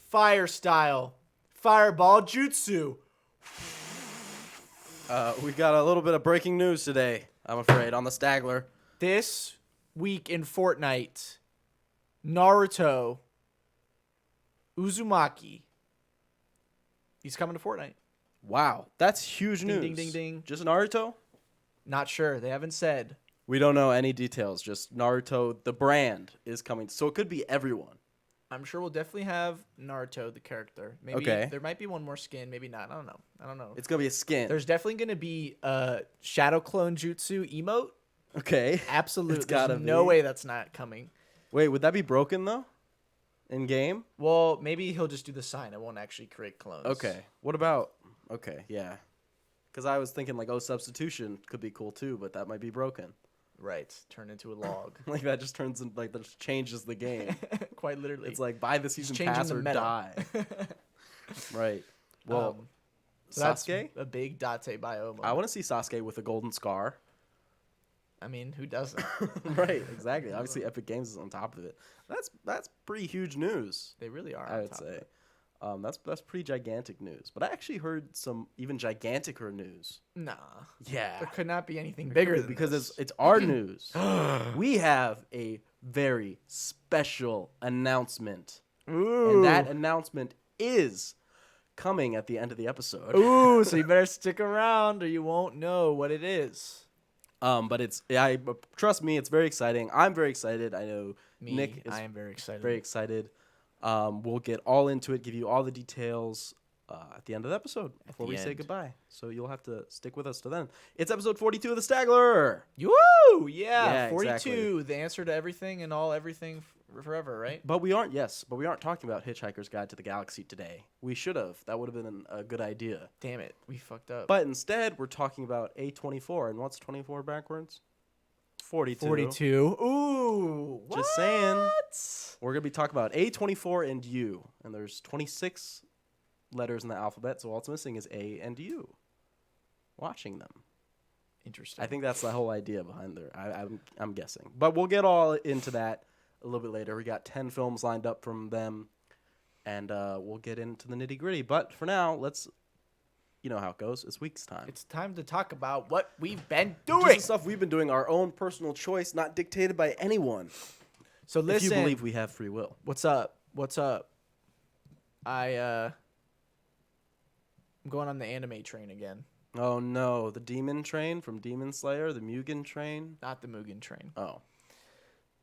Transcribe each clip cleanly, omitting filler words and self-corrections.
fire style, fireball jutsu. We got a little bit of breaking news today, I'm afraid, on the Stagler. This week in Fortnite, Naruto Uzumaki. He's coming to Fortnite. Wow, that's huge Ding, news. ding, ding, ding. Just Naruto? Not sure. They haven't said. We don't know any details. Just Naruto, the brand, is coming. So it could be everyone. I'm sure we'll definitely have Naruto, the character. Maybe Okay. there might be one more skin. Maybe not. I don't know. It's going to be a skin. There's definitely going to be a Shadow Clone Jutsu emote. Okay. Absolutely. It's gotta There's no be. way that's not coming. Wait, would that be broken, though? In game? Well, maybe he'll just do the sign. It won't actually create clones. Okay. What about... Okay, yeah. Because I was thinking, like, substitution could be cool, too, but that might be broken. Right. Turn into a log. Like, that just turns into, like, that just changes the game. Quite literally. It's like, buy the season changing pass the or meta. die. Right. Well, So that's Sasuke? a big Date bio moment. I want to see Sasuke with a golden scar. I mean, who doesn't? Right, exactly. Obviously, Epic Games is on top of it. That's pretty huge news, They really are. I would say. That's pretty gigantic news. But I actually heard some even giganticer news. Nah. Yeah, There could not be anything bigger than because this. it's our news. We have a very special announcement, Ooh. and that announcement is coming at the end of the episode. Ooh, so you better stick around or you won't know what it is. But trust me, it's very exciting. I'm very excited. I know Nick is I am very excited. very excited. We'll get all into it, give you all the details at the end of the episode before we say goodbye. So you'll have to stick with us to then. It's episode 42 of the Stagler. Woo! Yeah, Yeah, 42. exactly. The answer to everything and everything forever, right? But we aren't talking about Hitchhiker's Guide to the Galaxy today. We should have. That would have been a good idea. Damn it, we fucked up. But instead, we're talking about A24. And what's 24 backwards? 42. 42. Ooh. Just saying. What? We're going to be talking about A24 and U. And there's 26 letters in the alphabet, so all it's missing is A and U. Watching them. Interesting. I think that's the whole idea behind there. I'm guessing. But we'll get all into that a little bit later. We got 10 films lined up from them, and we'll get into the nitty-gritty. But for now, let's... You know how it goes. It's week's time. It's time to talk about what we've been Just doing. the stuff we've been doing, our own personal choice, not dictated by anyone. So listen. If you believe we have free will. What's up? I'm going on the anime train again. Oh no, the Demon Train from Demon Slayer, the Mugen Train. Not the Mugen train. Oh,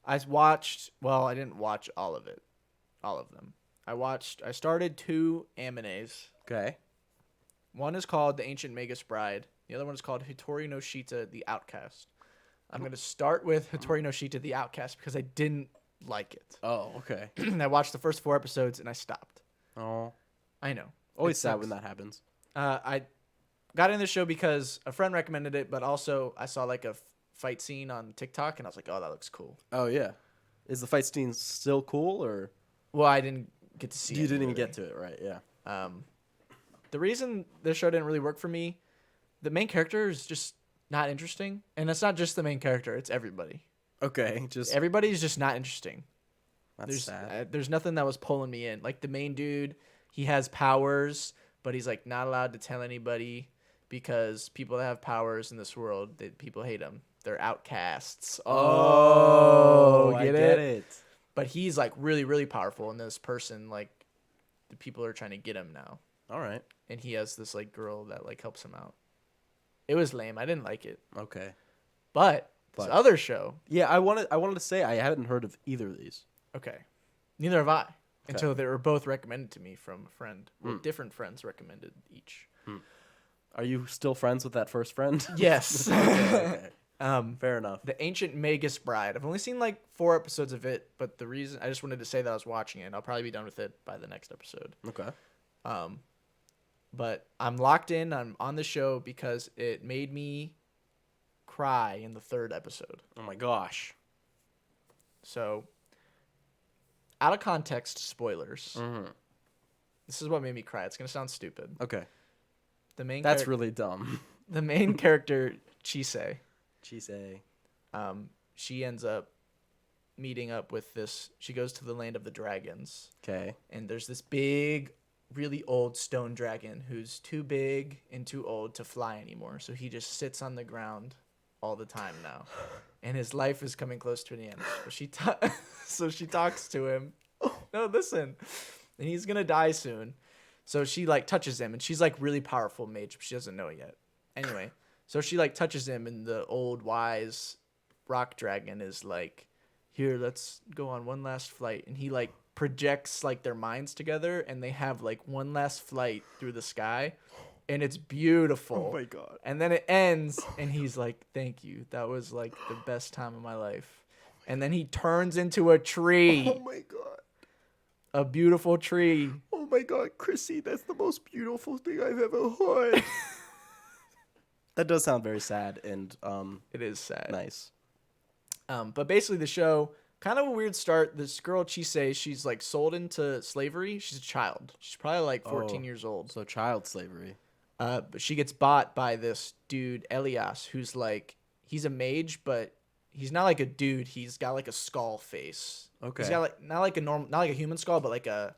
I didn't watch all of them. I started 2 animes. okay. One is called The Ancient Magus Bride. The other one is called Hitori no Shita, The Outcast. I'm going to start with Hitori no Shita, The Outcast, because I didn't like it. Oh, okay. I watched the first 4 episodes, and I stopped. Oh, I know. always It sad sucks. when that happens. I got in the show because a friend recommended it, but also I saw like a fight scene on TikTok, and I was like, oh, that looks cool. Oh yeah, is the fight scene still cool or? Well, I didn't get to see it. You didn't even really. get to it, right? Yeah. The reason this show didn't really work for me, the main character is just not interesting. And it's not just the main character, it's everybody. Okay, just Everybody's just not interesting. that's sad. There's nothing that was pulling me in. Like the main dude, he has powers, but he's like not allowed to tell anybody because people that have powers in this world, people hate them. They're outcasts. Oh, I get it. But he's like really, really powerful, and this person, like, the people are trying to get him now. All right. And he has this like girl that like helps him out. It was lame. I didn't like it. Okay. But this other show, Yeah, I wanted to say I hadn't heard of either of these. okay, neither have I. Until they were both recommended to me from a friend. Well, different friends recommended each. Are you still friends with that first friend? Yes. Okay. Fair enough. The Ancient Magus Bride. I've only seen like 4 episodes of it, but the reason I just wanted to say that I was watching it. I'll probably be done with it by the next episode. Okay. But I'm locked in. I'm on the show because it made me cry in the 3rd episode. Oh my gosh. So, out of context, spoilers. Mm-hmm. This is what made me cry. It's gonna sound stupid. Okay. The main That's really dumb. the main character Chise. Chise. She ends up meeting up with this. She goes to the land of the dragons. Okay. And there's this big, really old stone dragon who's too big and too old to fly anymore. So he just sits on the ground all the time now. And his life is coming close to an end. So she talks to him. No, listen. And he's going to die soon. So she like touches him, and she's like really powerful mage, but she doesn't know it yet. Anyway, so she like touches him, and the old wise rock dragon is like, here, let's go on one last flight. And he like projects like their minds together, and they have like one last flight through the sky, and it's beautiful. Oh my God. And then it ends, and he's like, thank you, that was like the best time of my life. And then he turns into a tree. Oh my God. A beautiful tree. Oh my God, Chrissy, that's the most beautiful thing I've ever heard. That does sound very sad and It is sad. nice. But basically the show, kind of a weird start. This girl, Chisei, she's like sold into slavery. She's a child. She's probably like 14 years old. So child slavery. But she gets bought by this dude, Elias, who's like, he's a mage, but he's not like a dude. He's got like a skull face. Okay. He's got like, not like a human skull, but like a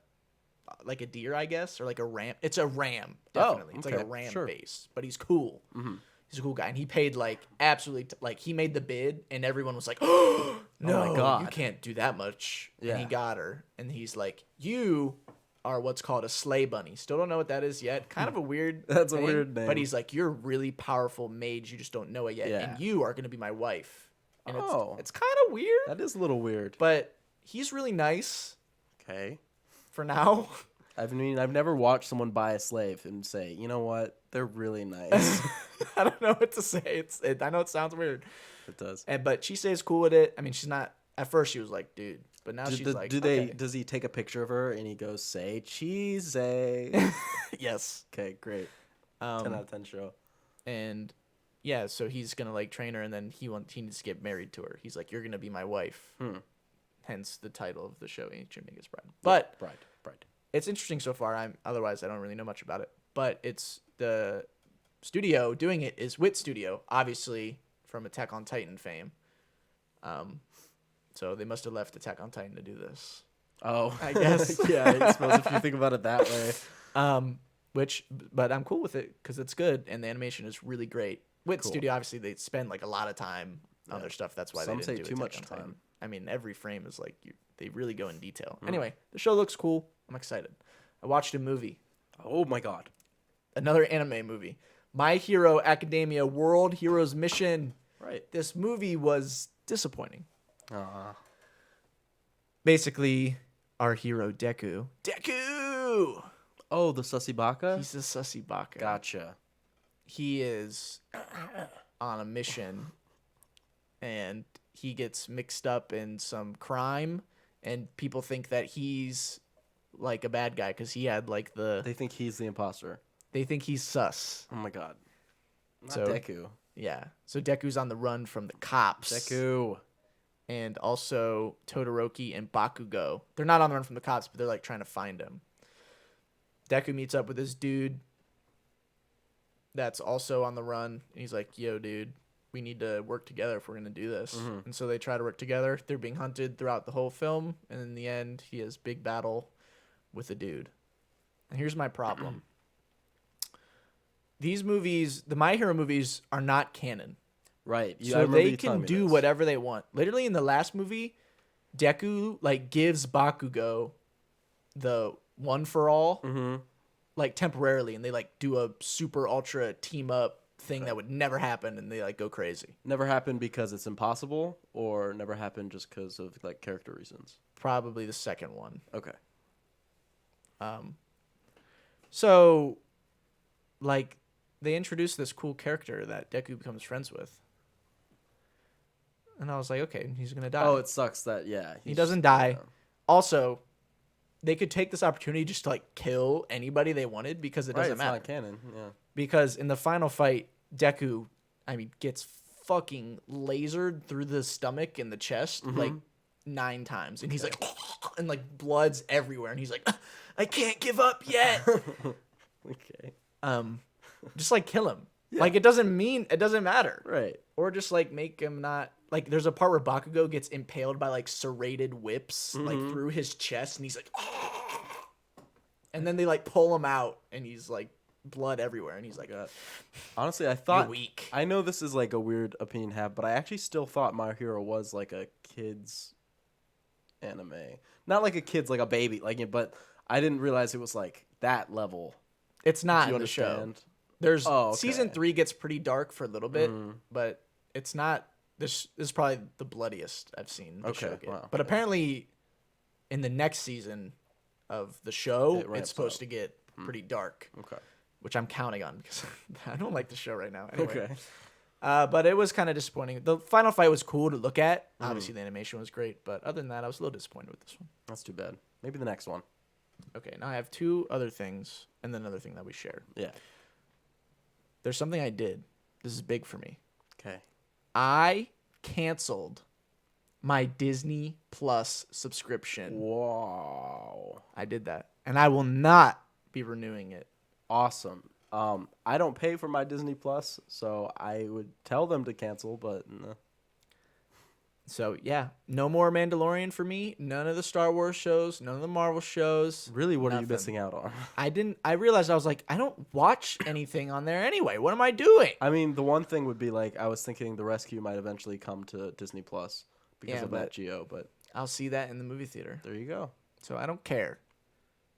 deer, I guess, or like a ram. It's a ram, definitely. It's like a ram face, but he's cool. Mm-hmm. He's a cool guy, and he paid like absolutely like he made the bid, and everyone was like, "Oh no, my God, you can't do that much." Yeah. And he got her, and he's like, "You are what's called a sleigh bunny." Still don't know what that is yet. Kind of a weird. That's thing, a weird name. But he's like, "You're a really powerful mage. You just don't know it yet, Yeah. and you are gonna be my wife." And it's kind of weird. That is a little weird. But he's really nice. Okay. For now. I mean, I've never watched someone buy a slave and say, you know what, they're really nice. I don't know what to say. I know it sounds weird. It does. But she stays cool with it. I mean, she's not. At first, she was like, "Dude," but now she's like, okay. Does he take a picture of her and he goes, "Say cheese"? Yes. Okay, great. 10 out of 10 show. And yeah, so he's gonna like train her, and then he needs to get married to her. He's like, "You're gonna be my wife." Hence the title of the show, Ancient Magus Bride. But Bride. It's interesting so far. Otherwise I don't really know much about it. But it's the studio doing it is Wit Studio, obviously from Attack on Titan fame. So they must have left Attack on Titan to do this. Oh, I guess. Yeah, I suppose if you think about it that way. But I'm cool with it because it's good and the animation is really great. Wit Cool. Studio, obviously they spend like a lot of time on their stuff. That's why Some they didn't say do too Attack much on time. Titan. I mean, every frame is like they really go in detail. Anyway, the show looks cool. I'm excited. I watched a movie. Oh my God. Another anime movie. My Hero Academia World Heroes Mission. Right. This movie was disappointing. Aw. Basically, our hero Deku. Deku! Oh, the sussy baka? He's a sussy baka. Gotcha. He is on a mission, and he gets mixed up in some crime, and people think that he's like a bad guy because he had like They think he's the imposter. They think he's sus. Oh my God. Not So- Deku. Yeah. So Deku's on the run from the cops. Deku. And also Todoroki and Bakugo. They're not on the run from the cops, but they're like trying to find him. Deku meets up with this dude that's also on the run. And he's like, "Yo, dude, we need to work together if we're going to do this." And so they try to work together. They're being hunted throughout the whole film. And in the end, he has big battle with a dude. And here's my problem. These movies, the My Hero movies, are not canon. Right. I So remember they you telling can me do this. whatever they want. Literally in the last movie, Deku like gives Bakugo the one for all, like temporarily, and they like do a super ultra team up thing that would never happen, and they like go crazy. Never happened because it's impossible, or never happened just because of like character reasons? Probably the second one. Okay. So, like, they introduced this cool character that Deku becomes friends with. And I was like, okay, he's going to die. Oh, it sucks that, yeah. He doesn't die. Also, they could take this opportunity just to, like, kill anybody they wanted because it doesn't it's matter. not canon, yeah. Because in the final fight, Deku, gets fucking lasered through the stomach and the chest, like, 9 times. And he's like, and, like, blood's everywhere. And he's like, I can't give up yet. Okay. Just, like, kill him. Yeah. Like, it doesn't matter. Right. Or just, like, make him not like there's a part where Bakugo gets impaled by like serrated whips like Mm-hmm. through his chest, and he's like, and then they like pull him out, and he's like blood everywhere, and he's like, Honestly, I you're thought weak. I know this is like a weird opinion to have, but I actually still thought My Hero was like a kids anime, not like a kids like a baby but I didn't realize it was like that level. It's Do not you in the show. understand? There's Oh, okay. season 3 gets pretty dark for a little bit, Mhm. but it's not. This is probably the bloodiest I've seen the show get. Wow, But okay. apparently, in the next season of the show, It ramps it's supposed up. to get pretty dark, Okay. which I'm counting on because I don't like the show right now. Anyway. Okay. But it was kind of disappointing. The final fight was cool to look at. Mm-hmm. Obviously, the animation was great, but other than that, I was a little disappointed with this one. That's too bad. Maybe the next one. Okay, now I have 2 other things and then another thing that we shared. Yeah. There's something I did. This is big for me. Okay. I canceled my Disney Plus subscription. Wow. I did that, and I will not be renewing it. Awesome. I don't pay for my Disney Plus, so I would tell them to cancel, but no. So yeah, no more Mandalorian for me. None of the Star Wars shows. None of the Marvel shows. Really, what are you Nothing. missing out on? I realized I was like, I don't watch anything on there anyway. What am I doing? I mean, the one thing would be like I was thinking The Rescue might eventually come to Disney Plus because Yeah, of that Geo, but I'll see that in the movie theater. there you go. So I don't care.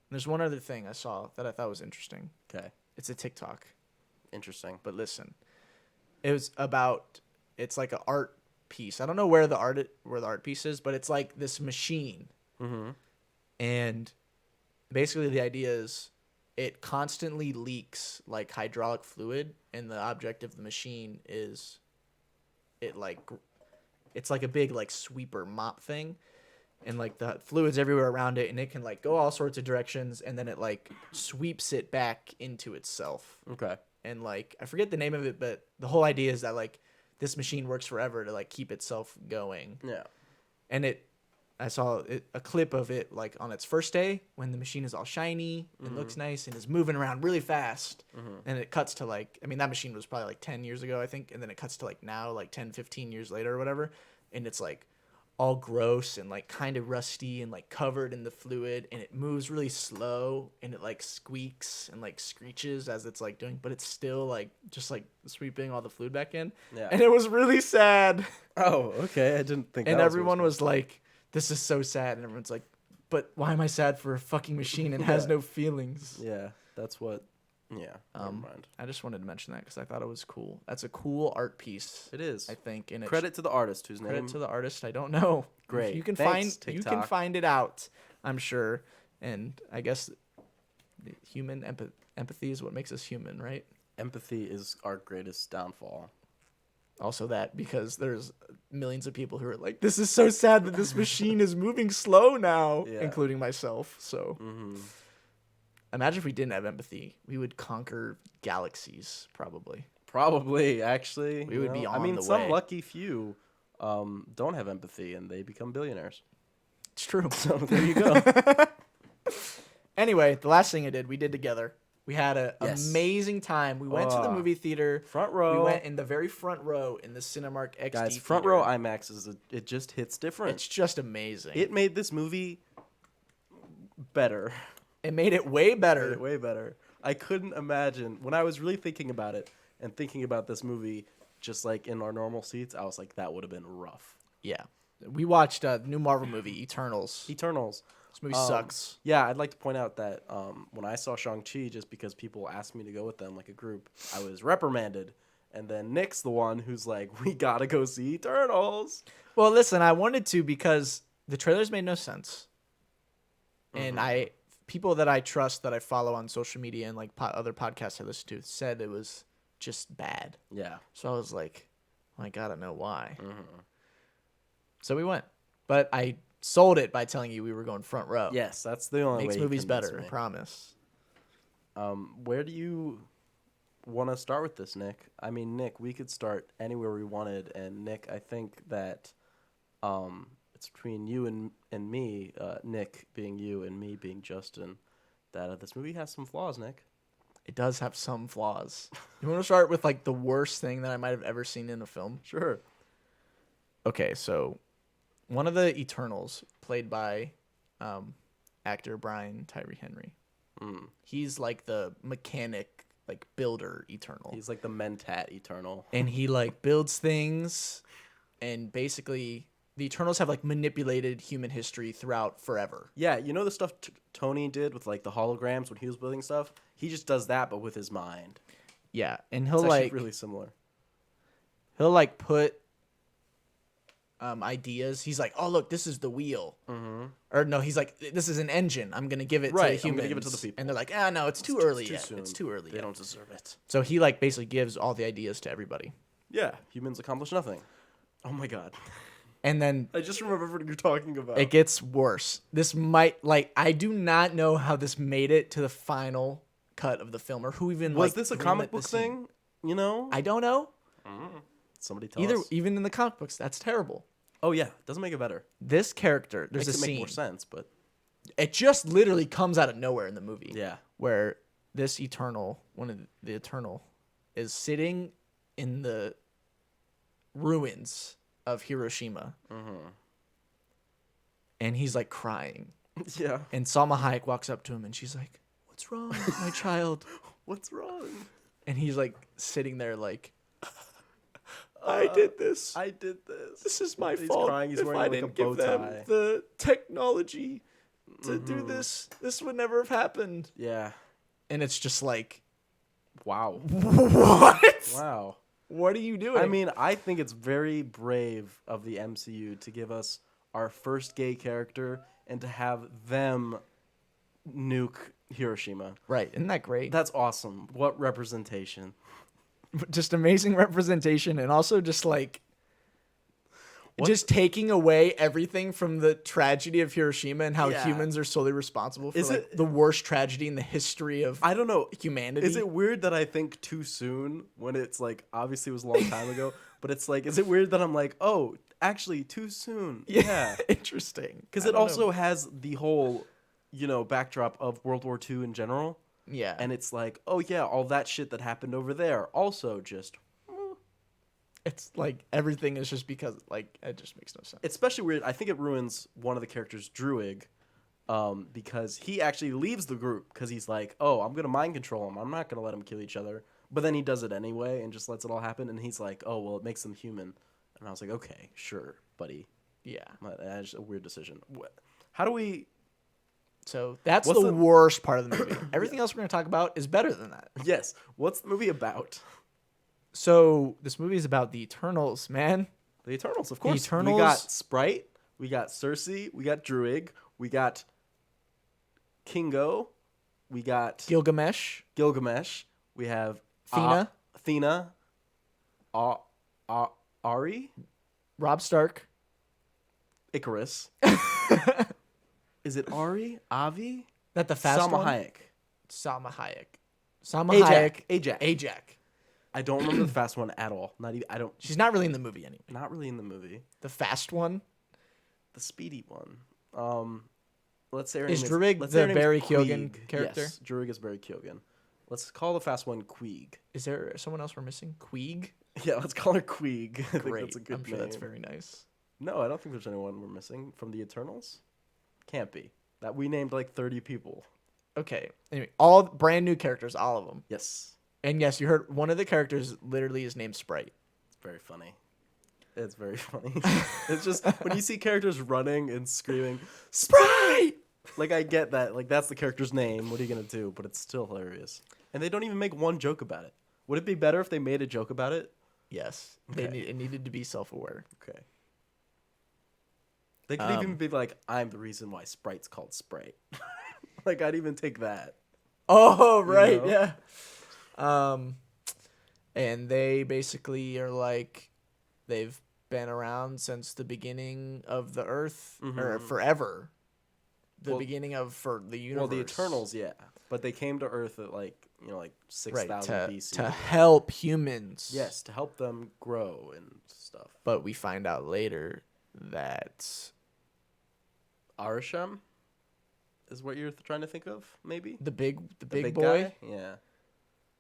There's one other thing I saw that I thought was interesting. Okay. It's a TikTok. Interesting. But listen, it's like an art piece. I don't know where the art piece is, but it's like this machine. Mm-hmm. And basically the idea is it constantly leaks like hydraulic fluid, and the object of the machine is it's like a big like sweeper mop thing, and like the fluid's everywhere around it, and it can like go all sorts of directions, and then it like sweeps it back into itself. Okay. And like I forget the name of it, but the whole idea is that like this machine works forever to like keep itself going. Yeah. And I saw a clip of it like on its first day when the machine is all shiny and looks nice and is moving around really fast. And it cuts to like, I mean, that machine was probably like 10 years ago, I think. And then it cuts to like now, like 10, 15 years later or whatever. And it's like all gross and like kind of rusty and like covered in the fluid, and it moves really slow, and it like squeaks and like screeches as it's like doing, but it's still like just like sweeping all the fluid back in. Yeah. And it was really sad. Oh, okay. I didn't think. And that everyone was was like, this is so sad. And everyone's like, but why am I sad for a fucking machine and has Yeah. no feelings? Yeah, that's what. Yeah. Never mind. I just wanted to mention that because I thought it was cool. That's a cool art piece, It is. I think. And Credit to the artist whose credit name. to the artist. I don't know. Great. You can Thanks, you can TikTok. find it out, I'm sure. And I guess the human empathy is what makes us human, right? Empathy is our greatest downfall. Also that, because there's millions of people who are like, this is so sad that this machine is moving slow now, Yeah. including myself. So Mm-hmm. imagine if we didn't have empathy. We would conquer galaxies, probably. Probably, actually. We you would be know? I on mean, the some way. lucky few don't have empathy and they become billionaires. It's true. So there you go. Anyway, the last thing I did, we did together. We had an Yes. amazing time. We went to the Ah. movie theater. Front row. We went in the very front row in the Cinemark XD Guys, front theater. row IMAX it just hits different. It's just amazing. It made this movie better. It made it way better. Made it way better. I couldn't imagine when I was really thinking about it and thinking about this movie just like in our normal seats, I was like, that would have been rough. Yeah. We watched the new Marvel movie, Eternals. Eternals. This movie sucks. Yeah, I'd like to point out that when I saw Shang-Chi, just because people asked me to go with them like a group, I was reprimanded. And then Nick's the one who's like, we gotta go see Eternals. Well, listen, I wanted to because the trailers made no sense. And people that I trust, that I follow on social media and like other podcasts I listen to, said it was just bad. Yeah. So I was like, well, I gotta know why. So we went. But I sold it by telling you we were going front row. Yes, that's the only Makes way you movies convince better, I me. promise. Where do you want to start with this, Nick? I mean, Nick, we could start anywhere we wanted, and Nick, I think that it's between you and me, Nick being you and me being Justin, that this movie has some flaws, Nick. It does have some flaws. You want to start with like the worst thing that I might have ever seen in a film? Sure. Okay, so one of the Eternals, played by actor Brian Tyree Henry, he's like the mechanic, like builder Eternal. He's like the Mentat Eternal. And he like builds things, and basically the Eternals have like manipulated human history throughout forever. Yeah, you know the stuff Tony did with like the holograms when he was building stuff? He just does that, but with his mind. Yeah, and It's actually really similar. he'll like put ideas. He's like, oh look, this is the wheel. Mm-hmm. Or no, he's like, this is an engine. I'm gonna give it to the humans. I'm gonna give it to the people. And they're like, no, it's too early yet. Soon. It's too early. They don't deserve it. So he like basically gives all the ideas to everybody. Yeah, humans accomplish nothing. Oh my god. And then I just remember what you're talking about. it gets worse. This might I do not know how this made it to the final cut of the film, or who even was this a comic book thing? You know, I don't know. Somebody tell us. Even in the comic books, that's terrible. Oh yeah, doesn't make it better. This character, there's Makes a it scene. make more sense, but It just literally comes out of nowhere in the movie. yeah, where this Eternal, one of the Eternal, is sitting in the ruins of Hiroshima, and he's like crying. yeah. And Salma Hayek walks up to him, and she's like, "What's wrong, my child?" What's wrong? And he's like sitting there like, I did this. I did this. This is my He's fault. crying. He's if wearing I like didn't a bow give them tie. the technology to do this, this would never have happened. Yeah. And it's just like, Wow. what? Wow. What are you doing? I mean, I think it's very brave of the MCU to give us our first gay character and to have them nuke Hiroshima. right? Isn't that great? That's awesome. What representation. Just amazing representation, and also just like just taking away everything from the tragedy of Hiroshima and how Yeah. humans are solely responsible for Is like, it- the worst tragedy in the history of I don't know. humanity. Is it weird that I think too soon when it's like obviously it was a long time ago, but it's like, is it weird that I'm like, oh, actually too soon? Yeah. Interesting. Because I it don't also know. has the whole, backdrop of World War II in general. Yeah. And it's like, oh yeah, all that shit that happened over there also just. It's like everything is just because like it just makes no sense. It's especially weird. I think it ruins one of the characters, Druig, because he actually leaves the group because he's like, oh, I'm going to mind control them. I'm not going to let them kill each other. But then he does it anyway and just lets it all happen. And he's like, oh, well, it makes them human. And I was like, okay, sure, buddy. Yeah. That's a weird decision. How do we... So that's What's the the- worst part of the movie. Everything else we're going to talk about is better than that. Yes. What's the movie about? So this movie is about the Eternals, man. The Eternals, of course. Eternals- We got Sprite. We got Cersei. We got Druig. We got Kingo. We got Gilgamesh, Gilgamesh. We have Athena. Athena. Ari. Rob Stark. Icarus. Is it Ari? Avi? That the fast Salma one? Hayek. Salma Hayek. Salma Ajak. Hayek. Ajak. Ajak. I don't remember the fast one at all. Not even. I don't. She's not really in the movie anyway. Not really in the movie. The fast one The speedy one. Let's say her Is name Druig let's say her the name is Barry Keoghan Queeg. character? Yes, Druig is Barry Keoghan. Let's call the fast one Queeg. Is there someone else we're missing? Queeg. Yeah, let's call her Queeg. I think Great. that's a good I'm sure that's name. very nice. No, I don't think there's anyone we're missing from the Eternals. Can't be. That we named like 30 people. Okay. Anyway, all brand new characters, all of them. Yes. And yes, you heard one of the characters literally is named Sprite. It's very funny. It's very funny. It's just when you see characters running and screaming, Sprite! Like, I get that. Like, that's the character's name. What are you going to do? But it's still hilarious. And they don't even make one joke about it. Would it be better if they made a joke about it? Yes. Okay. It needed to be self-aware. Okay. They could even be like, I'm the reason why Sprite's called Sprite. Like, I'd even take that. Oh, right. know? Yeah. And they basically are like, they've been around since the beginning of the Earth, or forever. The Well- beginning of for the universe. Well, the Eternals, yeah. But they came to Earth at like 6,000 right, BC. to help humans. Yes, to help them grow and stuff. But we find out later that Arisham is what you're trying to think of, maybe? the big The boy, guy? Yeah.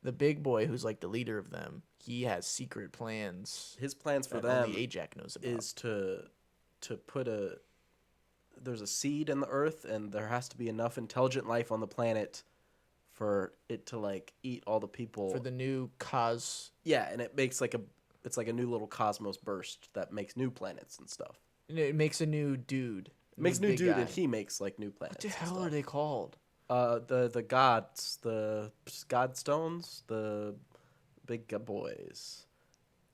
the big boy who's like the leader of them, he has secret plans His plans for that them only Ajax knows about. is to put there's a seed in the earth, and there has to be enough intelligent life on the planet for it to like eat all the people. For the new Yeah, and it makes it's like a new little cosmos burst that makes new planets and stuff. it makes a new dude. It makes new dude, guy. and he makes like new planets. What the hell are they called? The gods, the godstones, the big boys,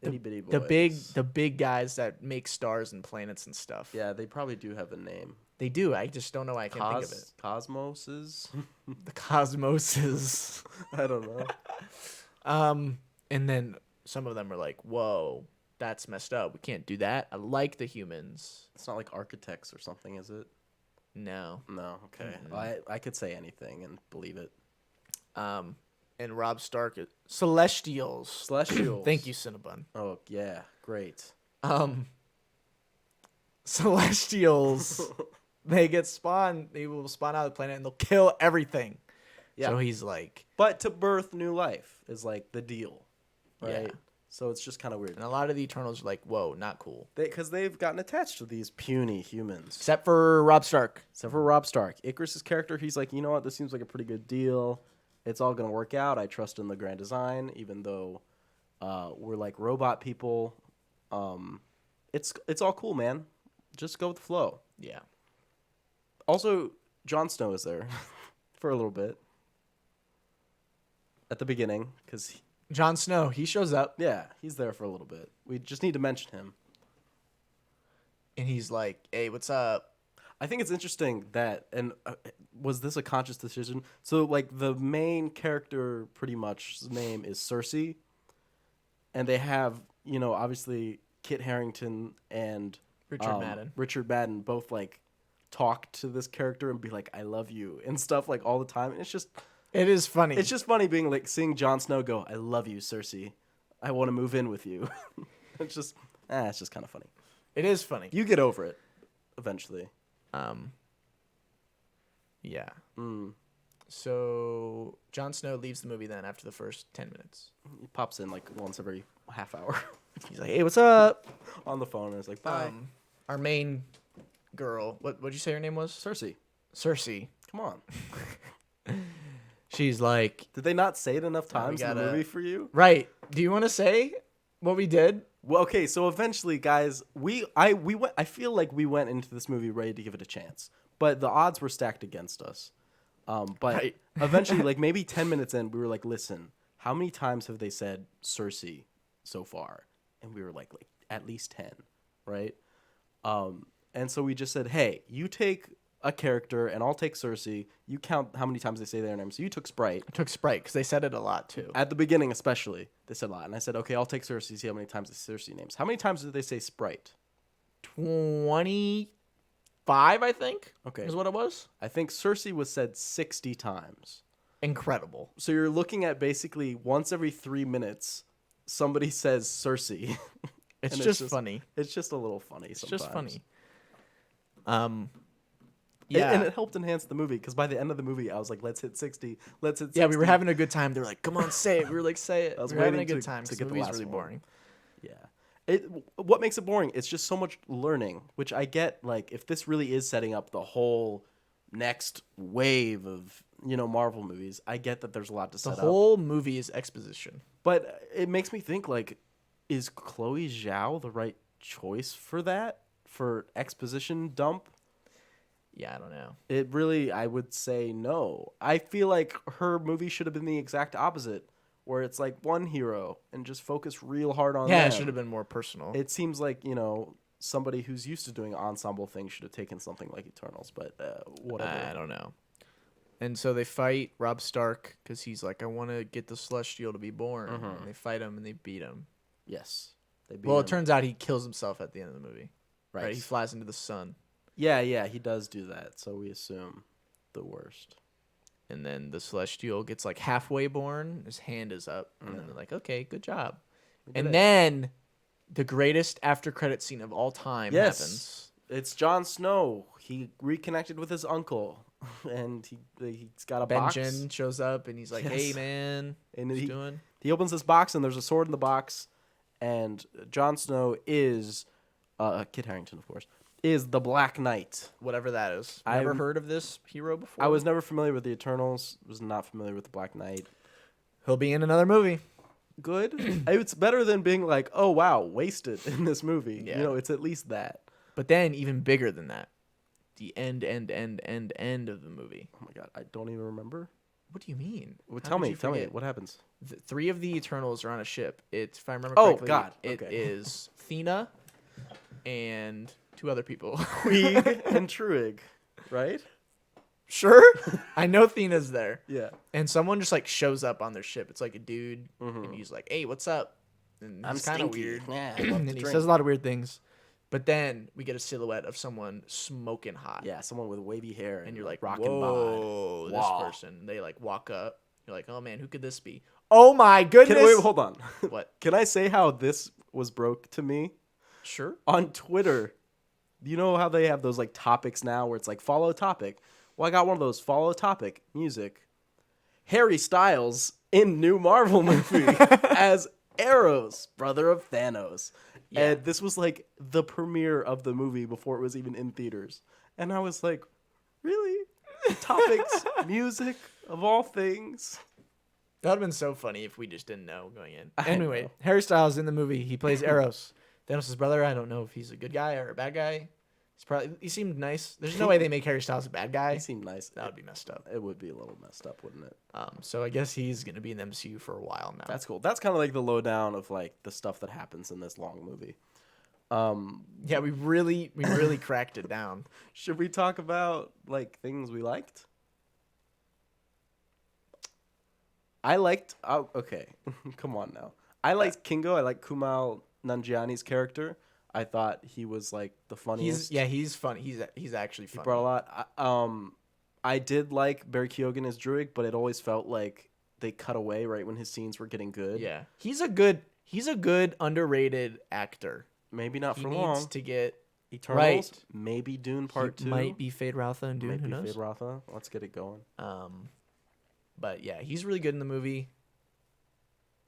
itty bitty boys. The big guys that make stars and planets and stuff. Yeah, they probably do have a name. They do. I just don't know why I can't think of it. Cosmoses. The cosmoses. I don't know. And then some of them are like, "Whoa, that's messed up. We can't do that." I like the humans. It's not like architects or something, is it? No. No. Okay. Mm-mm. Well, I could say anything and believe it. And Rob Stark is Celestials. Celestials. Thank you, Cinnabon. Oh yeah, great. Celestials. They get spawned. They will spawn out of the planet and they'll kill everything. Yeah. So he's like, But to birth new life is like the deal, right? Yeah. So it's just kind of weird. and a lot of the Eternals are like, "Whoa, not cool." Because they've gotten attached to these puny humans. Except for Rob Stark. Except for Rob Stark. Icarus's character, he's like, you know what? This seems like a pretty good deal. It's all going to work out. I trust in the grand design, even though we're like robot people. It's all cool, man. Just go with the flow. Yeah. Also, Jon Snow is there for a little bit at the beginning because, Jon Snow, he shows up yeah, he's there for a little bit. We just need to mention him. and he's like, "Hey, what's up?" I think it's interesting that, and was this a conscious decision? So, like, the main character, pretty much, his name is Cersei, and they have, you know, obviously Kit Harington and Richard Madden both like talk to this character and be like, "I love you" and stuff like all the time. And It is funny. it's just funny being like seeing Jon Snow go, "I love you, Cersei. I want to move in with you." it's just kind of funny. It is funny. You get over it eventually. Yeah. Mm. So Jon Snow leaves the movie then after the first 10 minutes. He pops in like once every half hour He's like, "Hey, what's up?" on the phone and is like, "Bye, Our main girl, what'd you say her name was? Cersei. Cersei. Come on." She's like, Did they not say it enough No, we times in the gotta- movie for you? "Right. Do you want to say what we did?" Well, okay, so eventually, guys, we went. I feel like we went into this movie ready to give it a chance, but the odds were stacked against us. But Right. eventually, like maybe 10 minutes in, we were like, "Listen, how many times have they said Cersei so far?" And we were like at least 10, right? And so we just said, "Hey, you take a character, and I'll take Cersei. You count how many times they say their name." So you took Sprite. I took Sprite because they said it a lot too. At the beginning, especially, they said a lot. And I said, "Okay, I'll take Cersei, see how many times they say Cersei names." How many times did they say Sprite? 25, I think. Okay. Is what it was. I think Cersei was said 60 times. Incredible. So you're looking at basically once every 3 minutes, somebody says Cersei. It's And just funny. It's just a little funny It's sometimes. just funny. Yeah. Yeah. And it helped enhance the movie because by the end of the movie, I was like, "Let's hit 60. Let's hit 60. Yeah, we were having a good time. They were like, "Come on, say it." We were like, "Say it." I was We were having a waiting good to- time to because get the the movie's last really one. boring. Yeah. What makes it boring? It's just so much learning, which I get. Like, if this really is setting up the whole next wave of, you know, Marvel movies, I get that there's a lot to The set up. whole movie is exposition. But it makes me think, like, is Chloe Zhao the right choice for that? For exposition dump? Yeah, I don't know. It really, I would say no. I feel like her movie should have been the exact opposite, where it's like one hero and just focus real hard on Yeah, them. it should have been more personal. It seems like, you know, somebody who's used to doing ensemble things should have taken something like Eternals, but whatever. I don't know. And so they fight Rob Stark because he's like, "I want to get the Celestial to be born." Mhm. And they fight him and they beat him. Yes. They beat Well, him. it turns out he kills himself at the end of the movie. right. Right? He flies into the sun. Yeah, he does do that, so we assume the worst. And then the Celestial gets like halfway born. His hand is up. And then they're like, "Okay, good job." We did And it. then the greatest after credit scene of all time Yes. happens. It's Jon Snow. He reconnected with his uncle, and he's got a box. Benjen shows up and he's like, "Hey, Yes. man, And what you he doing?" He opens this box and there's a sword in the box, and Jon Snow is Kit Harington, of course, is the Black Knight. Whatever that is. Never heard of this hero before. I was never familiar with the Eternals. Was not familiar with the Black Knight. He'll be in another movie. Good. It's better than being like, oh wow, wasted in this movie. Yeah. You know, it's at least that. But then even bigger than that, the end of the movie. Oh my god, I don't even remember. What do you mean? Well, How tell did me, you tell me, forget? what happens? Three of the Eternals are on a ship. It's, if I remember Oh, correctly, God. it Okay. is Thena and two other people. Queeg and Truig, right? Sure? I know Thena's there. Yeah. And someone just like shows up on their ship. It's like a dude, Mhm. and he's like, "Hey, what's up?" And I'm he's kind of stinky. weird. Yeah, I love And to he drink. says a lot of weird things. But then we get a silhouette of someone smoking hot. Yeah, someone with wavy hair And you're like, rocking whoa, bod. this Wow. person. They like walk up. You're like, oh man, who could this be? Oh my goodness. Wait, hold on. What? Can I say how this was broke to me? Sure. On Twitter, you know how they have those like topics now where it's like follow topic? Well, I got one of those follow topic music. Harry Styles in new Marvel movie as Eros, brother of Thanos. Yeah. And this was like the premiere of the movie before it was even in theaters. And I was like, really? Topics, music, of all things. That would have been so funny if we just didn't know going in. I Anyway, know. Harry Styles in the movie. He plays Eros, Thanos' brother. I don't know if he's a good guy or a bad guy. He seemed nice. There's no way they make Harry Styles a bad guy. He seemed nice. That would be messed up. It would be a little messed up, wouldn't it? So I guess he's gonna be in the MCU for a while now. That's cool. That's kind of like the lowdown of like the stuff that happens in this long movie. Yeah, we really cracked it down. Should we talk about like things we liked? I liked. Oh, okay, come on now. I liked Kingo. I like Kumail Nanjiani's character. I thought he was like the funniest. He's fun. He's actually He funny. brought a lot. I did like Barry Keoghan as Druig, but it always felt like they cut away right when his scenes were getting good. Yeah, he's a good underrated actor. Maybe not He for needs long. to get Eternals. right. Maybe Dune Part 2. Might be Fade Rotha and Dune. Maybe Who knows? Fade Rotha. Let's get it going. But yeah, he's really good in the movie.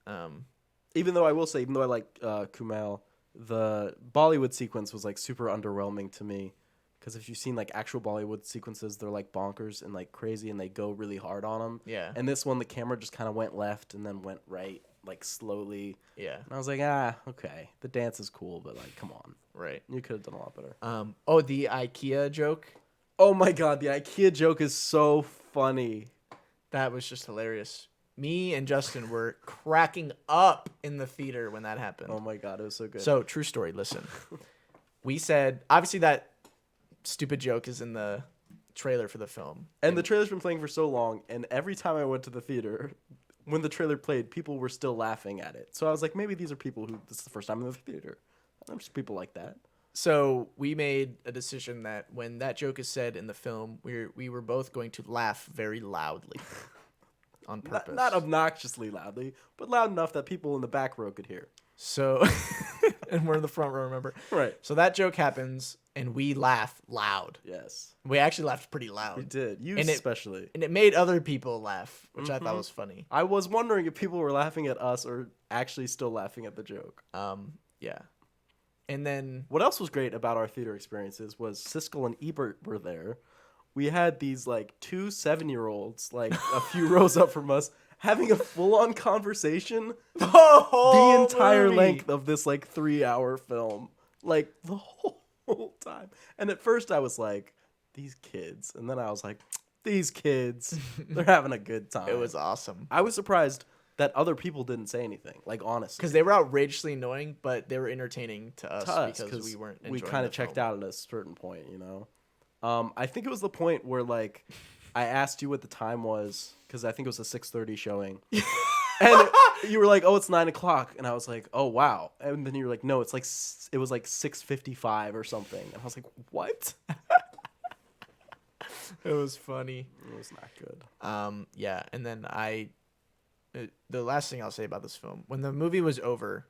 Even though I will say, even though I like Kumail, the Bollywood sequence was like super underwhelming to me. Because if you've seen like actual Bollywood sequences, they're like bonkers and like crazy, and they go really hard on them. Yeah. And this one, the camera just kind of went left and then went right, like slowly. Yeah. And I was like, okay, the dance is cool, but like, come on, Right. you could have done a lot better. Oh, the IKEA joke. Oh my god, the IKEA joke is so funny. That was just hilarious. Me and Justin were cracking up in the theater when that happened. Oh my god, it was so good. So, true story. Listen, we said obviously that stupid joke is in the trailer for the film, and the trailer's been playing for so long, and every time I went to the theater, when the trailer played, people were still laughing at it. So I was like, maybe these are people who this is the first time in the theater. I'm just people like that. So we made a decision that when that joke is said in the film, we were both going to laugh very loudly, on purpose. Not obnoxiously loudly, but loud enough that people in the back row could hear. So, and we're in the front row, remember? Right. So that joke happens, and we laugh loud. Yes. We actually laughed pretty loud. We did. You And it- especially. And it made other people laugh, which I thought was funny. I was wondering if people were laughing at us or actually still laughing at the joke. Yeah. And then, What else was great about our theater experiences was Siskel and Ebert were there. We had these like 2 7-year-olds, like a few rows up from us, having a full-on conversation the entire length of this like 3-hour film, like the whole time. And at first I was like, these kids, and then I was like, these kids, they're having a good time. it was awesome. I was surprised that other people didn't say anything, like honestly. Because they were outrageously annoying, but they were entertaining to us, To us, because we weren't we enjoying kind the of checked film. out at a certain point, you know. I think it was the point where like I asked you what the time was because I think it was a 6:30 showing, and you were like, "Oh, it's 9 o'clock," and I was like, "Oh, wow," and then you were like, "No, it's like it was like 6:55 or something," and I was like, "What?" It was funny. It was not good. Yeah, and then the last thing I'll say about this film, when the movie was over,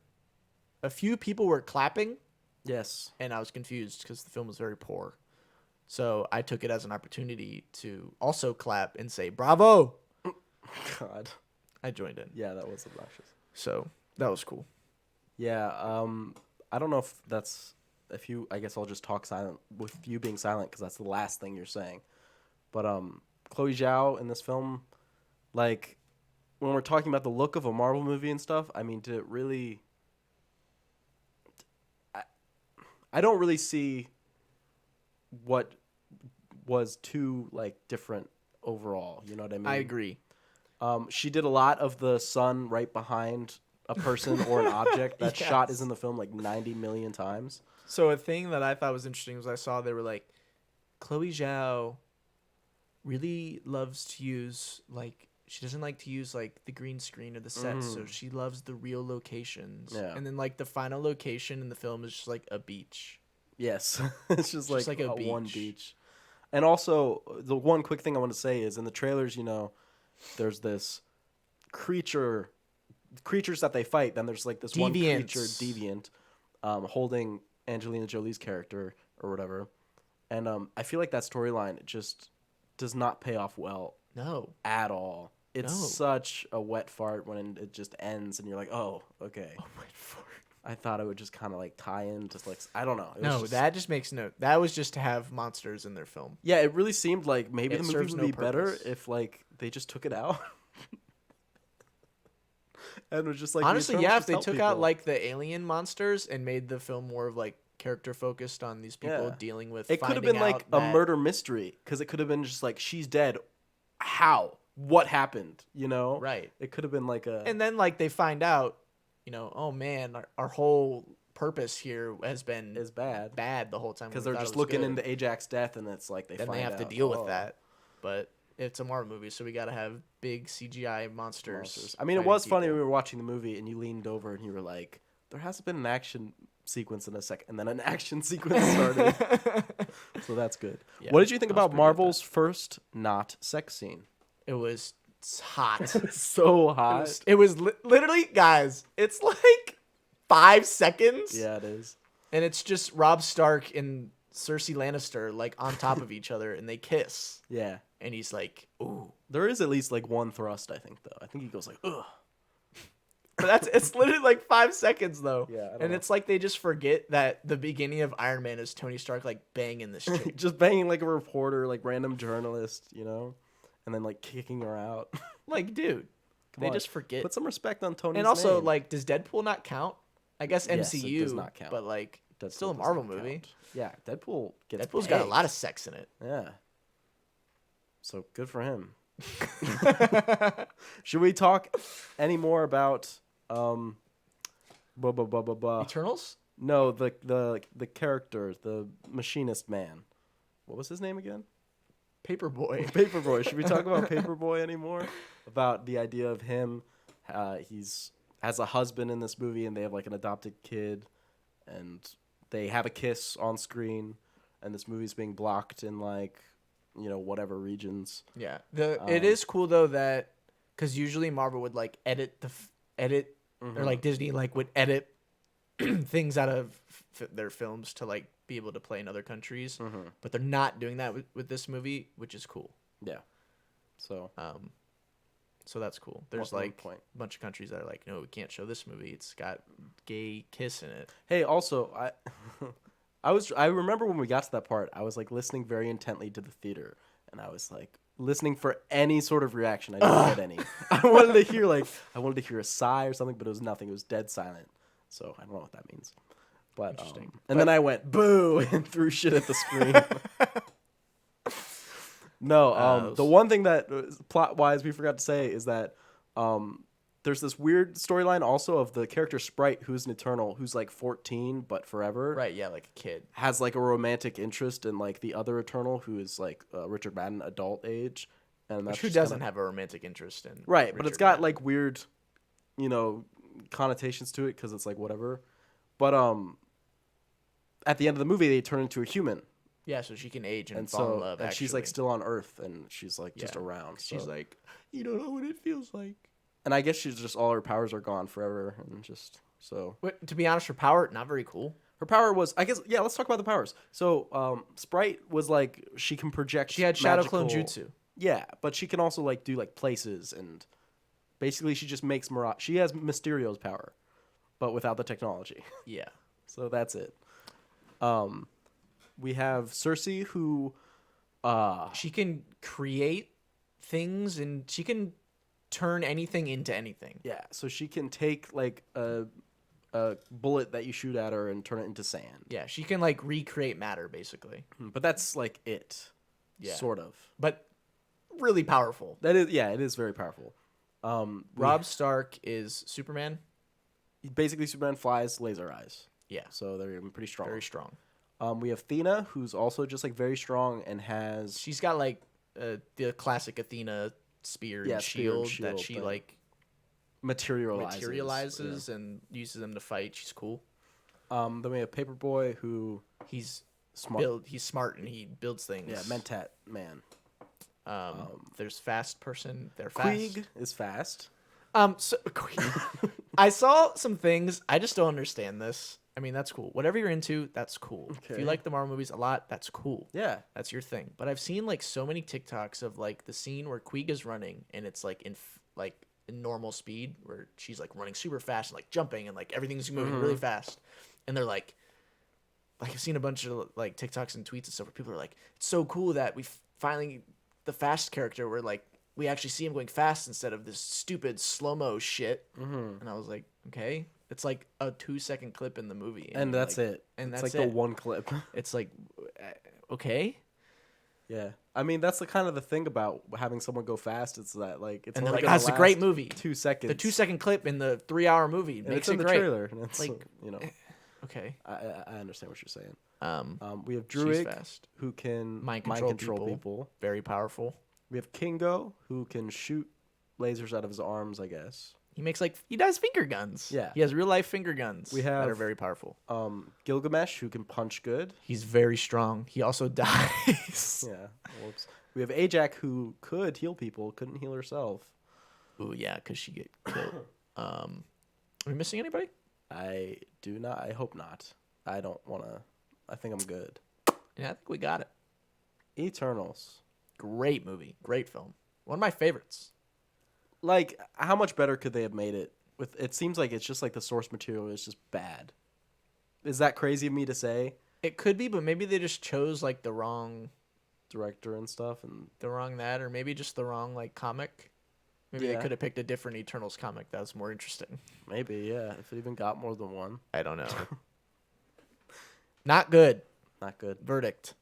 a few people were clapping, Yes. and I was confused because the film was very poor. So I took it as an opportunity to also clap and say, bravo! God. I joined in. Yeah, that was obnoxious. So that was cool. Yeah. I don't know if you. I guess I'll just talk silent with you being silent because that's the last thing you're saying. But Chloe Zhao in this film, like when we're talking about the look of a Marvel movie and stuff, I mean, did it really? I don't really see what was too like different overall. You know what I mean? I agree. She did a lot of the sun right behind a person or an object. That Yes. shot is in the film like 90 million times. So a thing that I thought was interesting was I saw they were like, Chloe Zhao really loves to use like she doesn't like to use like the green screen or the sets, so she loves the real locations. Yeah. And then like the final location in the film is just like a beach. Yes, it's just like a one beach. beach. And also, the one quick thing I want to say is in the trailers, there's this creatures that they fight. Then there's like this one creature, Deviant, holding Angelina Jolie's character or whatever. And I feel like that storyline just does not pay off well. No. At all. It's such a wet fart when it just ends and you're like, oh, okay. A wet fart. I thought it would just kind of like tie in, just like, I don't know. That just makes that was just to have monsters in their film. Yeah, it really seemed like maybe It the movie serves would no be better purpose. if like they just took it out. And it was just like, honestly, the yeah, Eternals if they just took help out people. like the alien monsters and made the film more of like character focused on these people Yeah. dealing with It could have finding been like out a that- murder mystery because it could have been just like, she's dead. How? What happened? Right. It could have been like a. And then like they find out, oh man, our whole purpose here has been is bad the whole time because we they're thought just it was looking good. into Ajax's death, and it's like Then find they have out, to deal oh. with that. But it's a Marvel movie, so we got to have big CGI monsters. I mean, it fighting was funny people. when we were watching the movie, and you leaned over and you were like, "There hasn't been an action sequence in a second," and then an action sequence started. So that's good. Yeah, What did you think I was about pretty good with Marvel's first not sex scene? It was hot. So hot. It was literally, guys. It's like 5 seconds. Yeah, it is. And it's just Robb Stark and Cersei Lannister like on top of each other, and they kiss. Yeah. And he's like, "Ooh." There is at least like one thrust, I think, though. I think he goes like, ugh. But it's literally like 5 seconds though. Yeah, I don't and know. it's like they just forget that the beginning of Iron Man is Tony Stark like banging this chick. Just banging like a reporter, like random journalist, and then like kicking her out. Like, dude, they on. just forget. Put some respect on Tony's And also, name. like, does Deadpool not count? I guess Yes, it MCU does not count. but like, Deadpool still a does Marvel not movie. count. Yeah, Deadpool gets Deadpool's got a pegged. lot of sex in it. Yeah. So good for him. Should we talk any more about Eternals? No, the character, the machinist man. What was his name again? Paperboy. Paperboy. Should we talk about Paperboy anymore? About the idea of him. He's has a husband in this movie, and they have like an adopted kid, and they have a kiss on screen, and this movie's being blocked in like, whatever regions. Yeah. It is cool though that because usually Marvel would like edit or like Disney like would edit things out of their films to like be able to play in other countries, but they're not doing that with this movie, which is cool. Yeah. So. So that's cool. There's One like point. a bunch of countries that are like, no, we can't show this movie. It's got gay kiss in it. Hey, also, I remember when we got to that part, I was like listening very intently to the theater, and I was like listening for any sort of reaction. I didn't get any. I wanted to hear a sigh or something, but it was nothing. It was dead silent. So I don't know what that means. But Interesting. Then I went boo and threw shit at the screen. No, the one thing that plot wise we forgot to say is that there's this weird storyline also of the character Sprite, who's an Eternal, who's like 14 but forever. Right, yeah, like a kid. Has like a romantic interest in like the other Eternal, who is like Richard Madden adult age, and that's Who just doesn't kinda- have a romantic interest in? right, but it's Richard got Madden. like weird, connotations to it because it's like whatever. But at the end of the movie, they turn into a human, Yeah, so she can age and, and fall in so love. and she's like actually. still on Earth, and she's like just Yeah. around. She's so- like, you don't know what it feels like. and I guess she's just all her powers are gone forever, and just so. But to be honest, her power not very cool. Her power was, I guess, yeah. Let's talk about the powers. So, Sprite was like she can project. She had shadow magical- clone jutsu. Yeah, but she can also like do like places and Basically, she just makes Mirage. She has Mysterio's power, but without the technology. Yeah. So that's it. We have Cersei, who She can create things and she can turn anything into anything. yeah, so she can take like a bullet that you shoot at her and turn it into sand. Yeah, she can like recreate matter basically. But that's like it. Yeah. Sort of. But really powerful. That is it is very powerful. Robb Stark is Superman. Basically Superman flies laser eyes. Yeah. So they're pretty strong. Very strong. We have Athena, who's also just like very strong and has She's got like the classic Athena spear and shield that she thing. like materializes and uses them to fight. She's cool. Then we have Paperboy, who He's smart. He's smart and he builds things. Yeah, Mentat man. There's fast person. They're fast. Queeg is fast. So I saw some things. I just don't understand this. I mean, that's cool. Whatever you're into, that's cool. If Okay. you like the Marvel movies a lot, that's cool. Yeah. That's your thing. But I've seen like so many TikToks of like the scene where Queeg is running and it's like in normal speed where she's like running super fast and like jumping and like everything's moving really fast. And they're like I've seen a bunch of like TikToks and tweets and stuff where people are like, it's so cool that we finally the fast character where like we actually see him going fast instead of this stupid slow-mo shit. And I was like, okay. It's like a 2-second clip in the movie. And that's like, it. And it's that's like it. the one clip. It's like, okay. Yeah. I mean, that's the kind of the thing about having someone go fast. It's that like it's And they're only like, gonna that's a great last movie. 2 seconds. The 2-second clip in the 3-hour movie and makes it's in it the great. trailer. And it's Like, you know. Okay. I understand what you're saying. We have She's Druig, fast. who can Mind control people. Very powerful. We have Kingo, who can shoot lasers out of his arms, I guess. He does finger guns. Yeah. He has real life finger guns. We that have- are very powerful. Gilgamesh, who can punch good. He's very strong. He also dies. Yeah. Whoops. We have Ajax, who could heal people, couldn't heal herself. Ooh, yeah, because she get killed. Are we missing anybody? I do not. I hope not. I don't want to. I think I'm good. Yeah, I think we got it. Eternals. Great movie. Great film. One of my favorites. Like, how much better could they have made it? With it seems like it's just like the source material is just bad. Is that crazy of me to say? It could be, but maybe they just chose like the wrong Director and stuff, and that, or maybe just the wrong like comic. Maybe they Yeah. could have picked a different Eternals comic that was more interesting. maybe if it even got more than one. I don't know. Not good. Not good. Verdict.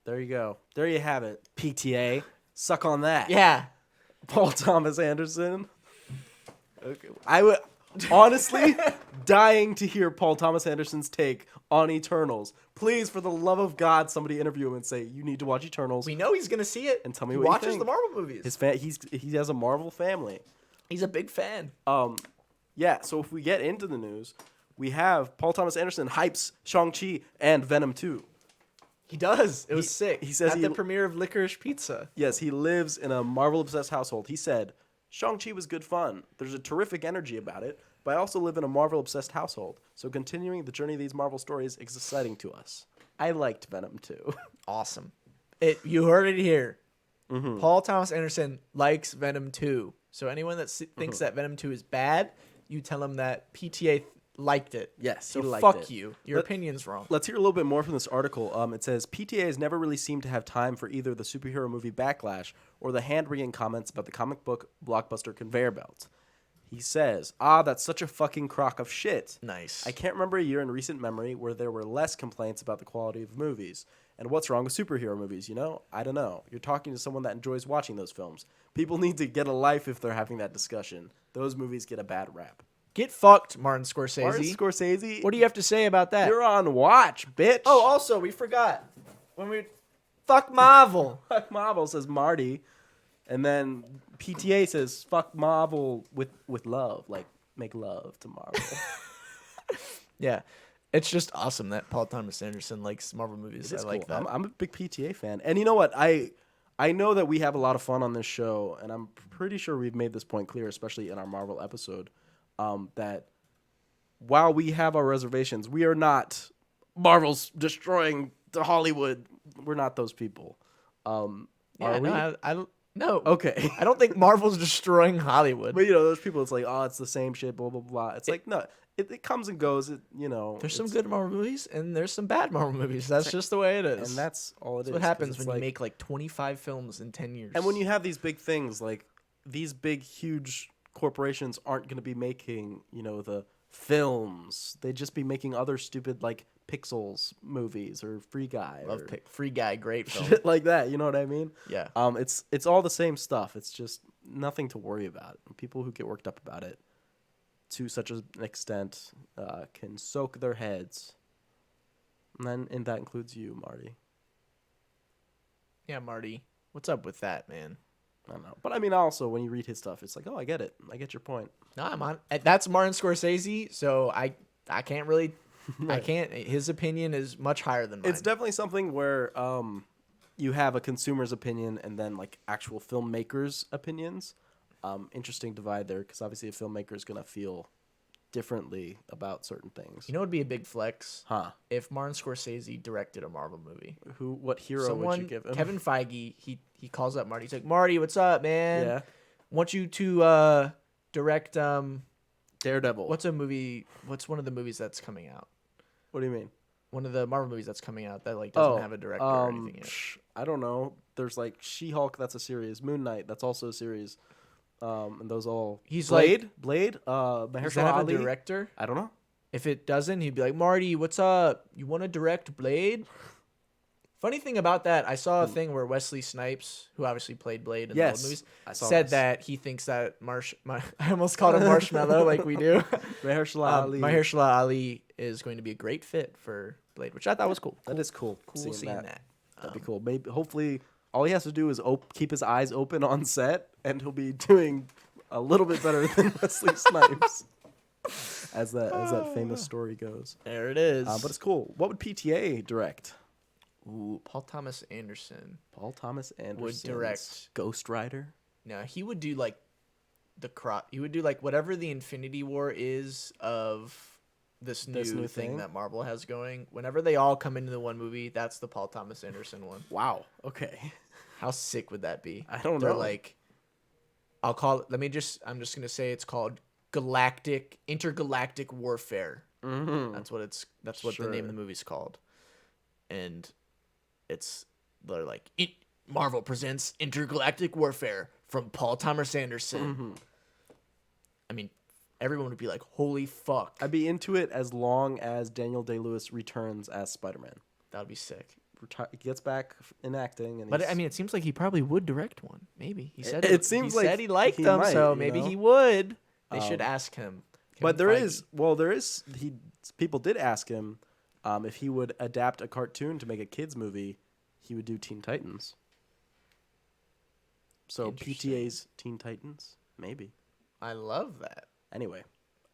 There you go. There you have it. PTA. Suck on that. Yeah. Paul Thomas Anderson. Okay. I would honestly dying to hear Paul Thomas Anderson's take on Eternals. Please, for the love of God, somebody interview him and say you need to watch Eternals. We know he's gonna see it And tell me he what you watches think. the Marvel movies. He has a Marvel family. He's a big fan. Yeah. So if we get into the news, we have Paul Thomas Anderson hypes Shang-Chi and Venom 2. He does. It was sick. he says at he- the premiere of Licorice Pizza. Yes, he lives in a Marvel-obsessed household. He said, Shang-Chi was good fun. There's a terrific energy about it, but I also live in a Marvel-obsessed household. So continuing the journey of these Marvel stories is exciting to us. I liked Venom 2. Awesome. You heard it here. Mm-hmm. Paul Thomas Anderson likes Venom 2. So anyone that Mm-hmm. thinks that Venom 2 is bad, you tell them that PTA liked it. Yes, So he liked fuck it. you. Your opinion's wrong. Let's hear a little bit more from this article. It says, PTA has never really seemed to have time for either the superhero movie backlash or the hand-wringing comments about the comic book blockbuster conveyor belt. He says, that's such a fucking crock of shit. Nice. I can't remember a year in recent memory where there were less complaints about the quality of movies. And what's wrong with superhero movies, you know? I don't know. You're talking to someone that enjoys watching those films. People need to get a life if they're having that discussion. Those movies get a bad rap. Get fucked, Martin Scorsese. Martin Scorsese, What do you have to say about that? you're on watch, bitch. Oh, also, we forgot. Fuck Marvel. Fuck Marvel, says Marty. And then PTA says, fuck Marvel with love. Like, make love to Marvel. Yeah. It's just awesome that Paul Thomas Anderson likes Marvel movies. It's I like cool. that. I'm a big PTA fan. And you know what? I know that we have a lot of fun on this show, and I'm pretty sure we've made this point clear, especially in our Marvel episode, that while we have our reservations, we are not Marvel's destroying the Hollywood. We're not those people. Yeah, Are we? no, No. Okay. I don't think Marvel's destroying Hollywood. But, those people, it's like, oh, it's the same shit, blah, blah, blah. It's like, no, it comes and goes. There's some good Marvel movies and there's some bad Marvel movies. That's just the way it is. And that's all it is. That's what happens when you make like 25 films in 10 years. And when you have these big things, like these big, huge corporations aren't going to be making, the films. They'd just be making other stupid, like, Pixels movies or Free Guy. Free Guy, great film. Shit like that, you know what I mean? Yeah. It's all the same stuff. It's just nothing to worry about. People who get worked up about it to such an extent can soak their heads. And that includes you, Marty. Yeah, Marty. What's up with that, man? I don't know. But I mean, also, when you read his stuff, it's like, oh, I get it. I get your point. No, I'm on. That's Martin Scorsese, so I can't really... I can't... His opinion is much higher than mine. It's definitely something where you have a consumer's opinion and then, like, actual filmmakers' opinions. Interesting divide there, because obviously a filmmaker is going to feel differently about certain things. You know what would be a big flex? Huh. If Martin Scorsese directed a Marvel movie. What hero would you give him? Kevin Feige, he calls up Marty. He's like, Marty, what's up, man? Yeah. Want you to direct Daredevil. What's one of the movies that's coming out? What do you mean? One of the Marvel movies that's coming out that like doesn't have a director or anything yet. I don't know. There's like She-Hulk, that's a series. Moon Knight, that's also a series. And those all. He's Blade. Does Mahershala that have Ali. a director? I don't know. If it doesn't, he'd be like, Marty, what's up? You want to direct Blade? Funny thing about that, I saw a thing where Wesley Snipes, who obviously played Blade in the old movies, said that he thinks that I almost called him Marshmallow like we do. Mahershala Ali is going to be a great fit for Blade, which I thought was cool. That is cool. Cool seeing that. That'd be cool. Maybe, hopefully, all he has to do is keep his eyes open on set, and he'll be doing a little bit better than Wesley Snipes, as that famous story goes. There it is. But it's cool. What would PTA direct? Ooh, Paul Thomas Anderson would direct Ghost Rider. No, he would do like he would do like whatever the Infinity War is of this new thing that Marvel has going. Whenever they all come into the one movie, that's the Paul Thomas Anderson one. Wow. Okay. How sick would that be? I don't They're know. like, I'm just gonna say it's called Intergalactic Warfare. Mm-hmm. That's what the name of the movie's called, and they're like Marvel presents Intergalactic Warfare from Paul Thomas Anderson. Mm-hmm. I mean, everyone would be like, "Holy fuck!" I'd be into it as long as Daniel Day-Lewis returns as Spider-Man. That would be sick. He gets back in acting, But I mean, it seems like he probably would direct one. Maybe he said it seems he like said he liked he them, might, so maybe he would. They should ask him. But people did ask him if he would adapt a cartoon to make a kids movie. He would do Teen Titans. So PTA's Teen Titans, maybe. I love that. Anyway,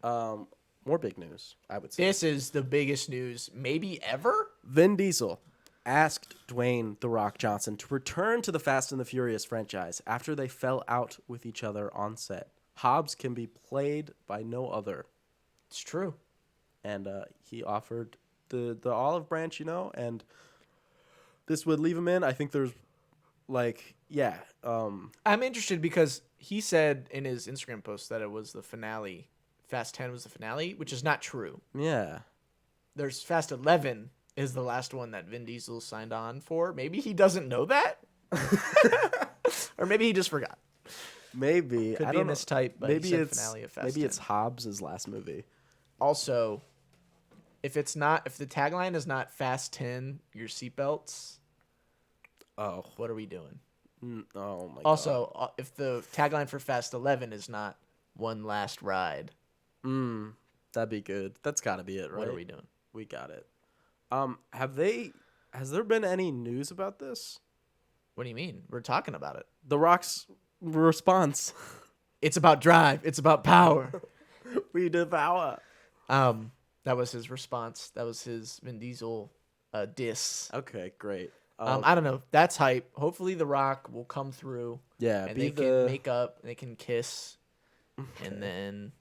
more big news, I would say. This is the biggest news maybe ever. Vin Diesel asked Dwayne "The Rock" Johnson to return to the Fast and the Furious franchise after they fell out with each other on set. Hobbs can be played by no other. It's true. And he offered the olive branch, and this would leave him in. I think there's, I'm interested because he said in his Instagram post that it was the finale. Fast 10 was the finale, which is not true. Yeah. There's Fast 11 is the last one that Vin Diesel signed on for. Maybe he doesn't know that. Or maybe he just forgot. Maybe. Could be a mistype, but maybe he said it's finale of Fast maybe 10. it's Hobbs' last movie. Also, if the tagline is not Fast 10, your seatbelts, what are we doing? Oh my god. Also, if the tagline for Fast 11 is not one last ride, that'd be good. That's got to be it, right? What are we doing? We got it. Has there been any news about this? What do you mean? We're talking about it. The Rock's response. It's about drive. It's about power. We devour. That was his response. That was his Vin Diesel diss. Okay, great. I don't know. That's hype. Hopefully, The Rock will come through. Yeah, and they can make up. And they can kiss, and then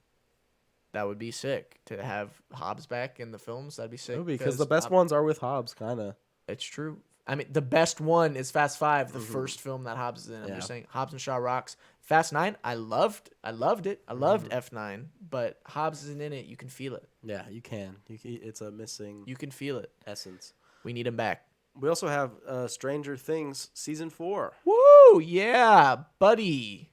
that would be sick to have Hobbs back in the films. That'd be sick. Because the best ones are with Hobbs, kind of. It's true. I mean, the best one is Fast Five, the first film that Hobbs is in. I'm Yeah. just saying, Hobbs and Shaw rocks. Fast Nine, I loved it. I loved F9, but Hobbs isn't in it. You can feel it. Yeah, you can. It's a missing You can feel it. essence. We need him back. We also have Stranger Things season 4. Woo! Yeah, buddy.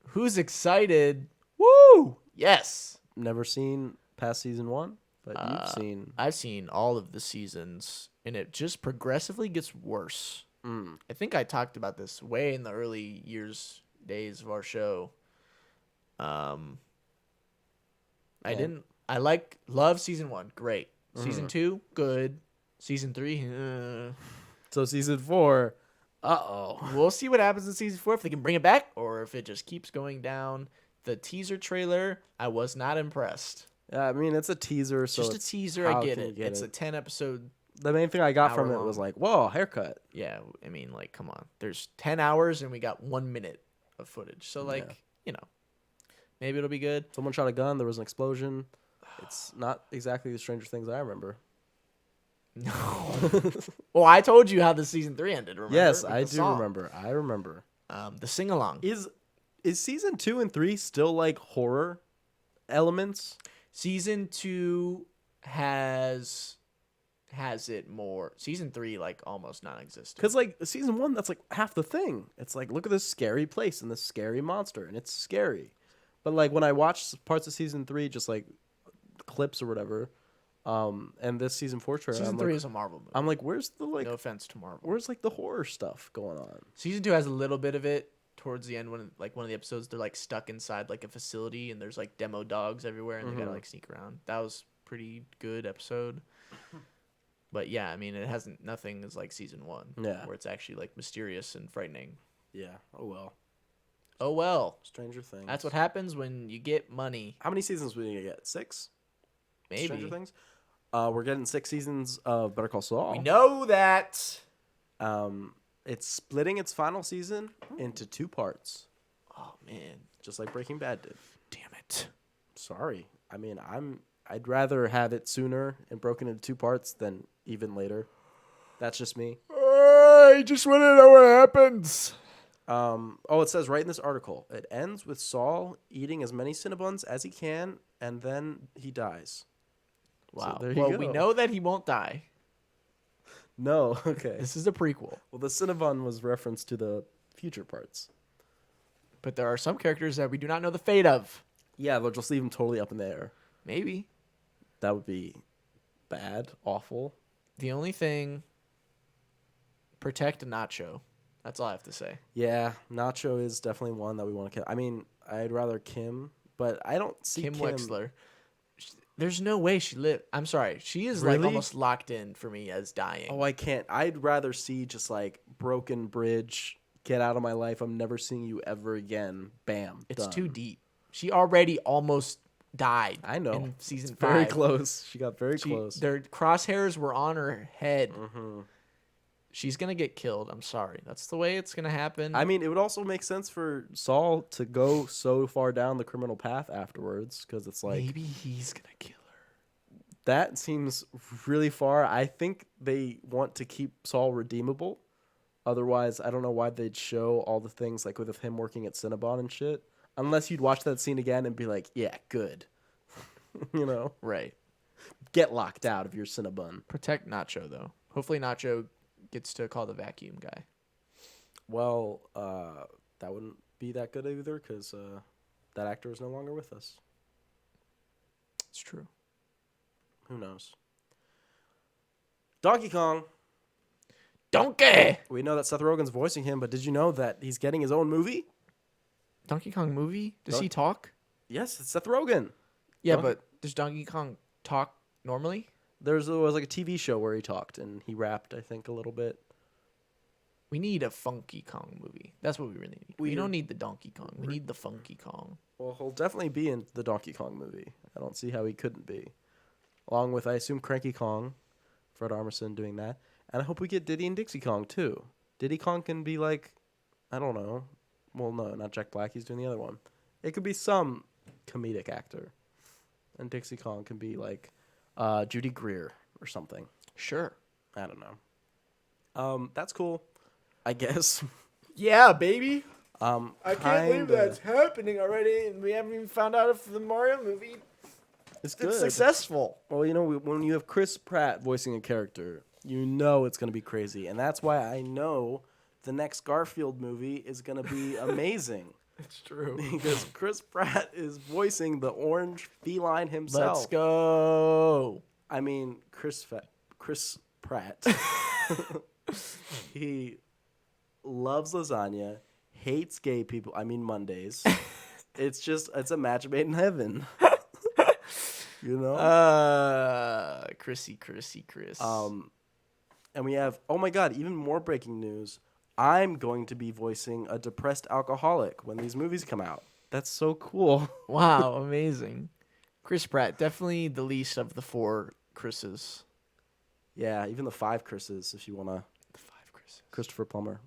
Who's excited? Woo! Yes. Never seen past season 1, but you've seen. I've seen all of the seasons, and it just progressively gets worse. I think I talked about this way in the early days of our show. I love season 1, great. Season 2, good. Season 3, So season 4, uh-oh. we'll see what happens in season 4 if they can bring it back or if it just keeps going down. The teaser trailer, I was not impressed. Yeah, I mean, it's a teaser, so Just a it's teaser, how I get can you it. get It's it? a 10 episode. The main thing I got from it hour was long. like, whoa, haircut. Yeah, I mean, like, come on. There's 10 hours and we got 1 minute of footage. So, like, maybe it'll be good. Someone shot a gun, there was an explosion. It's not exactly the Stranger Things I remember. No. Well, I told you how the season 3 ended, remember? Yes, With I the do song. remember. I remember. The sing-along. Is season 2 and 3 still like horror elements? Season 2 has it more. Season 3, like, almost non-existent. Because like season 1, that's like half the thing. It's like, look at this scary place and this scary monster, and it's scary. But like when I watch parts of season 3, just like clips or whatever, and this season 4 trailer, Season I'm 3 like, is a Marvel movie. I'm like, where's the like, No offense to Marvel. where's like the horror stuff going on? Season 2 has a little bit of it towards the end when, like, one of the episodes, they're, like, stuck inside, like, a facility and there's, like, demo dogs everywhere and they gotta, like, sneak around. That was pretty good episode. But, yeah, I mean, nothing is like season 1. Yeah. Where it's actually, like, mysterious and frightening. Yeah. Oh well. Oh, well. Stranger Things. That's what happens when you get money. How many seasons are we gonna get? 6? Maybe. Stranger Things. We're getting 6 seasons of Better Call Saul. We know that. It's splitting its final season into 2 parts, Oh, man. just like Breaking Bad did. Damn it. Sorry. I mean, I'd rather have it sooner and broken into 2 parts than even later. That's just me. I just want to know what happens. It says right in this article, it ends with Saul eating as many Cinnabons as he can, and then he dies. Wow. there you Well, go. we know that he won't die. No, okay. This is a prequel. Well, the Cinnabon was reference to the future parts. But there are some characters that we do not know the fate of. Yeah, they'll just leave him totally up in the air. Maybe. That would be bad, awful. The only thing, protect Nacho. That's all I have to say. Yeah, Nacho is definitely one that we want to kill. I mean, I'd rather Kim, but I don't see Kim Wexler. There's no way she lived. I'm sorry. She is like Really? almost locked in for me as dying. Oh, I can't. I'd rather see just like broken bridge, get out of my life. I'm never seeing you ever again. Bam. It's done. too deep. She already almost died. I know. In season It's 5. very close. She got very close. Their crosshairs were on her head. Mm-hmm. She's gonna get killed. I'm sorry. That's the way it's gonna happen. I mean, it would also make sense for Saul to go so far down the criminal path afterwards, because it's like maybe he's gonna kill her. that seems really far. I think they want to keep Saul redeemable. Otherwise, I don't know why they'd show all the things like with him working at Cinnabon and shit. Unless you'd watch that scene again and be like, yeah, good. You know? Right. Get locked out of your Cinnabon. Protect Nacho though. Hopefully Nacho gets to call the vacuum guy. Well, that wouldn't be that good either, because that actor is no longer with us. It's true. Who knows? Donkey Kong. Donkey. We know that Seth Rogen's voicing him, but did you know that he's getting his own movie? Donkey Kong movie? Does he talk? Yes, it's Seth Rogen. Yeah, Donkey- but does Donkey Kong talk normally? There was like a TV show where he talked and he rapped, I think, a little bit. We need a Funky Kong movie. That's what we really need. We don't need the Donkey Kong. We need the Funky Kong. Well, he'll definitely be in the Donkey Kong movie. I don't see how he couldn't be. Along with, I assume, Cranky Kong, Fred Armisen doing that. And I hope we get Diddy and Dixie Kong, too. Diddy Kong can be like, I don't know. Well, no, not Jack Black. He's doing the other one. It could be some comedic actor. And Dixie Kong can be like Judy Greer or something. Sure. I don't know. That's cool, I guess. Yeah, baby. I can't believe Kinda. that's happening already, and we haven't even found out if the Mario movie It's is good. successful. Well, when you have Chris Pratt voicing a character, you know it's going to be crazy. And that's why I know the next Garfield movie is going to be amazing. It's true. Because Chris Pratt is voicing the orange feline himself. Let's go. I mean, Chris Pratt. He loves lasagna, hates gay people. I mean, Mondays. It's a match made in heaven. You know? Chris. And we have, oh my God, even more breaking news. I'm going to be voicing a depressed alcoholic when these movies come out. That's so cool. Wow, amazing. Chris Pratt, definitely the least of the 4 Chris's. Yeah, even the 5 Chris's, if you want to. The 5 Chris's. Christopher Plummer.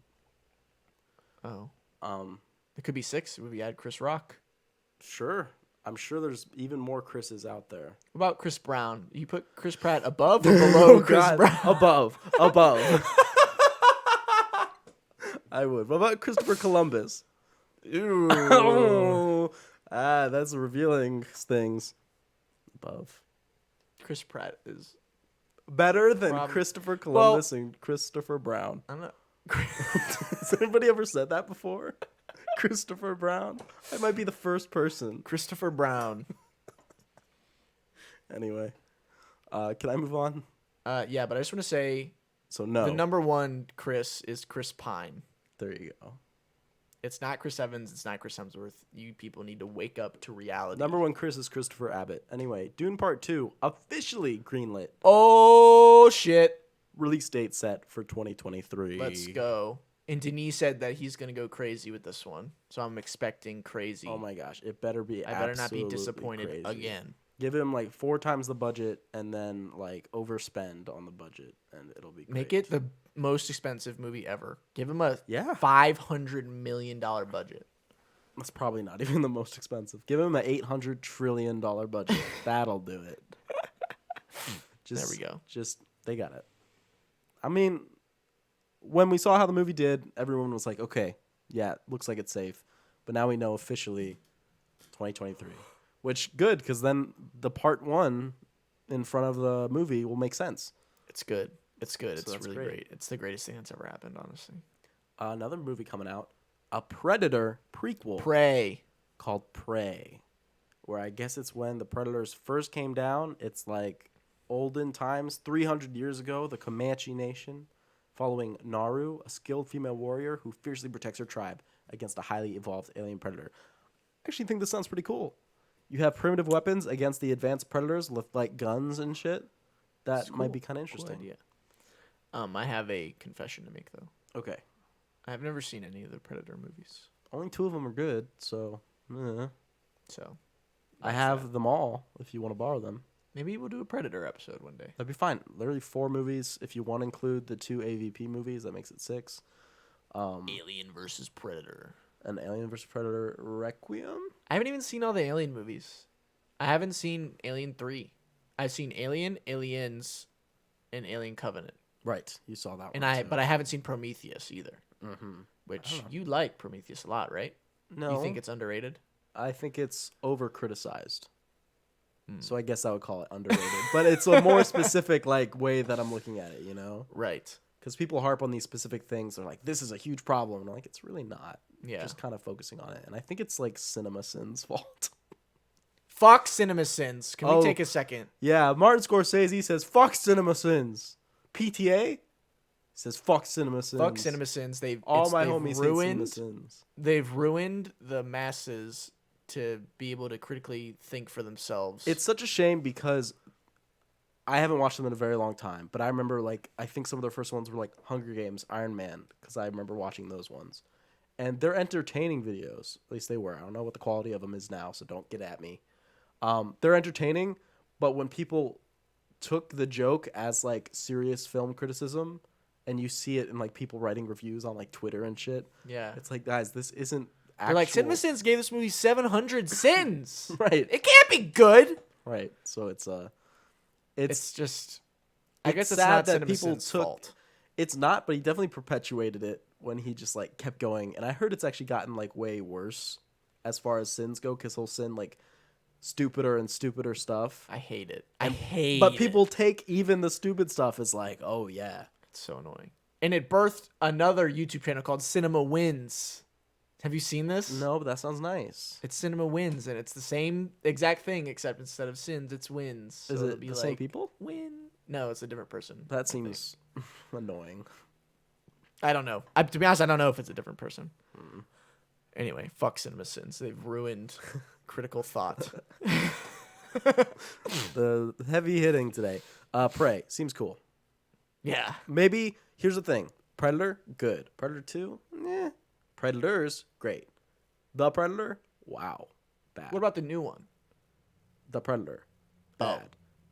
Oh. Um, It could be 6. Would we add Chris Rock? Sure. I'm sure there's even more Chris's out there. What about Chris Brown? You put Chris Pratt above or below Chris Brown? Above. I would. What about Christopher Columbus? Ooh. That's revealing things. Above. Chris Pratt is Better than Christopher Columbus and Christopher Brown. I'm not. Has anybody ever said that before? Christopher Brown? I might be the first person. Christopher Brown. Anyway. Can I move on? Yeah, but I just want to say So no. the number 1 Chris is Chris Pine. There you go. It's not Chris Evans. It's not Chris Hemsworth. You people need to wake up to reality. Number 1 Chris is Christopher Abbott. Anyway, Dune Part 2 officially greenlit. Oh, shit. Release date set for 2023. Let's go. And Denis said that he's going to go crazy with this one. So I'm expecting crazy. Oh my gosh. It better be I better not be absolutely disappointed crazy. again. Give him like 4 times the budget and then like overspend on the budget and it'll be great. Make it the most expensive movie ever. Give him a Yeah. $500 million budget. That's probably not even the most expensive. Give him an $800 trillion budget. That'll do it. There we go. They got it. I mean, when we saw how the movie did, everyone was like, okay, yeah, looks like it's safe. But now we know officially 2023. Which, good, because then the part 1 in front of the movie will make sense. It's good. It's good. So It's that's really great. great. It's the greatest thing that's ever happened, honestly. Another movie coming out, a Predator prequel Prey. called Prey, where I guess it's when the Predators first came down. It's like olden times, 300 years ago, the Comanche Nation, following Naru, a skilled female warrior who fiercely protects her tribe against a highly evolved alien predator. I actually think this sounds pretty cool. You have primitive weapons against the advanced predators with like guns and shit. That It's might cool. be kind of Cool interesting. idea. I have a confession to make, though. Okay. I've never seen any of the Predator movies. Only 2 of them are good, so So I have them all if you want to borrow them. maybe we'll do a Predator episode one day. That'd be fine. Literally 4 movies. If you want to include the 2 AVP movies, that makes it 6. Alien versus Predator. An Alien vs. Predator Requiem? I haven't even seen all the Alien movies. I haven't seen Alien 3. I've seen Alien, Aliens, and Alien Covenant. Right. You saw that And one. But I haven't seen Prometheus either. Mm-hmm. Which you like Prometheus a lot, right? No. You think it's underrated? I think it's over criticized. Hmm. So I guess I would call it underrated. But it's a more specific like way that I'm looking at it, you know? Right. Because people harp on these specific things. They're like, this is a huge problem. And I'm like, it's really not. Yeah. Just kind of focusing on it. And I think it's like CinemaSins' fault. Fuck CinemaSins. Can we take a second? Yeah, Martin Scorsese says, fuck CinemaSins. PTA says, fuck CinemaSins. Fuck CinemaSins. They've homies ruined. hate CinemaSins. They've ruined the masses to be able to critically think for themselves. It's such a shame because I haven't watched them in a very long time. But I remember, like, I think some of their first ones were like Hunger Games, Iron Man, because I remember watching those ones. And they're entertaining videos. At least they were. I don't know what the quality of them is now, so don't get at me. They're entertaining, but when people took the joke as like serious film criticism, and you see it in like people writing reviews on like Twitter and shit, yeah. it's like, guys, this isn't actual. They're like, CinemaSins gave this movie 700 sins. Right. It can't be good. Right. So it's It's just. I guess it's sad not that CinemaSins' people took. fault. It's not, but he definitely perpetuated it when he just like kept going. And I heard it's actually gotten like way worse as far as sins go, because he'll sin like stupider and stupider stuff. I hate it. But people take even the stupid stuff as like, oh yeah. It's so annoying. And it birthed another YouTube channel called Cinema Wins. Have you seen this? No, but that sounds nice. It's Cinema Wins, and it's the same exact thing, except instead of sins, it's wins. So Is it'll it be the like, same people? Win. No, it's a different person. That seems annoying. I don't know. To be honest, I don't know if it's a different person. Anyway, fuck Cinema Sins. They've ruined critical thought. The heavy hitting today. Prey seems cool. Yeah. Maybe here's the thing: Predator, good. Predator 2, Predators, great. The Predator, wow, bad. What about the new one? The Predator, Oh.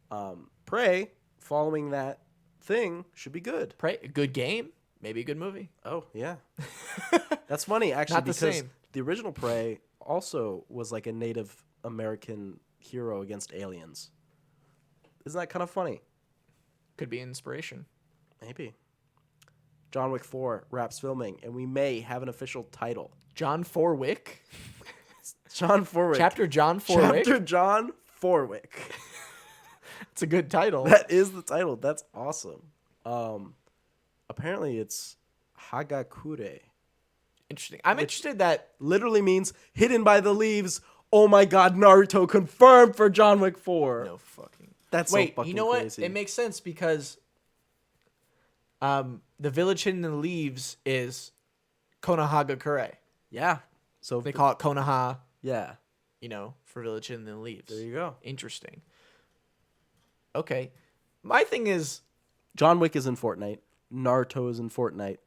bad. Prey, following that thing, should be good. Prey, a good game, maybe a good movie. Oh yeah, that's funny actually, Not the because same. the original Prey also was like a Native American hero against aliens. Isn't that kind of funny? Could be inspiration. Maybe. John Wick 4 wraps filming, and we may have an official title. John Forwick? John Forwick. Chapter John Forwick? Chapter John Forwick. It's a good title. That is the title. That's awesome. Apparently it's Hagakure. Interesting. I'm interested that Literally means hidden by the leaves. Oh my god, Naruto confirmed for John Wick 4. no fucking. That's Wait, so fucking you know what? crazy. It makes sense because the village hidden in the leaves is Konohagakure. Yeah. So They call it Konoha, yeah. for village hidden in the leaves. There you go. Interesting. Okay. My thing is, John Wick is in Fortnite. Naruto is in Fortnite.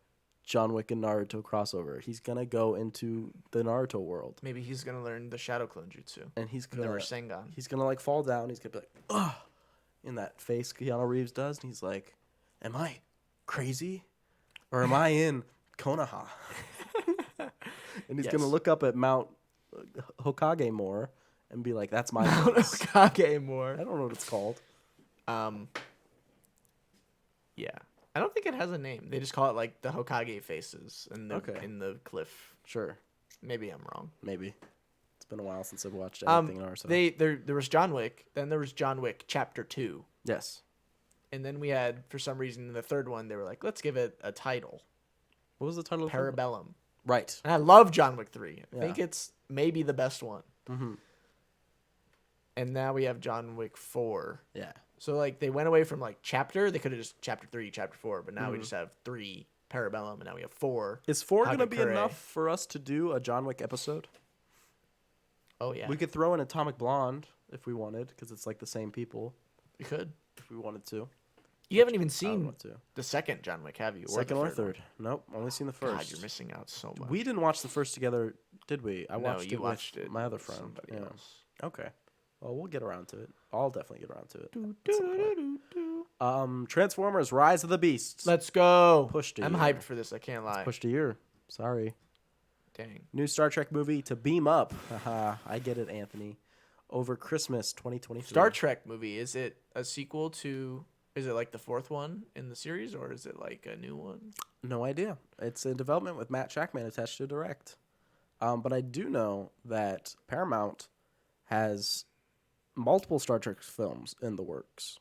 John Wick and Naruto crossover. He's gonna go into the Naruto world, maybe he's going to learn the Shadow Clone Jutsu. and he's The gonna Rasengan. he's gonna like fall down. He's gonna be like, ugh, in that face Keanu Reeves does, and he's like, "Am I crazy, or am I in Konoha?" And he's Yes. gonna look up at Mount Hokage more and be like, "That's my place." Hokage more. I don't know what it's called. Yeah. I don't think it has a name. They just call it like the Hokage faces in the cliff. Sure, Maybe I'm wrong. maybe. It's been a while since I've watched anything in Naruto. There was John Wick, then there was John Wick Chapter 2. Yes. And then we had, for some reason, in the third one, they were like, let's give it a title. What was the title of the film? Parabellum. Right. And I love John Wick 3. I Yeah. think it's maybe the best one. Mm-hmm. And now we have John Wick 4. Yeah. So, like, they went away from, like, chapter. They could have just Chapter 3, Chapter 4. But now we just have 3 Parabellum, and now we have 4. Is 4 going to be Hagakure. enough for us to do a John Wick episode? Oh, yeah. We could throw in Atomic Blonde if we wanted, because it's like the same people. We could. If we wanted to. You haven't even I would seen want to. the second John Wick, have you? Second the or one? third? Nope. Only seen the first. God, you're missing out so much. We didn't watch the first together, did we? I No, watched you it watched with it my other with friend. somebody Yeah. else. Okay. Well, we'll get around to it. I'll definitely get around to it. at some point. Transformers: Rise of the Beasts. Let's go. Pushed a I'm year. hyped for this. I can't lie. Pushed a year. Sorry. Dang. New Star Trek movie to beam up. Haha, I get it, Anthony. Over Christmas 2023. Star Trek movie. Is it a sequel to? Is it like the fourth one in the series, or is it like a new one? No idea. It's in development with Matt Shackman attached to direct. But I do know that Paramount has multiple Star Trek films in the works,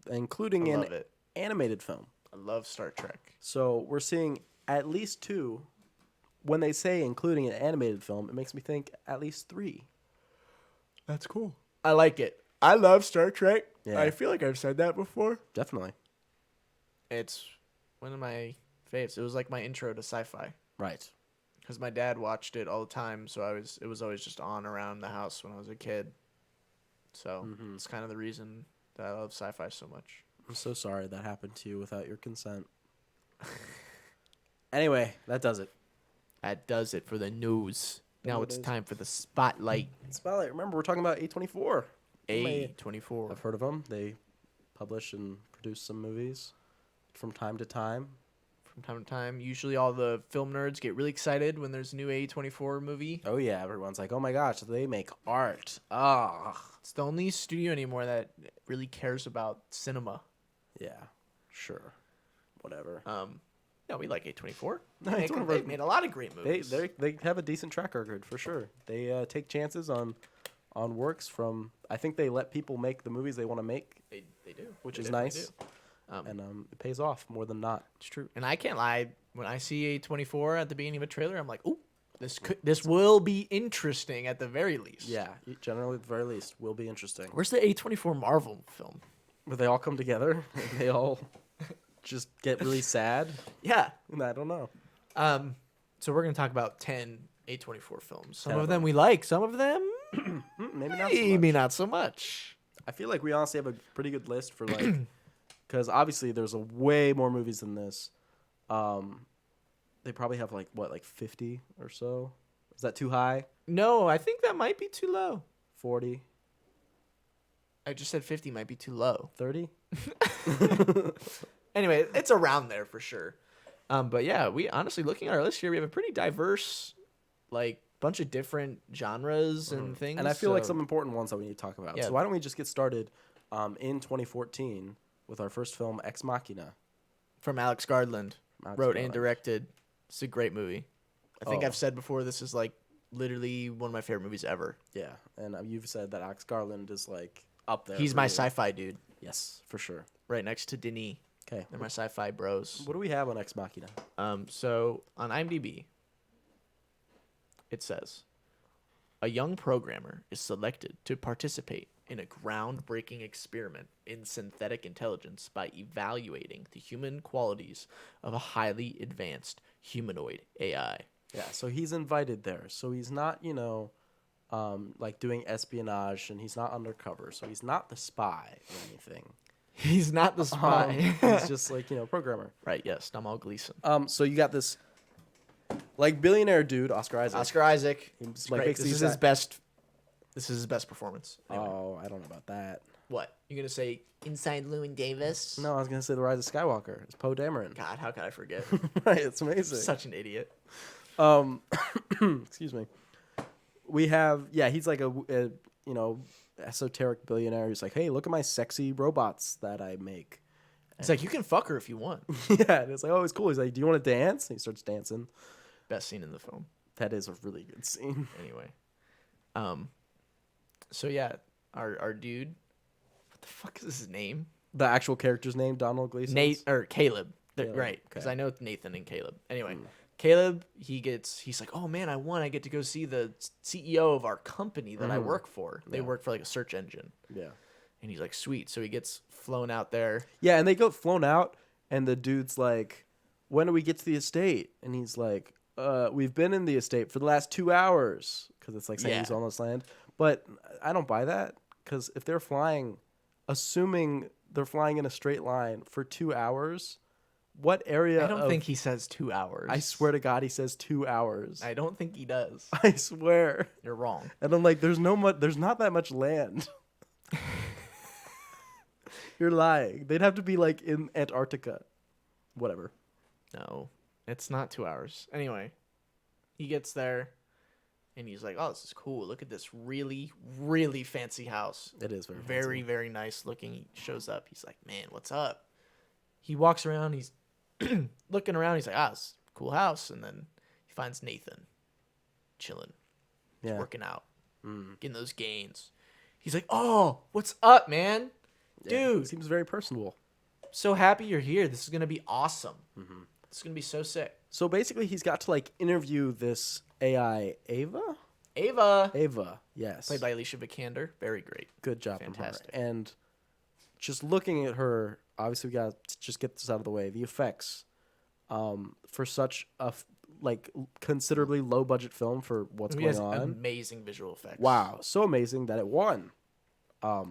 including I an love it. animated film. I love Star Trek. So we're seeing at least 2. When they say including an animated film, it makes me think at least 3. That's cool. I like it. I love Star Trek. Yeah. I feel like I've said that before. Definitely. It's one of my faves. It was like my intro to sci-fi. Right. Because my dad watched it all the time, so it was always just on around the house when I was a kid. So it's kind of the reason that I love sci-fi so much. I'm so sorry that happened to you without your consent. Anyway, that does it. That does it for the news. Now it it's is. time for the spotlight. Spotlight. Remember, we're talking about A24. A24. I've heard of them. They publish and produce some movies from time to time. From time to time, usually all the film nerds get really excited when there's a new A24 movie. Oh yeah, everyone's like, "Oh my gosh, they make art." Ah, It's the only studio anymore that really cares about cinema. yeah, sure. whatever. No, we like A24. No, it's one of our- They've made a lot of great movies. They have a decent track record for sure. They take chances on works from. I think they let people make the movies they want to make, They do, which They is definitely nice, do. and it pays off more than not. It's true, and I can't lie. When I see A24 at the beginning of a trailer, I'm like, "Ooh, this will be interesting at the very least." Yeah, generally at the very least, will be interesting. Where's the A24 Marvel film? Where they all come together and they all just get really sad. Yeah. I don't know. So we're gonna talk about 10 A24 films. Some 10 of of them we like. Some of them Maybe not so much. maybe not so much. I feel like we honestly have a pretty good list for like, because obviously there's way more movies than this. They probably have like 50 or so. Is that too high? No, I think that might be too low. 40, I just said 50 might be too low. 30? Anyway, it's around there for sure. But yeah, we honestly, looking at our list here, we have a pretty diverse, like, bunch of different genres and things. And I feel like some important ones that we need to talk about. Yeah. So why don't we just get started in 2014 with our first film, Ex Machina. from Alex Garland, Alex wrote Garland. and directed. It's a great movie. I think Oh. I've said before, this is like literally one of my favorite movies ever. Yeah, and you've said that Alex Garland is like up there. He's for my you. sci-fi dude, Yes, for sure. right next to Denis. Okay. They're my sci-fi bros. What do we have on Ex Machina? So on IMDb, it says, a young programmer is selected to participate in a groundbreaking experiment in synthetic intelligence by evaluating the human qualities of a highly advanced humanoid AI. Yeah, so he's invited there. So he's not, like doing espionage, and he's not undercover. So he's not the spy or anything. He's not the spy. He's just like, programmer. Right, yes, Domhnall Gleeson. So you got this like billionaire dude, Oscar Isaac. Oscar Isaac. He's, It's like, great. makes This these is his best. This is his best performance. Anyway. Oh, I don't know about that. What? You're gonna say Inside Llewyn Davis? No, I was gonna say The Rise of Skywalker. It's Poe Dameron. God, how could I forget? Right, it's amazing. Such an idiot. Excuse me. We have, he's like a esoteric billionaire who's like, hey, look at my sexy robots that I make. It's like, you can fuck her if you want. Yeah, and it's like, oh, it's cool. He's like, do you want to dance? And he starts dancing. Best scene in the film. That is a really good scene. Anyway. So yeah, our dude, what the fuck is his name? The actual character's name, Donald Gleason. Caleb. Caleb, Right, because okay. I know it's Nathan and Caleb. Anyway, Caleb, he's like, oh man, I get to go see the CEO of our company that I work for. They work for like a search engine. Yeah. And he's like, sweet. So he gets flown out there. Yeah, and they go flown out, and the dude's like, when do we get to the estate? And he's like, we've been in the estate for the last 2 hours, because it's like saying he's Yeah. almost land. But I don't buy that, because if they're flying, assuming they're flying in a straight line for 2 hours, what area I don't think he says 2 hours. I swear to God, he says 2 hours. I don't think he does. I swear. You're wrong. And I'm like, there's not that much land. You're lying. They'd have to be like in Antarctica. Whatever. No, it's not 2 hours. Anyway, he gets there, and he's like, oh, this is cool. Look at this really, really fancy house. It is very Very, very nice looking. He shows up. He's like, man, what's up? He walks around. He's looking around. He's like, it's a cool house. And then he finds Nathan chilling, Yeah. working out, getting those gains. He's like, oh, what's up, man? Yeah, Dude, seems very personable. so happy you're here. This is going to be awesome. This is going to be so sick. So basically, he's got to like interview this AI, Ava. Ava, Yes. played by Alicia Vikander. Very great. Good job, Fantastic. From her. And just looking at her, obviously, we got to just get this out of the way. The effects, for such a considerably low budget film for what's He going has on. amazing visual effects. Wow, so amazing that it won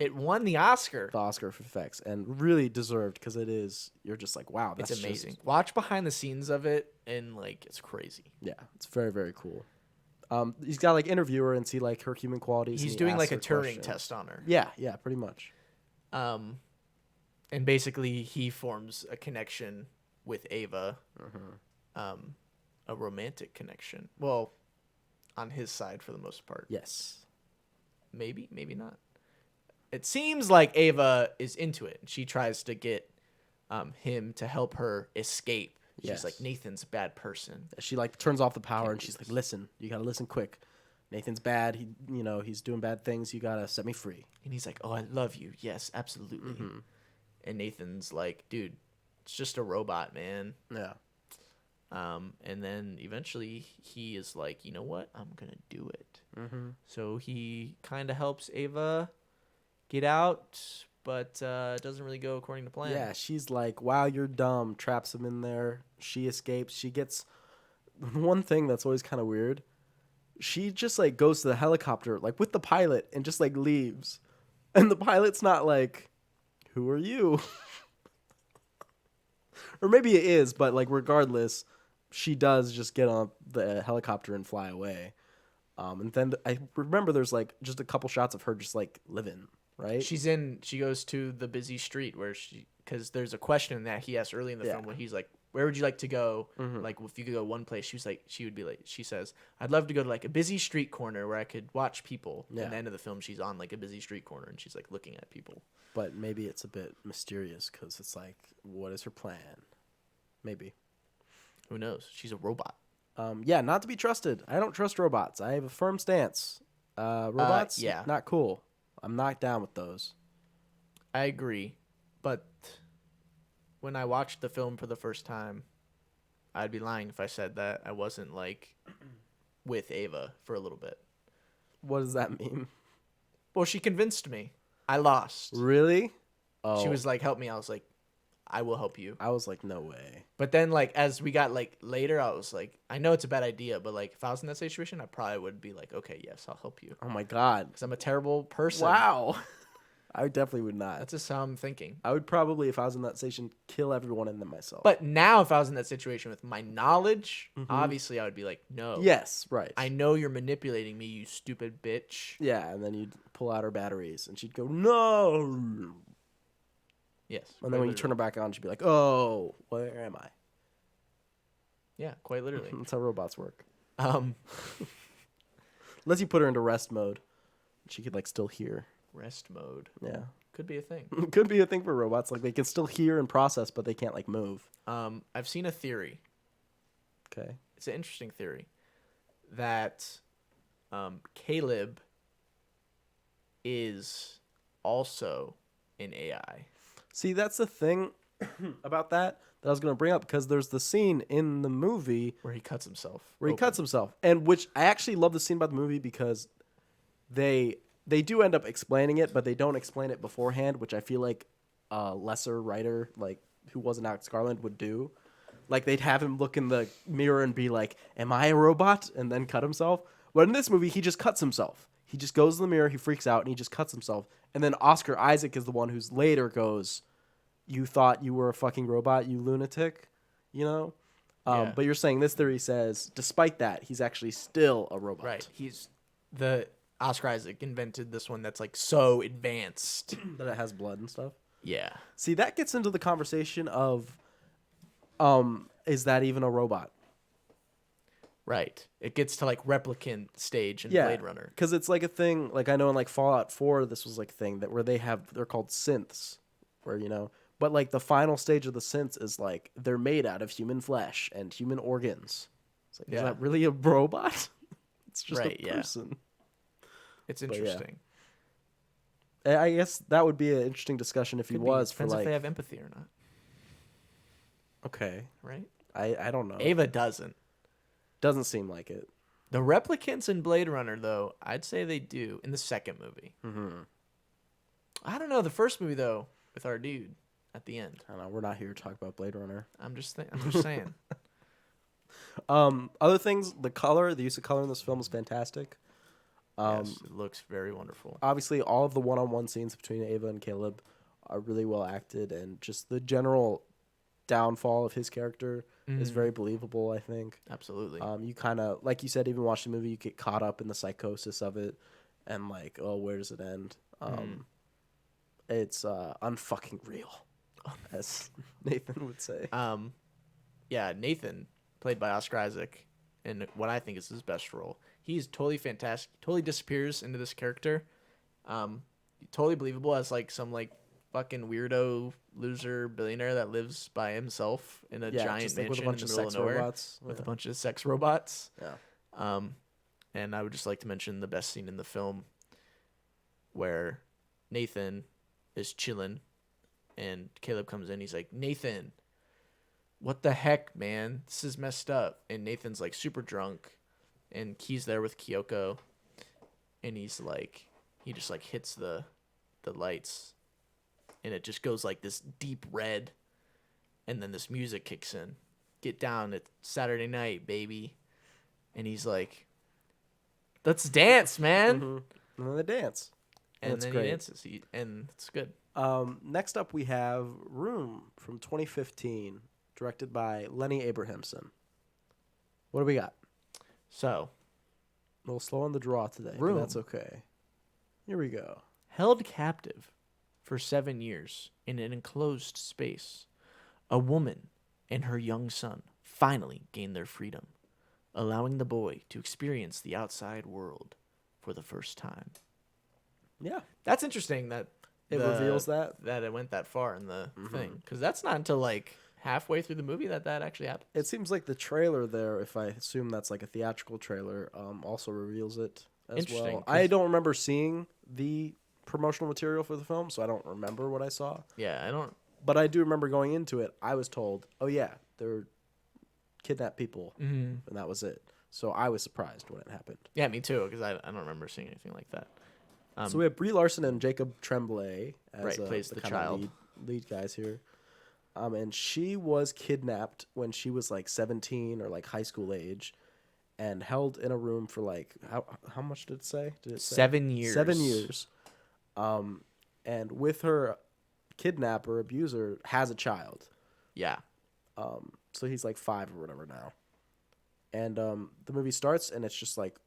It won the Oscar. the Oscar for effects, and really deserved, because it is. You're just like, wow, that's It's amazing. just- Watch behind the scenes of it, and it's crazy. yeah, it's very, very cool. He's got like interview her and see like her human qualities. He's and he doing asks like a her Turing questions. test on her. Yeah, pretty much. And basically he forms a connection with Ava, a romantic connection. Well, on his side for the most part. Yes. Maybe not. It seems like Ava is into it. She tries to get him to help her escape. She's Yes. like, Nathan's a bad person. She like turns off the power Can't and do she's this. like, listen, you gotta listen quick. Nathan's bad. He's doing bad things. You gotta set me free. And he's like, oh, I love you. Yes, absolutely. Mm-hmm. And Nathan's like, dude, it's just a robot, man. Yeah. And then eventually he is like, you know what? I'm going to do it. Mm-hmm. So he kind of helps Ava get out, but it doesn't really go according to plan. Yeah, she's like, wow, you're dumb. Traps him in there. She escapes. She gets one thing that's always kind of weird. She just like goes to the helicopter like with the pilot and just like leaves. And the pilot's not like, who are you? Or maybe it is, but like regardless, she does just get on the helicopter and fly away. And then I remember there's like just a couple shots of her just like living, right? She goes to the busy street because there's a question that he asked early in the film when he's like, where would you like to go? Mm-hmm. Like, if you could go one place, she says, I'd love to go to like a busy street corner where I could watch people. Yeah. At the end of the film, she's on like a busy street corner and she's like looking at people. But maybe it's a bit mysterious because it's like, what is her plan? Maybe. Who knows? She's a robot. Yeah, not to be trusted. I don't trust robots. I have a firm stance. Robots, yeah. not cool. I'm not down with those. I agree. But when I watched the film for the first time, I'd be lying if I said that I wasn't like with Ava for a little bit. What does that mean? Well, she convinced me. I lost. Really? Oh, She was like, help me. I was like, I will help you. I was like, no way. But then, like, as we got, like, later, I was like, I know it's a bad idea, but, like, if I was in that situation, I probably would be like, okay, yes, I'll help you. Oh my god. Because I'm a terrible person. Wow. I definitely would not. That's just how I'm thinking. I would probably, if I was in that station, kill everyone and then myself. But now, if I was in that situation with my knowledge, obviously I would be like, no. Yes, right. I know you're manipulating me, you stupid bitch. Yeah, and then you'd pull out her batteries and she'd go, no. Yes. And then when you turn her back on, she'd be like, oh, where am I? Yeah, quite literally. That's how robots work. um, Unless you put her into rest mode. She could, like, still hear. Rest mode. Yeah. Could be a thing. Could be a thing for robots. Like, they can still hear and process, but they can't, like, move. I've seen a theory. Okay. It's an interesting theory that Caleb is also an AI. See, that's the thing about that I was going to bring up, because there's the scene in the movie Where he cuts himself. where he open. cuts himself. And which I actually love the scene about the movie because they do end up explaining it, but they don't explain it beforehand, which I feel like a lesser writer, like, who wasn't Alex Garland, would do. Like, they'd have him look in the mirror and be like, am I a robot? And then cut himself. But in this movie, he just cuts himself. He just goes in the mirror, he freaks out, and he just cuts himself. And then Oscar Isaac is the one who's later goes, you thought you were a fucking robot, you lunatic, you know? Yeah. But you're saying this theory says, despite that, he's actually still a robot. Right. Oscar Isaac invented this one that's like so advanced. That it has blood and stuff. Yeah. See, that gets into the conversation of, is that even a robot? Right. It gets to like replicant stage in Blade Runner. Because it's like a thing, like I know in like Fallout 4, this was like a thing that where they're called synths, where, you know, but like the final stage of the synths is like they're made out of human flesh and human organs. It's like, is that really a robot? It's just a person. It's interesting. I guess that would be an interesting discussion if he was for Depends like. if they have empathy or not. Okay. Right? I don't know. Ava doesn't. Doesn't seem like it. The replicants in Blade Runner, though, I'd say they do in the second movie. Mm-hmm. I don't know. The first movie, though, with our dude at the end. I don't know. We're not here to talk about Blade Runner. I'm just saying. Other things, the use of color in this film is fantastic. Yes, it looks very wonderful. Obviously, all of the one-on-one scenes between Ava and Caleb are really well acted, and just the general downfall of his character is very believable, I think. Absolutely. You kind of, like you said, even watch the movie, you get caught up in the psychosis of it, and like, oh, where does it end? It's unfucking real, as Nathan would say. Yeah, Nathan, played by Oscar Isaac, in what I think is his best role. He's totally fantastic. Totally disappears into this character. Totally believable as like some like fucking weirdo loser billionaire that lives by himself in a Yeah, giant just like with a mansion bunch in of the middle sex of nowhere robots. with a Yeah. bunch of sex robots. Yeah. And I would just like to mention the best scene in the film where Nathan is chilling and Caleb comes in. He's like, Nathan, what the heck, man? This is messed up. And Nathan's like super drunk and Key's there with Kyoko. And he's like, he just like hits the lights and it just goes like this deep red. And then this music kicks in. Get down, it's Saturday night, baby. And he's like, let's dance, man. And then they dance. And it's then great. he dances. And it's good. Next up, we have Room from 2015, directed by Lenny Abrahamson. What do we got? So, A little slow on the draw today, Room. but that's okay. Here we go. held captive for 7 years in an enclosed space, a woman and her young son finally gain their freedom, allowing the boy to experience the outside world for the first time. Yeah. That's interesting that It reveals that it went that far in the thing, because that's not until like halfway through the movie that actually happens. It seems like the trailer there, if I assume that's like a theatrical trailer, also reveals it as Interesting, well. 'cause- I don't remember seeing the promotional material for the film, so I don't remember what I saw. Yeah, I don't. But I do remember going into it, I was told, oh yeah, they're kidnapped people, and that was it. So I was surprised when it happened. Yeah, me too, because I don't remember seeing anything like that. So we have Brie Larson and Jacob Tremblay as Right, plays the kinda child. lead guys here. And she was kidnapped when she was like 17 or like high school age, and held in a room for like how much did it say? Did it say 7 years. 7 years. And with her kidnapper abuser has a child. Yeah. So he's like 5 or whatever now. And the movie starts and it's just like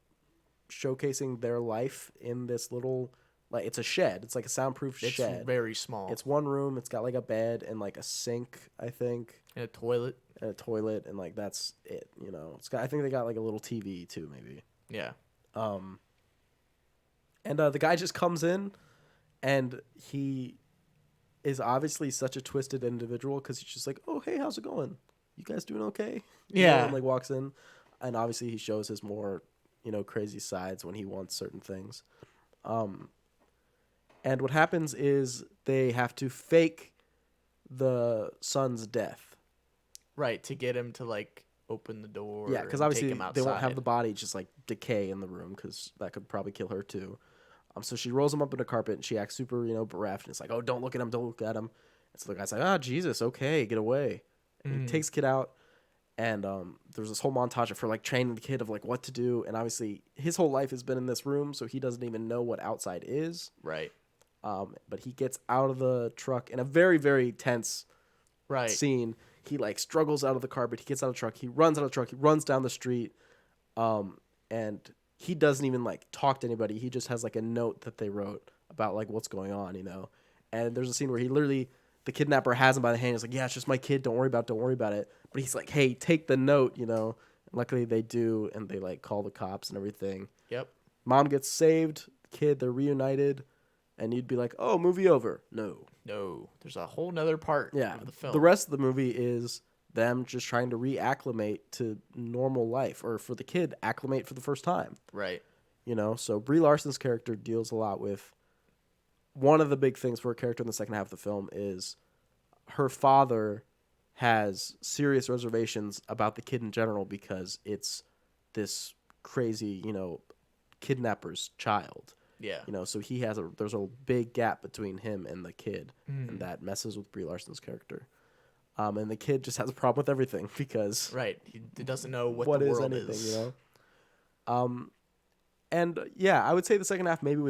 showcasing their life in this little, like, it's a shed. It's like a soundproof It's shed. very small. It's one room. It's got like a bed and like a sink, I think, in a toilet. and a toilet, and like that's it. You know, it's got. I think they got like a little TV too, maybe. Yeah. And the guy just comes in, and he is obviously such a twisted individual because he's just like, "Oh, hey, how's it going? You guys doing okay?" You know, Yeah. and like walks in, and obviously he shows his more, crazy sides when he wants certain things. And what happens is they have to fake the son's death. Right, to get him to like open the door. Yeah, because and obviously take him they won't have outside. the body just like decay in the room because that could probably kill her too. So she rolls him up in a carpet and she acts super, bereft, and it's like, "Oh, don't look at him, don't look at him." And so the guy's like, "Ah, Jesus, okay, get away." And he takes the kid out, and there's this whole montage of her like training the kid of like what to do, and obviously his whole life has been in this room, so he doesn't even know what outside is. Right. But he gets out of the truck in a very, very tense Right. scene. He like struggles out of the car, but he gets out of the truck. He runs out of the truck. He runs down the street, and he doesn't even like talk to anybody. He just has like a note that they wrote about like what's going on, And there's a scene where he literally, the kidnapper has him by the hand. He's like, "Yeah, it's just my kid. Don't worry about it." But he's like, "Hey, take the note," And luckily they do, and they like call the cops and everything. Yep. Mom gets saved. Kid, they're reunited, and you'd be like, "Oh, movie over." No. No, there's a whole nother part Yeah, of the film. the rest of the movie is them just trying to reacclimate to normal life, or for the kid, acclimate for the first time. Right. So Brie Larson's character deals a lot with, one of the big things for her character in the second half of the film is her father has serious reservations about the kid in general because it's this crazy, kidnapper's child. Yeah. So there's a big gap between him and the kid, and that messes with Brie Larson's character. And the kid just has a problem with everything because Right. He doesn't know what what the is world anything, is. And yeah, I would say the second half maybe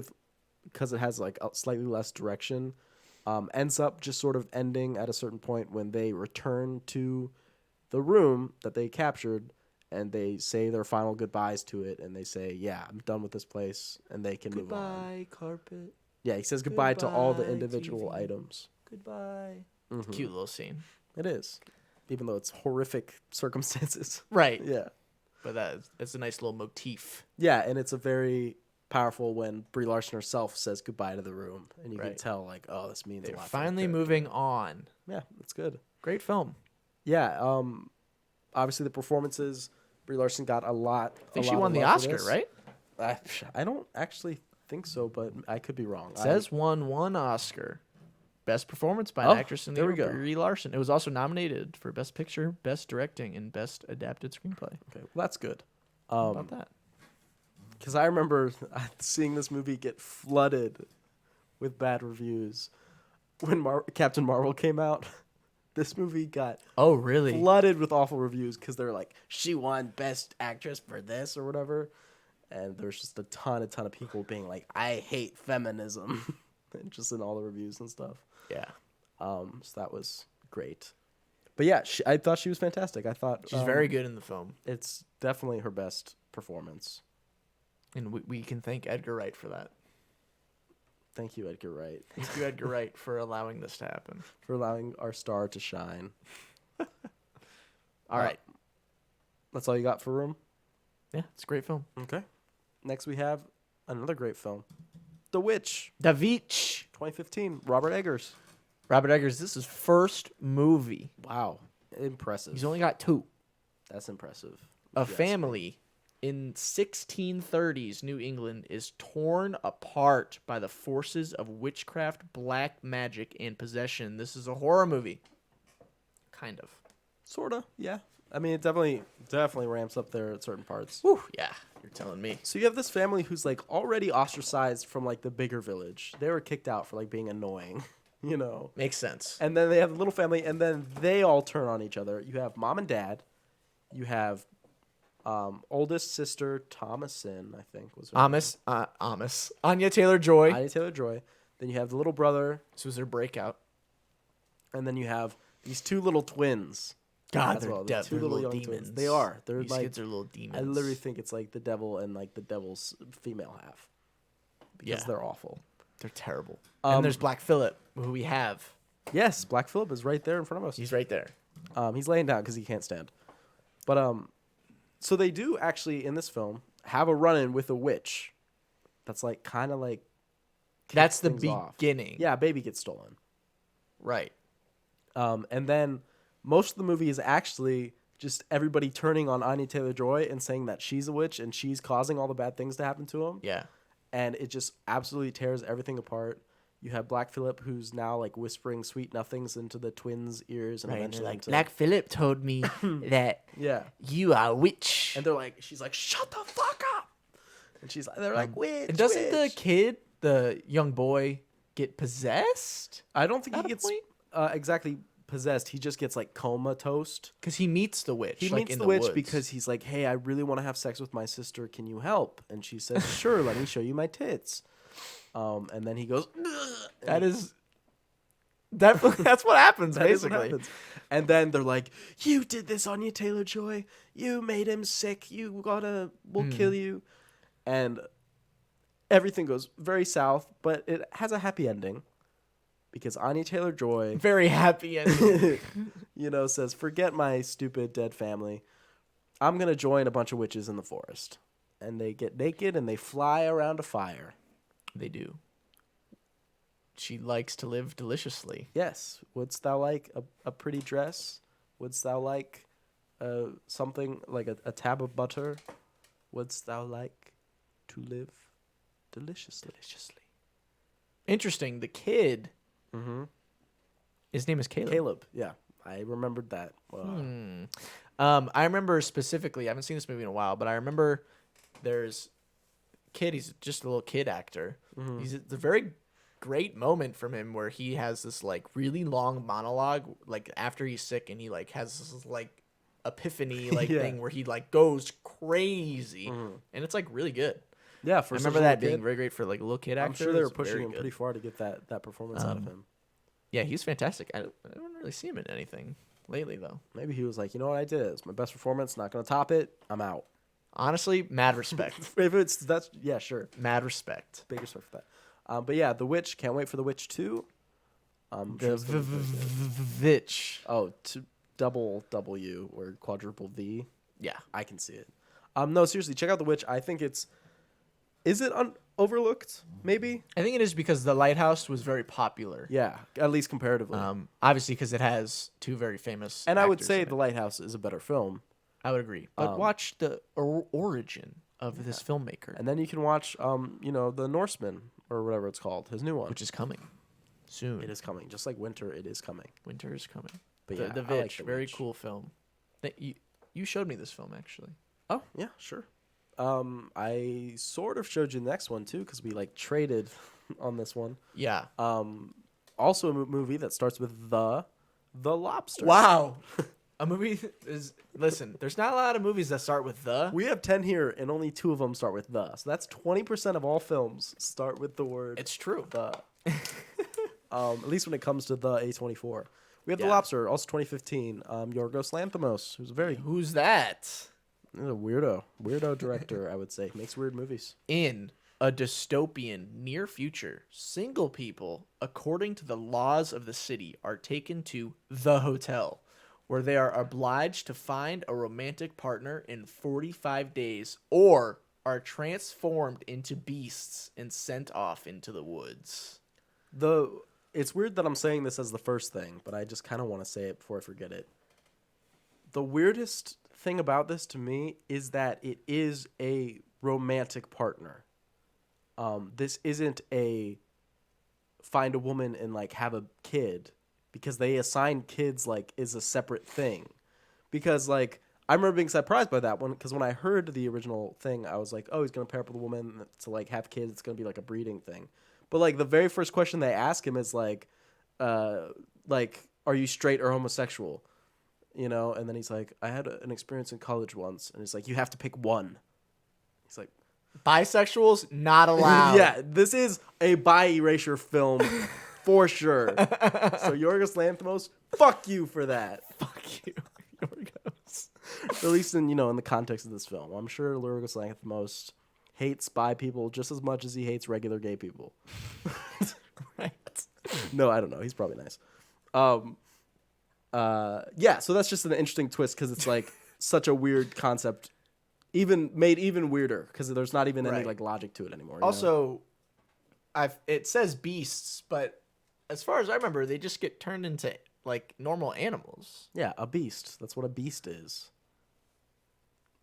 because it has like a slightly less direction, ends up just sort of ending at a certain point when they return to the room that they captured, and they say their final goodbyes to it, and they say, "Yeah, I'm done with this place," and they can move on. Goodbye, carpet. Yeah, he says goodbye to all the Goodbye, individual TV. items. Goodbye. It's a cute little scene. It is, even though it's horrific circumstances. Right. Yeah. But it's a nice little motif. Yeah, and it's a very powerful when Brie Larson herself says goodbye to the room, and you can Right. tell like, oh, this means They're a lot. finally to the moving on. Yeah, it's good. Great film. Yeah. Obviously the performances, Brie Larson got a lot. I think she won the Oscar, right? I don't actually think so, but I could be wrong. It says won one Oscar. Best performance by Oh, an actress in the there we year, go. Brie Larson. It was also nominated for Best Picture, Best Directing, and Best Adapted Screenplay. Okay, well, that's good. How about that? Because I remember seeing this movie get flooded with bad reviews when Captain Marvel came out. This movie got Oh, really? flooded with awful reviews because they're like, she won Best Actress for this or whatever. And there's just a ton of people being like, I hate feminism. And just in all the reviews and stuff. Yeah. So that was great. But yeah, I thought she was fantastic. I thought She's very good in the film. It's definitely her best performance. And we can thank Edgar Wright for that. Thank you, Edgar Wright, Thank you, Edgar Wright, for allowing this to happen. for allowing our star to shine. All right. That's all you got for Room? Yeah, it's a great film. Okay. Next we have another great film. The Witch, Da Vinci. 2015, Robert Eggers. Robert Eggers, this is his first movie. Wow. Impressive. He's only got two. That's impressive. A Yes. family in 1630s New England is torn apart by the forces of witchcraft, black magic, and possession. This is a horror movie. Kind of. Sorta, yeah. I mean, it definitely ramps up there at certain parts. Whew, yeah, you're telling me. So you have this family who's like already ostracized from like the bigger village. They were kicked out for like being annoying, you know. Makes sense. And then they have the little family, and then they all turn on each other. You have mom and dad. You have oldest sister Thomasin, I think was her name. Anya Taylor-Joy. Anya Taylor-Joy. Then you have the little brother, This was their breakout. and then you have these two little twins. God, as they're, well, the they're two little little young demons. twins. They are. They're These like kids are little demons. I literally think it's like the devil and like the devil's female half because Yeah. they're awful. They're terrible. Um, And there's Black Phillip, who we have. Yes, Black Phillip is right there in front of us. He's right there. He's laying down because he can't stand. But so they do actually in this film have a run-in with a witch. That's like kind of like That's the things off. beginning. Yeah, a baby gets stolen. Right. And then most of the movie is actually just everybody turning on Anya Taylor-Joy and saying that she's a witch and she's causing all the bad things to happen to him. Yeah. And it just absolutely tears everything apart. You have Black Phillip, who's now like whispering sweet nothings into the twins' ears, and Right. And eventually like, into- Black Phillip told me that yeah. you are a witch. And they're like, she's like, shut the fuck up. And they're like, witch. And doesn't the witch." kid, the young boy, get possessed? I don't think at he a gets point? exactly possessed. He just gets like comatose. Because he meets the witch. He like, meets in the witch woods. because he's like, hey, I really want to have sex with my sister. Can you help? And she says, sure, let me show you my tits. And then he goes, "Ugh," and that is definitely that's what happens that is what basically. happens. And then they're like, you did this on your Taylor-Joy. You made him sick. We'll kill you. And everything goes very south, but it has a happy ending because Anya Taylor-Joy, Very happy ending. says, forget my stupid dead family. I'm going to join a bunch of witches in the forest. And they get naked and they fly around a fire. They do. She likes to live deliciously. Yes. Wouldst thou like a pretty dress? Wouldst thou like something like a tab of butter? Wouldst thou like to live deliciously? Interesting. The kid, Mm-hmm. his name is Caleb. Caleb. Yeah. I remembered that. I remember specifically, I haven't seen this movie in a while, but I remember there's kid, he's just a little kid actor. It's a very great moment from him where he has this like really long monologue like after he's sick, and he like has this like epiphany like Yeah. thing where he like goes crazy, and it's like really good. Yeah, I for remember such a that little being kid, very great for like a little kid actor. I'm sure they were It's very pushing him good. pretty far to get that performance out of him. Yeah, he's fantastic. I don't really see him in anything lately though. Maybe he was like, you know what I did? It's my best performance. Not gonna top it. I'm out. Honestly, mad respect. Yeah, sure. Mad respect. Big respect for that. But yeah, The Witch. Can't wait for The Witch 2. The Vitch. Oh, double W or quadruple V. Yeah. I can see it. No, seriously, check out The Witch. I think it's Is it overlooked? Maybe. I think it is because The Lighthouse was very popular. Yeah, at least comparatively. Obviously, because it has two very famous. And I would actors say in The it. Lighthouse is a better film. I would agree. But watch the origin of this filmmaker, And then you can watch, The Norseman or whatever it's called, his new one. which is coming soon. It is coming, just like winter. It is coming. Winter is coming. But The I like Vitch, The very Witch. cool film. That you showed me this film actually. Oh yeah, sure. I sort of showed you the next one too because we like traded on this one. Yeah. Also a movie that starts with the Lobster. Wow. A movie is listen. There's not a lot of movies that start with the. We have 10 here, and only 2 of them start with the. So that's 20% of all films start with the word. It's true. The. At least when it comes to the A24. We have The Yeah. Lobster, also 2015. Yorgos Lanthimos, who's Who's that? a weirdo director, I would say. Makes weird movies. In a dystopian near future, single people, according to the laws of the city, are taken to the hotel, where they are obliged to find a romantic partner in 45 days or are transformed into beasts and sent off into the woods. It's weird that I'm saying this as the first thing, but I just kind of want to say it before I forget it. The weirdest thing about this to me is that it is a romantic partner. This isn't a find a woman and like have a kid, because they assign kids like is a separate thing. Because like I remember being surprised by that one, because when I heard the original thing, I was like, oh, he's gonna pair up with a woman to like have kids. It's gonna be like a breeding thing. But like the very first question they ask him is like, are you straight or homosexual? You know, and then he's like, I had an experience in college once, and he's like, you have to pick one. He's like, Bisexuals not allowed. yeah, this is a bi erasure film for sure. So Yorgos Lanthimos, fuck you for that. Fuck you, Yorgos. At least in the context of this film, I'm sure Yorgos Lanthimos hates bi people just as much as he hates regular gay people. Right. No, I don't know. He's probably nice. Yeah, so that's just an interesting twist because it's like such a weird concept, made even weirder because there's not even any Right. like logic to it anymore. You know? Also, it says beasts, but as far as I remember, they just get turned into like normal animals. Yeah, a beast. That's what a beast is.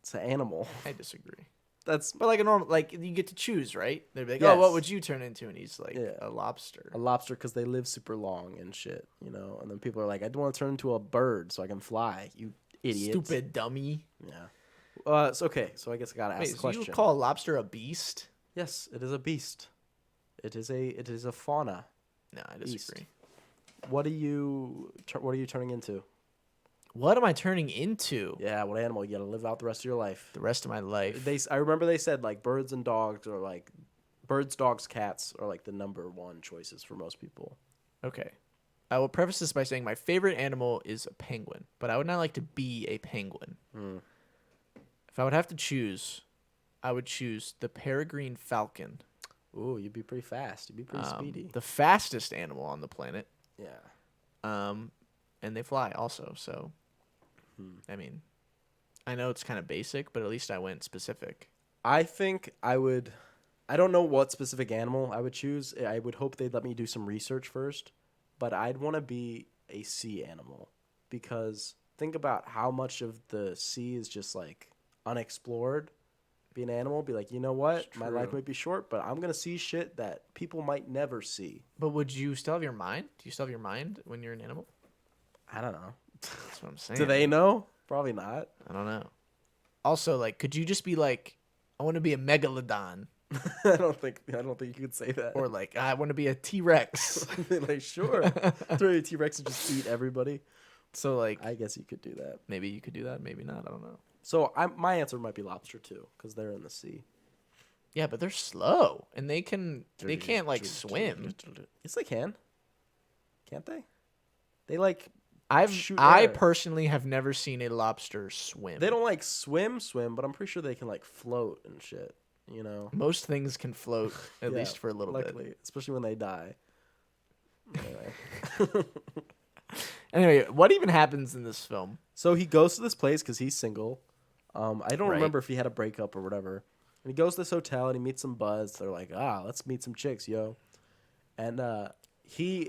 It's an animal. I disagree. That's But like a normal, like you get to choose, right? They'd be like, Yes. "Oh, what would you turn into?" And he's like, Yeah. "A lobster." a lobster because they live super long and shit, And then people are like, I don't want to turn into a bird so I can fly. You idiot. Stupid dummy. Yeah. So okay. So I guess I gotta ask Wait, the so question. you call a lobster a beast? Yes, it is a beast. It is a fauna. No, I disagree. What are you turning into? What am I turning into Yeah, what animal you gotta live out the rest of your life? the rest of my life? I remember they said like birds and dogs, or like birds, dogs, cats are like the number one choices for most people. Okay. I will preface this by saying my favorite animal is a penguin, but I would not like to be a penguin. If I would have to choose, I would choose the peregrine falcon. Ooh, you'd be pretty fast. You'd be pretty speedy. The fastest animal on the planet. Yeah. And they fly also, so I mean, I know it's kind of basic, but at least I went specific. I think I don't know what specific animal I would choose. I would hope they'd let me do some research first, but I'd want to be a sea animal, because think about how much of the sea is just like unexplored. Be an animal, be like, you know what? My life might be short, but I'm going to see shit that people might never see. But would you still have your mind? Do you still have your mind when you're an animal? I don't know. That's what I'm saying. Do they know? Probably not. I don't know. Also, like, could you just be like, I want to be a megalodon, I don't think you could say that. or like, I want to be a T-Rex? Like, sure. Throw a T-Rex and just eat everybody. So like, I guess you could do that. maybe you could do that, maybe not. I don't know. So my answer might be lobster too, because they're in the sea. Yeah, but they're slow and they can't like swim. Yes, they can. Can't they? They like shoot I air. personally have never seen a lobster swim. They don't like swim, but I'm pretty sure they can like float and shit. Most things can float at Yeah, least for a little luckily, especially when they die. Anyway. bit. Anyway, what even happens in this film? So he goes to this place because he's single. I don't Right. remember if he had a breakup or whatever. And he goes to this hotel and he meets some buds. They're like, let's meet some chicks, yo. And he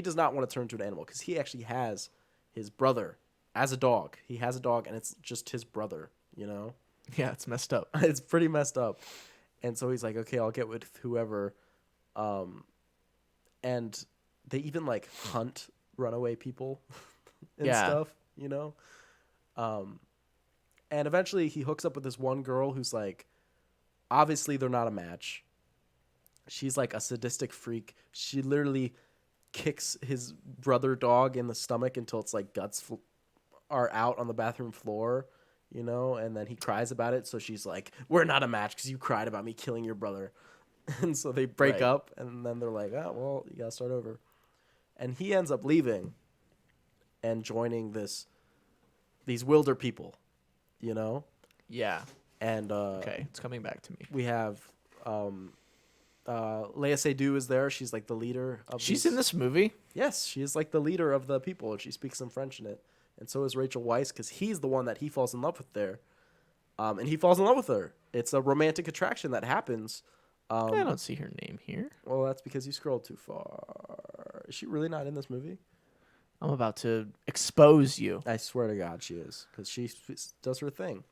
does not want to turn into an animal because he actually has his brother as a dog. He has a dog and it's just his brother, you know? Yeah, it's messed up. It's pretty messed up. And so he's like, okay, I'll get with whoever. And they even like hunt runaway people and stuff, you know? And eventually he hooks up with this one girl who's like, obviously they're not a match. She's like a sadistic freak. She literally kicks his brother dog in the stomach until it's like guts are out on the bathroom floor, you know? And then he cries about it. So she's like, we're not a match because you cried about me killing your brother. And so they break up and then they're like, oh, well, you got to start over. And he ends up leaving and joining these wilder people, you know? Yeah. And Okay, it's coming back to me. we have Lea Seydoux is there. She's like the leader of She's in this movie? Yes, she is like the leader of the people, and she speaks some French in it. And so is Rachel Weisz, because he's the one that he falls in love with there. And he falls in love with her. It's a romantic attraction that happens. I don't see her name here. Well, that's because you scrolled too far. Is she really not in this movie? I'm about to expose you. I swear to God she is, because she does her thing.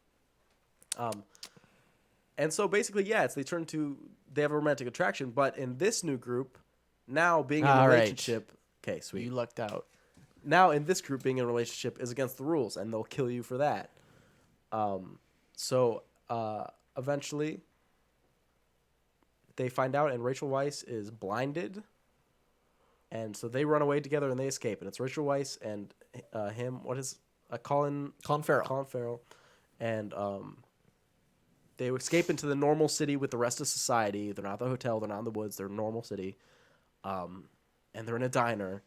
And so basically, they have a romantic attraction, but in this new group, now being in a relationship, okay, sweet. You lucked out. Now in this group, being in a relationship is against the rules, and they'll kill you for that. So eventually, they find out, and Rachel Weisz is blinded, and so they run away together and they escape. And it's Rachel Weisz and him. What is Colin Farrell. Colin Farrell, and they escape into the normal city with the rest of society. They're not the hotel. They're not in the woods. They're a normal city, and they're in a diner.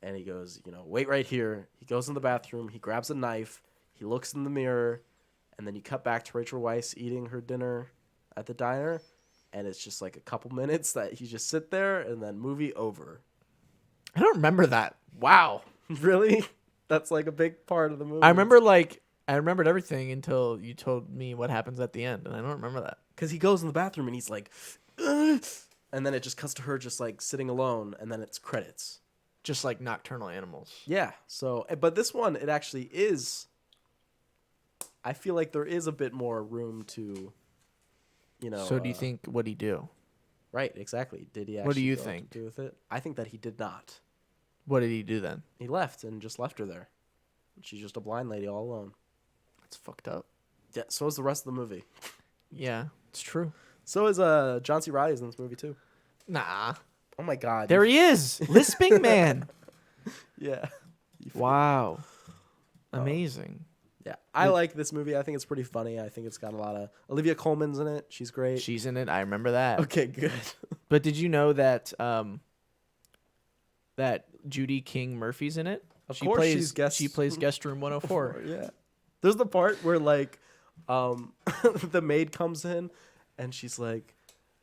And he goes, wait right here. He goes in the bathroom. He grabs a knife. He looks in the mirror, and then you cut back to Rachel Weisz eating her dinner at the diner. And it's just like a couple minutes that you just sit there and then movie over. I don't remember that. Wow. Really? That's like a big part of the movie. I remembered everything until you told me what happens at the end, and I don't remember that. Because he goes in the bathroom and he's like, ugh! And then it just cuts to her just like sitting alone, and then it's credits. Just like Nocturnal Animals. Yeah. So, but this one, it actually is. I feel like there is a bit more room to, So do you think, what'd he do? Right, exactly. Did he actually What do you go think? to do with it? I think that he did not. What did he do then? He left and just left her there. She's just a blind lady all alone. That's fucked up. Yeah, so is the rest of the movie. Yeah, it's true. So is John C. Reilly's in this movie too. Nah. Oh my God. There he is. Lisping Man. Yeah. Wow. Amazing. Yeah. I like this movie. I think it's pretty funny. I think it's got a lot of Olivia Colman's in it. She's great. She's in it. I remember that. Okay, good. But did you know that that Judy King Murphy's in it? Of course she plays Guest Room 104. Yeah. There's the part where like the maid comes in and she's like,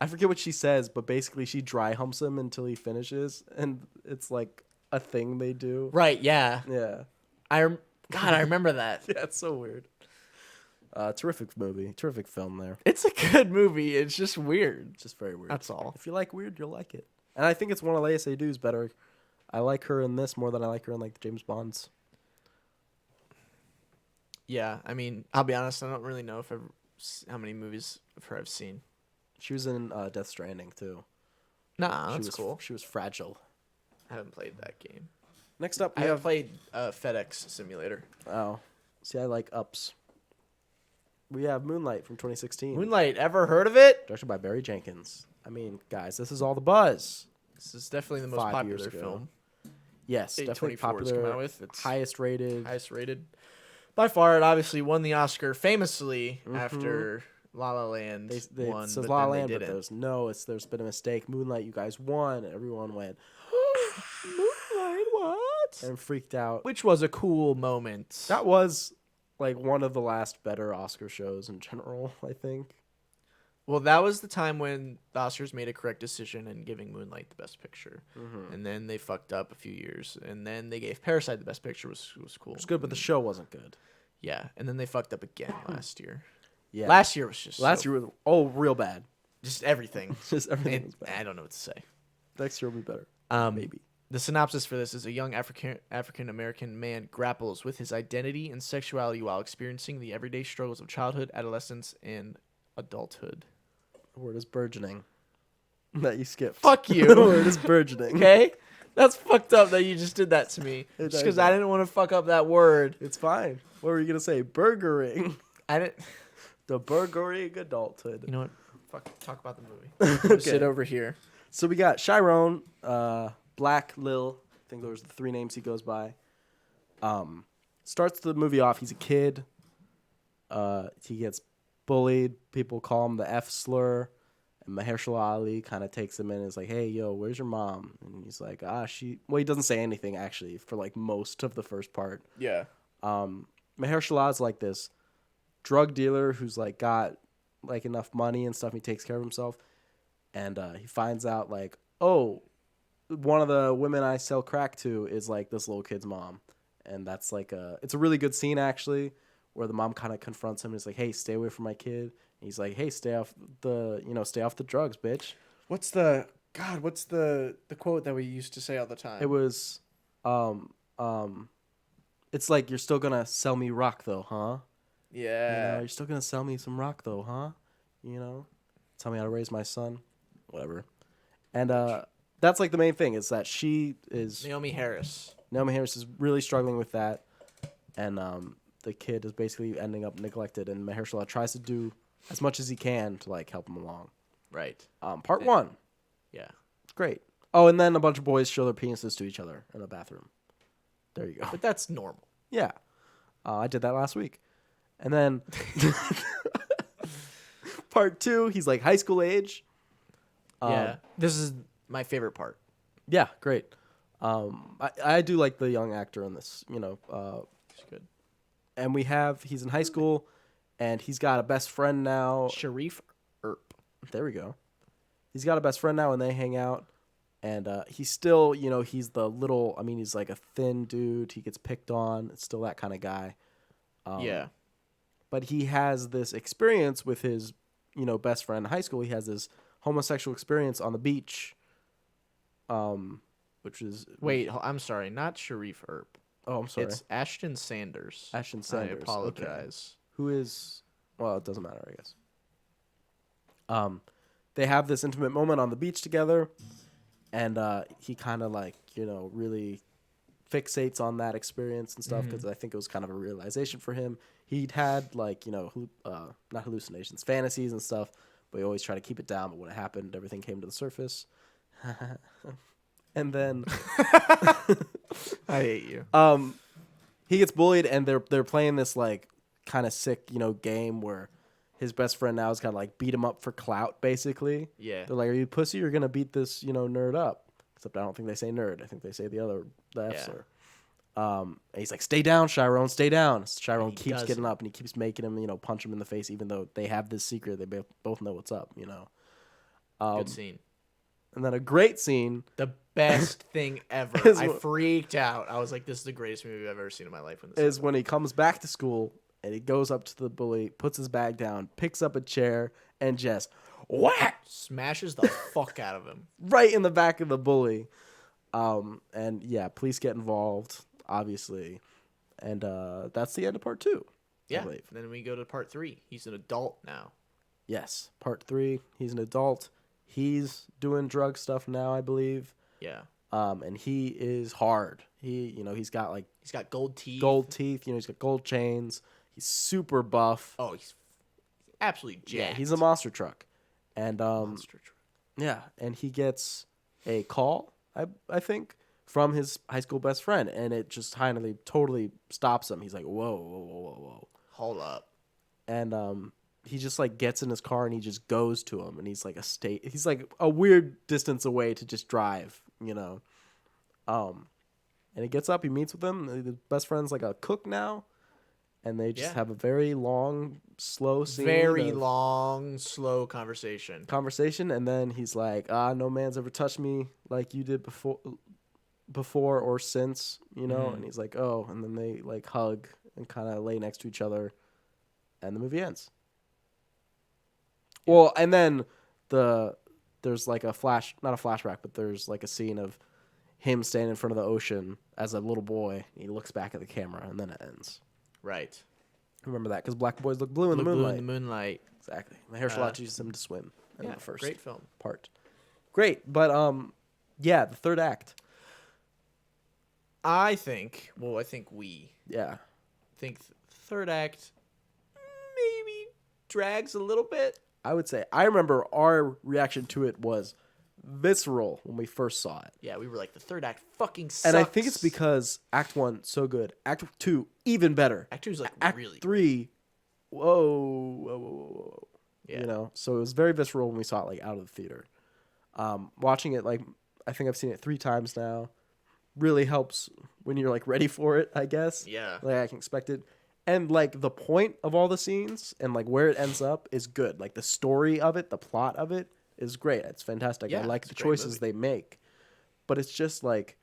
I forget what she says, but basically she dry humps him until he finishes, and it's like a thing they do. Right, yeah. Yeah. God, I remember that. Yeah, it's so weird. Terrific movie. Terrific film there. It's a good movie. It's just weird. It's just very weird. That's all. If you like weird, you'll like it. And I think it's one of Lea Seydoux better. I like her in this more than I like her in like the James Bonds. Yeah, I mean, I'll be honest, I don't really know how many movies of her I've seen. She was in Death Stranding too. Nah, She that's was cool. She was fragile. I haven't played that game. Next up, I have played FedEx Simulator. Oh, see, I like Ups. We have Moonlight from 2016. Moonlight, ever heard of it? Directed by Barry Jenkins. I mean, guys, this is all the buzz. This is definitely the most 5 years popular ago. film. Yes, definitely A24's popular. come out with. It's highest rated. highest rated. By far, it obviously won the Oscar famously after La La Land won. It says but La La then Land, they but didn't. there's been a mistake. Moonlight, you guys won. Everyone went Moonlight, what? and freaked out. Which was a cool moment. That was like one of the last better Oscar shows in general, I think. Well, that was the time when the Oscars made a correct decision in giving Moonlight the Best Picture. And then they fucked up a few years. And then they gave Parasite the Best Picture, was cool. It was good, but the show wasn't good. Yeah, and then they fucked up again last year. Yeah. Last year was just Last year was real bad. just everything. Just everything was I bad. don't know what to say. Next year will be better. Maybe. The synopsis for this is a young African American man grapples with his identity and sexuality while experiencing the everyday struggles of childhood, adolescence, and adulthood. The word is burgeoning. That you skipped. Fuck you. The word is burgeoning. Okay? That's fucked up that you just did that to me. It Just because does. I didn't want to fuck up that word. It's fine. What were you gonna say? Burgering. I didn't. The burgering adulthood. You know what? Fuck. Talk about the movie. Okay. Sit over here. So we got Chiron, Black Lil. I think those are the 3 names he goes by. Starts the movie off. He's a kid. He gets bullied. People call him the F slur. And Mahershala Ali kind of takes him in and is like, hey, yo, where's your mom? And he's like, Well, he doesn't say anything, actually, for, like, most of the first part. Yeah. Mahershala Ali's like this drug dealer who's, like, got, like, enough money and stuff. And he takes care of himself. And he finds out, like, oh, one of the women I sell crack to is, like, this little kid's mom. And that's, like, it's a really good scene, actually, where the mom kind of confronts him and is like, hey, stay away from my kid. He's like, hey, stay off the drugs, bitch. What's the quote that we used to say all the time? It was, it's like, you're still gonna sell me rock though, huh? Yeah. You know, you're still gonna sell me some rock though, huh? You know, tell me how to raise my son, whatever. And that's like the main thing is that she is Naomi Harris. Naomi Harris is really struggling with that, and the kid is basically ending up neglected, and Mahershala tries to do as much as he can to like help him along. Right. Part 1. Yeah. It's great. Oh, and then a bunch of boys show their penises to each other in a bathroom. There you go. But that's normal. Yeah. I did that last week. And then part 2, he's like high school age. Yeah. This is my favorite part. Yeah, great. I do like the young actor in this, you know. It's good. And he's in high school, and he's got a best friend now. Sharif Earp. There we go. He's got a best friend now, and they hang out. And he's still, you know, he's the little, I mean, he's like a thin dude. He gets picked on. It's still that kind of guy. Yeah. But he has this experience with his, you know, best friend in high school. He has this homosexual experience on the beach, which is... Wait, I'm sorry. Not Sharif Earp. Oh, I'm sorry. It's Ashton Sanders. Ashton Sanders. I apologize. Okay. Who is... Well, it doesn't matter, I guess. They have this intimate moment on the beach together, and he kind of like, you know, really fixates on that experience and stuff because I think it was kind of a realization for him. He'd had like, you know, not hallucinations, fantasies and stuff, but he always tried to keep it down. But when it happened, everything came to the surface. And then I hate you. he gets bullied, and they're playing this like kind of sick, you know, game where his best friend now is kind of like beat him up for clout, basically. Yeah. They're like, "Are you pussy? You're gonna beat this, you know, nerd up." Except I don't think they say nerd. I think they say the F slur. And he's like, "Stay down, Chiron. Stay down." Chiron keeps getting up, and he keeps making him, you know, punch him in the face, even though they have this secret. They both know what's up, you know. Good scene. And then a great scene. The best thing ever. I freaked out. I was like, "This is the greatest movie I've ever seen in my life." When he comes back to school and he goes up to the bully, puts his bag down, picks up a chair, and just whack, smashes the fuck out of him right in the back of the bully. And yeah, police get involved, obviously, and that's the end of part 2. Yeah. Then we go to part 3. He's an adult now. Yes, part 3. He's an adult. He's doing drug stuff now, I believe. Yeah. And he is hard. He's got gold teeth. You know, he's got gold chains. He's super buff. Oh, he's absolutely jacked. Yeah, he's a monster truck. And monster truck. Yeah, and he gets a call, I think, from his high school best friend, and it just totally stops him. He's like, whoa. Hold up. And he just like gets in his car and he just goes to him, and he's like a weird distance away to just drive, you know. And he gets up, he meets with him. The best friend's like a cook now. And they just have a very long, slow scene. Very long, slow conversation. And then he's like, no man's ever touched me like you did before or since, you know? And he's like, oh. And then they like hug and kind of lay next to each other. And the movie ends. Well, and then there's like not a flashback, but there's like a scene of him standing in front of the ocean as a little boy. He looks back at the camera, and then it ends. Right. Remember that because black boys look blue in the Look moonlight. blue in the moonlight. Exactly. Mahershala teaches him to swim in the first great film. part. Great, but yeah, the third act. I think we Yeah. think third act maybe drags a little bit. I would say I remember our reaction to it was visceral when we first saw it. Yeah, we were like, the third act fucking sucks. And I think it's because Act 1 so good, Act 2 even better. Act 2 is like Act really 3 whoa. Yeah. You know, so it was very visceral when we saw it like out of the theater. Watching it, like, I think I've seen it 3 times now. Really helps when you're like ready for it, I guess. Yeah. Like I can expect it. And like the point of all the scenes and like where it ends up is good. Like the story of it, the plot of it is great. It's fantastic. Yeah, I like it's the a great choices movie. they make. But it's just like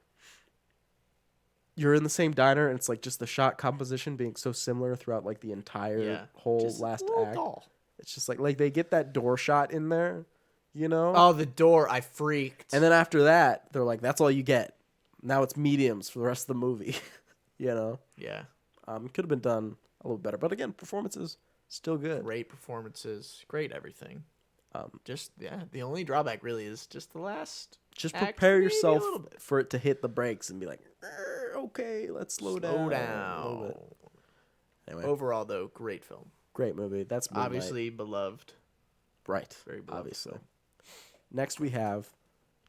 you're in the same diner and it's like just the shot composition being so similar throughout like the entire whole Just a last little act. dull. It's just like they get that door shot in there, you know? Oh, the door! I freaked. And then after that, they're like, that's all you get. Now it's mediums for the rest of the movie, you know? yeah, Could have been done a little better. But again, performances, still good. great performances, great everything. The only drawback really is just the last. Just act, prepare maybe a yourself little bit. for it to hit the brakes and be like, okay, let's slow down. a little bit." Anyway, Overall, though, great film. great movie. That's Moonlight. Obviously beloved. Right. Very beloved Obviously. film. Next, we have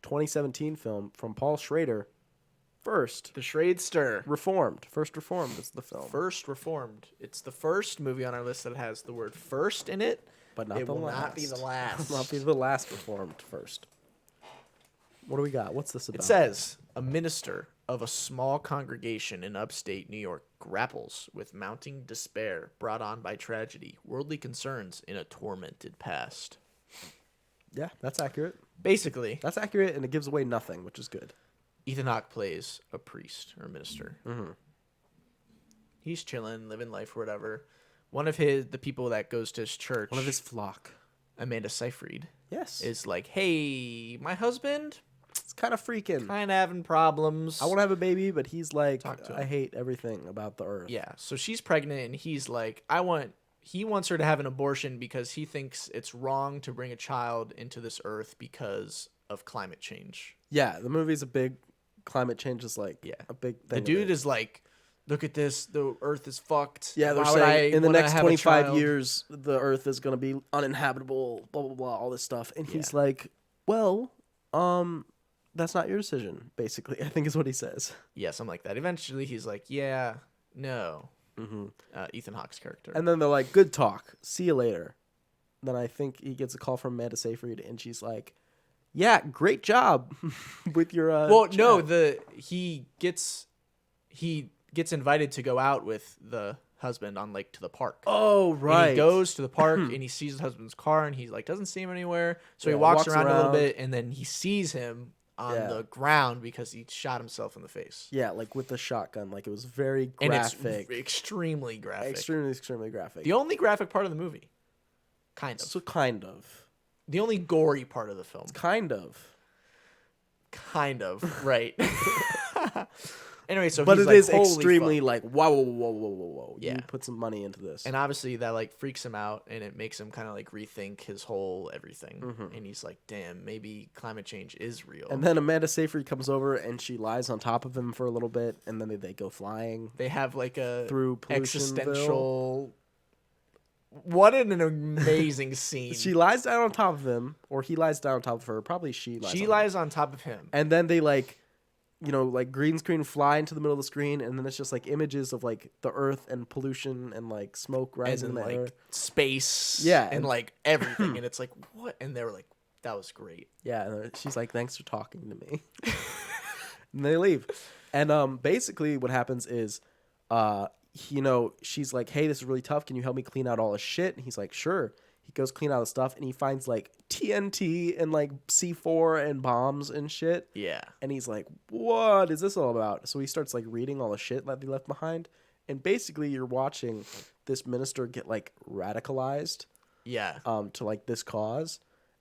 2017 film from Paul Schrader. First The Schradester. Reformed. First Reformed is the film. First Reformed. It's the first movie on our list that has the word first in it. But not It the will last. not be the last. Will not be the last Reformed first. What do we got? What's this about? It says a minister of a small congregation in upstate New York grapples with mounting despair brought on by tragedy, worldly concerns in a tormented past. Yeah, that's accurate. Basically, That's accurate, and it gives away nothing, which is good. Ethan Hawke plays a priest or a minister. Mm-hmm. He's chilling, living life or whatever. One of the people that goes to his church, One of his flock. Amanda Seyfried, Yes. is like, hey, my husband It's kind of freaking. kind of having problems. I want to have a baby, but he's like, Talk to I him. hate everything about the earth. Yeah, so she's pregnant and he's like, he wants her to have an abortion because he thinks it's wrong to bring a child into this earth because of climate change. Yeah, the movie's a big, climate change is like Yeah. a big The thing. dude is like, look at this, the earth is fucked. Yeah, they're Why would I saying in the wanna next have a 25 child?" years, the earth is going to be uninhabitable, blah, blah, blah, all this stuff. And he's Yeah. like, well, that's not your decision, basically, I think is what he says. Yeah, something like that. Eventually he's like, yeah, no. Mm-hmm. Ethan Hawke's character. And then they're like, good talk. See you later. Then I think he gets a call from Amanda Seyfried, and she's like, yeah, great job with your well, no, chat." he gets invited to go out with the husband on to the park. Oh, right. And he goes to the park and he sees his husband's car and he's like doesn't see him anywhere. So he Yeah, walks walks around a little around. bit and then he sees him on Yeah. the ground because he shot himself in the face. Yeah, like with the shotgun. Like it was very And graphic. it's extremely graphic. Extremely graphic. The only graphic part of the movie. Kind of. So kind of. The only gory part of the film. Kind of. Kind of, right. Anyway, so But he's it like, is "Holy extremely fuck." like, whoa. Yeah. You put some money into this. And obviously that freaks him out and it makes him kind of rethink his whole everything. Mm-hmm. And he's like, damn, maybe climate change is real. And then Amanda Seyfried comes over and she lies on top of him for a little bit, and then they go flying they have a through Pollutionville. existential. What an amazing scene. She lies down on top of him, or he lies down on top of her. Probably she lies. on top of him. And then they green screen fly into the middle of the screen, and then it's just images of the earth and pollution and smoke rising in And the air. space. Yeah, And and- everything. And it's like, what? And they were like, that was great. Yeah, and she's like, "Thanks for talking to me." And they leave. And basically what happens is she's like, "Hey, this is really tough. Can you help me clean out all the shit?" And he's like, "Sure." He goes clean out the stuff, and he finds TNT and C4 and bombs and shit. Yeah. And he's like, "What is this all about?" So he starts reading all the shit that they left behind. And basically you're watching this minister get radicalized Yeah. To like this cause,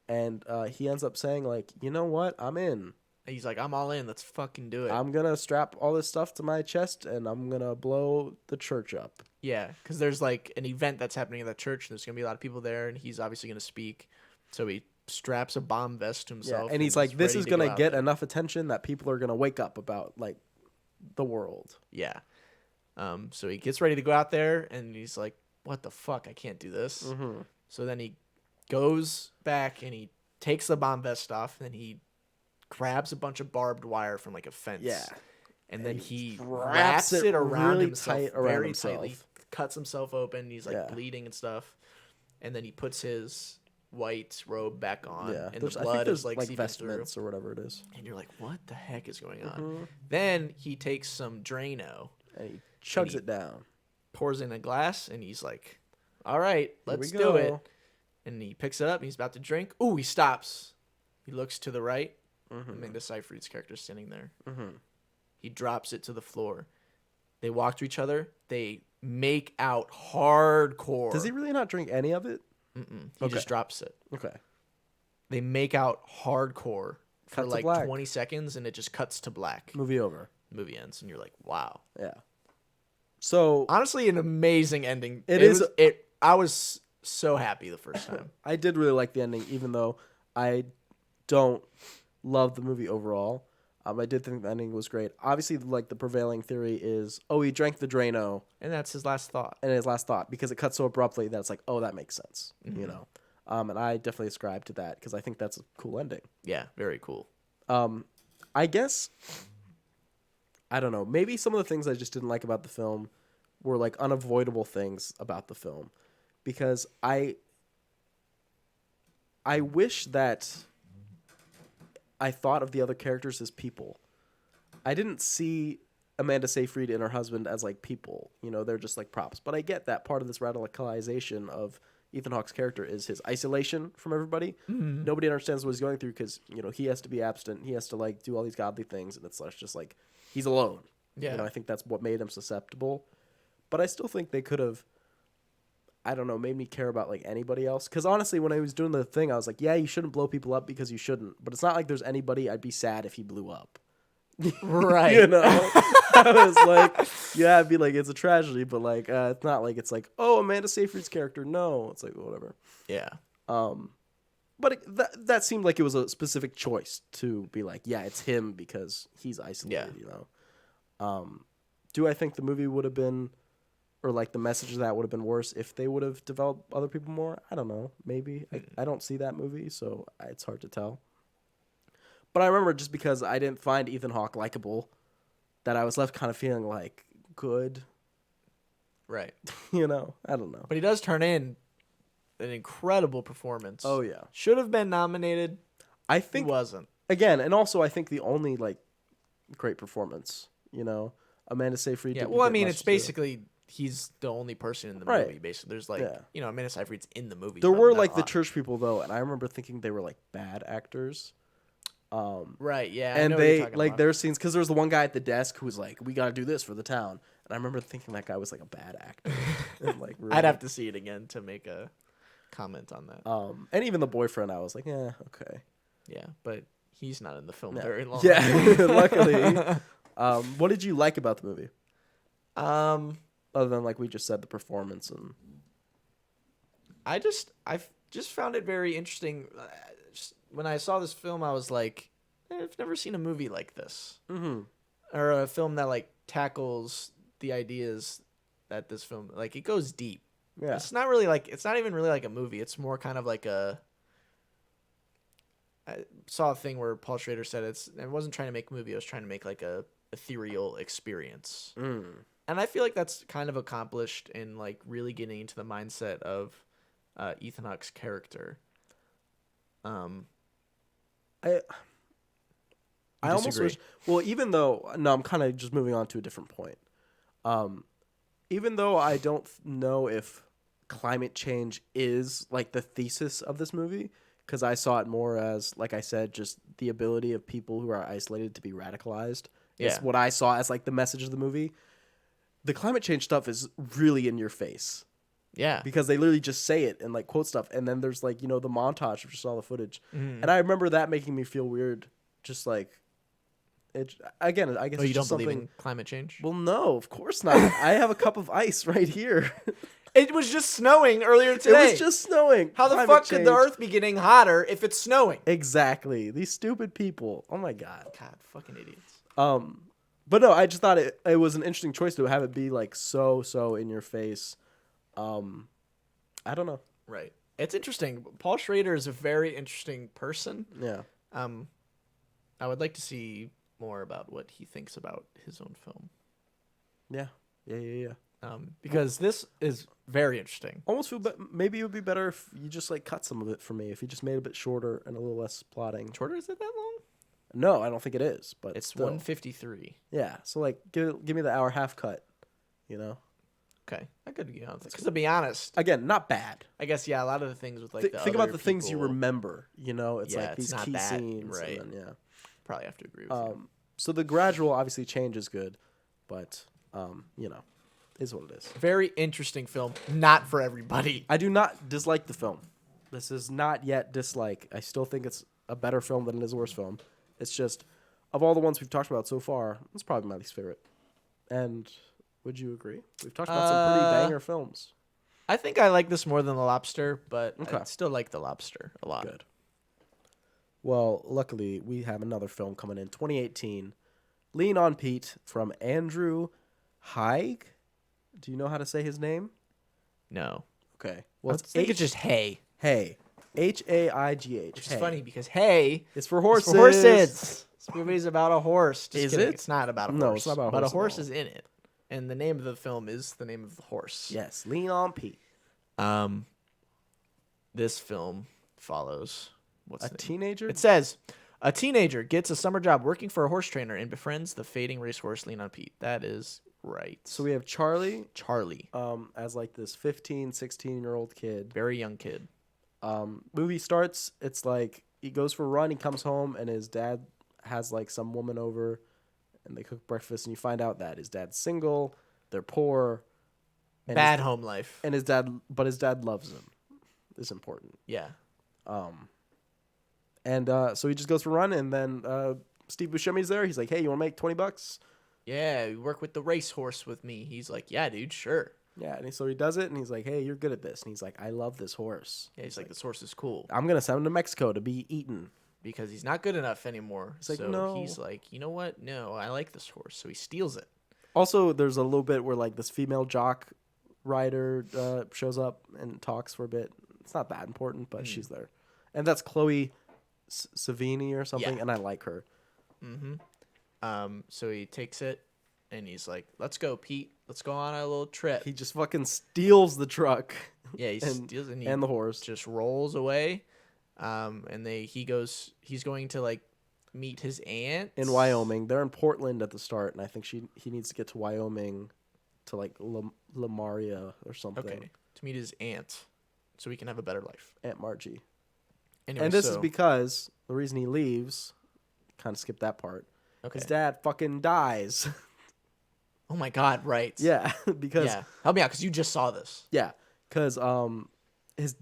and he ends up saying like, you know what, I'm in. He's like, I'm all in. Let's fucking do it. I'm gonna strap all this stuff to my chest and I'm gonna blow the church up. Yeah, because there's like an event that's happening at that church, and there's gonna be a lot of people there, and he's obviously gonna speak. So he straps a bomb vest to Yeah, himself, and he's like, this ready is to gonna go out get there. enough attention that people are gonna wake up about like the world. Yeah. So he gets ready to go out there, and he's like, "What the fuck? I can't do this." Mm-hmm. So then he goes back and he takes the bomb vest off, and then he grabs a bunch of barbed wire from like a fence. Yeah. And then he wraps wraps it around really himself tight around very himself. tightly, cuts himself open. He's like Yeah. bleeding and stuff. And then he puts his white robe back on, Yeah, and the I think blood there's is like seeping vestments through. or whatever it is. And you're like, what the heck is going on? Mhm. Then he takes some Drano, And he chugs he- it down. pours in a glass, and he's like, all right, Here let's we do go. it. And he picks it up, and he's about to drink. Ooh, he stops. He looks to the right. Mhm. Amanda Seyfried's character standing there. Mhm. He drops it to the floor. They walk to each other. They make out hardcore. Does he really not drink any of it? Mm-mm. He Okay. just drops it. Okay. They make out hardcore for Cut to like black. 20 seconds, and it just cuts to black. Movie over. Movie ends, and you're like, wow. Yeah. So Honestly, an amazing ending. It is- I was so happy the first time. I did really like the ending, even though I don't love the movie overall. I did think the ending was great. Obviously, like the prevailing theory is, oh, he drank the Drano, And that's his last thought. and his last thought, because it cuts so abruptly that it's like, oh, that makes sense, Mm-hmm. you know. And I definitely ascribe to that because I think that's a cool ending. Yeah, very cool. I guess, I don't know, maybe some of the things I just didn't like about the film were like unavoidable things about the film, because I wish that I thought of the other characters as people. I didn't see Amanda Seyfried and her husband as like people. You know, they're just like props. But I get that part of this radicalization of Ethan Hawke's character is his isolation from everybody. Mm-hmm. Nobody understands what he's going through because, you know, he has to be abstinent. He has to like do all these godly things, and it's just like he's alone. Yeah. You know, I think that's what made him susceptible. But I still think they could have, I don't know, made me care about like anybody else. Because honestly, when I was doing the thing, I was like, yeah, you shouldn't blow people up because you shouldn't. But it's not like there's anybody I'd be sad if he blew up. Right. You know, I was like, yeah, I'd be like, it's a tragedy, but like, it's not like it's like, oh, Amanda Seyfried's character. No, it's like whatever. Yeah. But that seemed like it was a specific choice to be like, yeah, it's him because he's isolated. Yeah. You know. Do I think the movie would have been, or like the message of that would have been worse if they would have developed other people more? I don't know. Maybe. I don't see that movie, so it's hard to tell. But I remember just because I didn't find Ethan Hawke likable, that I was left kind of feeling like good. Right. You know, I don't know. But he does turn in an incredible performance. Oh yeah, Should have been nominated. I He think wasn't. again, and also I think the only like great performance. You know, Amanda Seyfried. Yeah. didn't Well, I get mean, much it's to do. basically he's the only person in the Right. movie. Basically, there's like Yeah. Amanda Seyfried's in the movie. There but were not like a the lot. church people though, and I remember thinking they were like bad actors. Right. Yeah. I And know what you're they talking like about. their scenes because there was the one guy at the desk who was like, "We got to do this for the town," and I remember thinking that guy was like a bad actor. And, like, really. I'd have to see it again to make a comment on that. And even the boyfriend, I was like, "Yeah, okay." Yeah, but he's not in the film No. very long. Yeah, luckily. What did you like about the movie? Other than like we just said, the performance and I just found it very interesting. When I saw this film, I was like, I've never seen a movie like this, or a film that like tackles the ideas that this film like. It goes deep. yeah, It's not even really like a movie. It's more kind of like a. I saw a thing where Paul Schrader said it wasn't trying to make a movie. It was trying to make like a ethereal experience. And I feel like that's kind of accomplished in like really getting into the mindset of Ethan Hawke's character. I almost disagree? wish. Well, even though I'm kind of just moving on to a different point. Even though I don't know if climate change is like the thesis of this movie, because I saw it more as, like I said, just the ability of people who are isolated to be radicalized. Is Yeah. what I saw as like the message of the movie. The climate change stuff is really in your face. Yeah. because they literally just say it and like quote stuff, and then there's like, you know, the montage of just all the footage, Mm. and I remember that making me feel weird, just like it again. I guess Oh, it's you don't just believe something. in climate change? Well, no, of course not. I have a cup of ice right here. It was just snowing earlier It today. was just snowing. How the Climate fuck could the change. Earth be getting hotter if it's snowing? Exactly. These stupid people. Oh my god. God, fucking idiots. But no, I just thought it was an interesting choice to have it be like so in your face. I don't know. Right. It's interesting. Paul Schrader is a very interesting person. Yeah. I would like to see more about what he thinks about his own film. Yeah. Because this is very interesting. Almost feel, but maybe it would be better if you just like cut some of it for me. If you just made it a bit shorter and a little less plotting. Shorter, is it that long? No, I don't think it is. But It's still. 153. Yeah. So like, give me the hour half cut. You know. Okay, I could get on this. Because to be honest, Again, not bad. I guess yeah, a lot of the things with like Think about the things you people- remember. You know, it's Yeah, like it's these not key that, scenes. right. And then, yeah. Probably have to agree with you. So the gradual obviously change is good, but you know, is what it is. Very interesting film. Not for everybody. I do not dislike the film. This is not yet dislike. I still think it's a better film than it is a worse film. It's just, of all the ones we've talked about so far, it's probably my least favorite. And would you agree? We've talked about some pretty banger films. I think I like this more than The Lobster, but I Okay. still like The Lobster a lot. Good. Well, luckily, we have another film coming in 2018. Lean on Pete from Andrew Haig. Do you know how to say his name? No. Okay. Well, I think it's just hay. Hey. Haigh. Which is funny because hay It's for is horses. for horses. This movie's about a horse. Just Is kidding. it? It's not about a horse. No, it's not about a But a horse at horse all. is in it. And the name of the film is the name of the horse. Yes. Lean on Pete. This film follows what's A the name? teenager? It says a teenager gets a summer job working for a horse trainer and befriends the fading racehorse Lean on Pete. That is right. So we have Charlie Charlie, as like this 15, 16-year-old kid. very young kid. Movie starts, it's like he goes for a run, he comes home, and his dad has like some woman over, and they cook breakfast, and you find out that his dad's single, they're poor, and Bad home life. and his dad loves him. Is important. Yeah. And so he just goes for a run, and then Steve Buscemi's there. He's like, "Hey, you want to make $20?" Yeah, you work with the racehorse with me. He's like, yeah, dude, sure. Yeah, and so he does it, and he's like, "Hey, you're good at this." And he's like, "I love this horse." Yeah, he's like, this horse is cool I'm gonna send him to Mexico to be eaten. because he's not good enough anymore. He's like, so "No." he's like, you know what? No, I like this horse. So he steals it. Also, there's a little bit where like this female jock rider shows up and talks for a bit. It's not that important, but she's there, and that's Chloe Savini or something, Yeah. and I like her. So he takes it and he's like, let's go, Pete. Let's go on a little trip. He just fucking steals the truck. Yeah, he and, steals it and the horse. just rolls away. And he's going to like meet his aunt In Wyoming. They're in Portland at the start, and I think he needs to get to Wyoming to like Lamaria or something. Okay, to meet his aunt, so he can have a better life. Aunt Margie. Anyway, And this is so- because the reason he leaves, kind of skip that part. okay. His dad fucking dies. Oh my God! Right. Yeah, because Yeah. Help me out, because you just saw this. because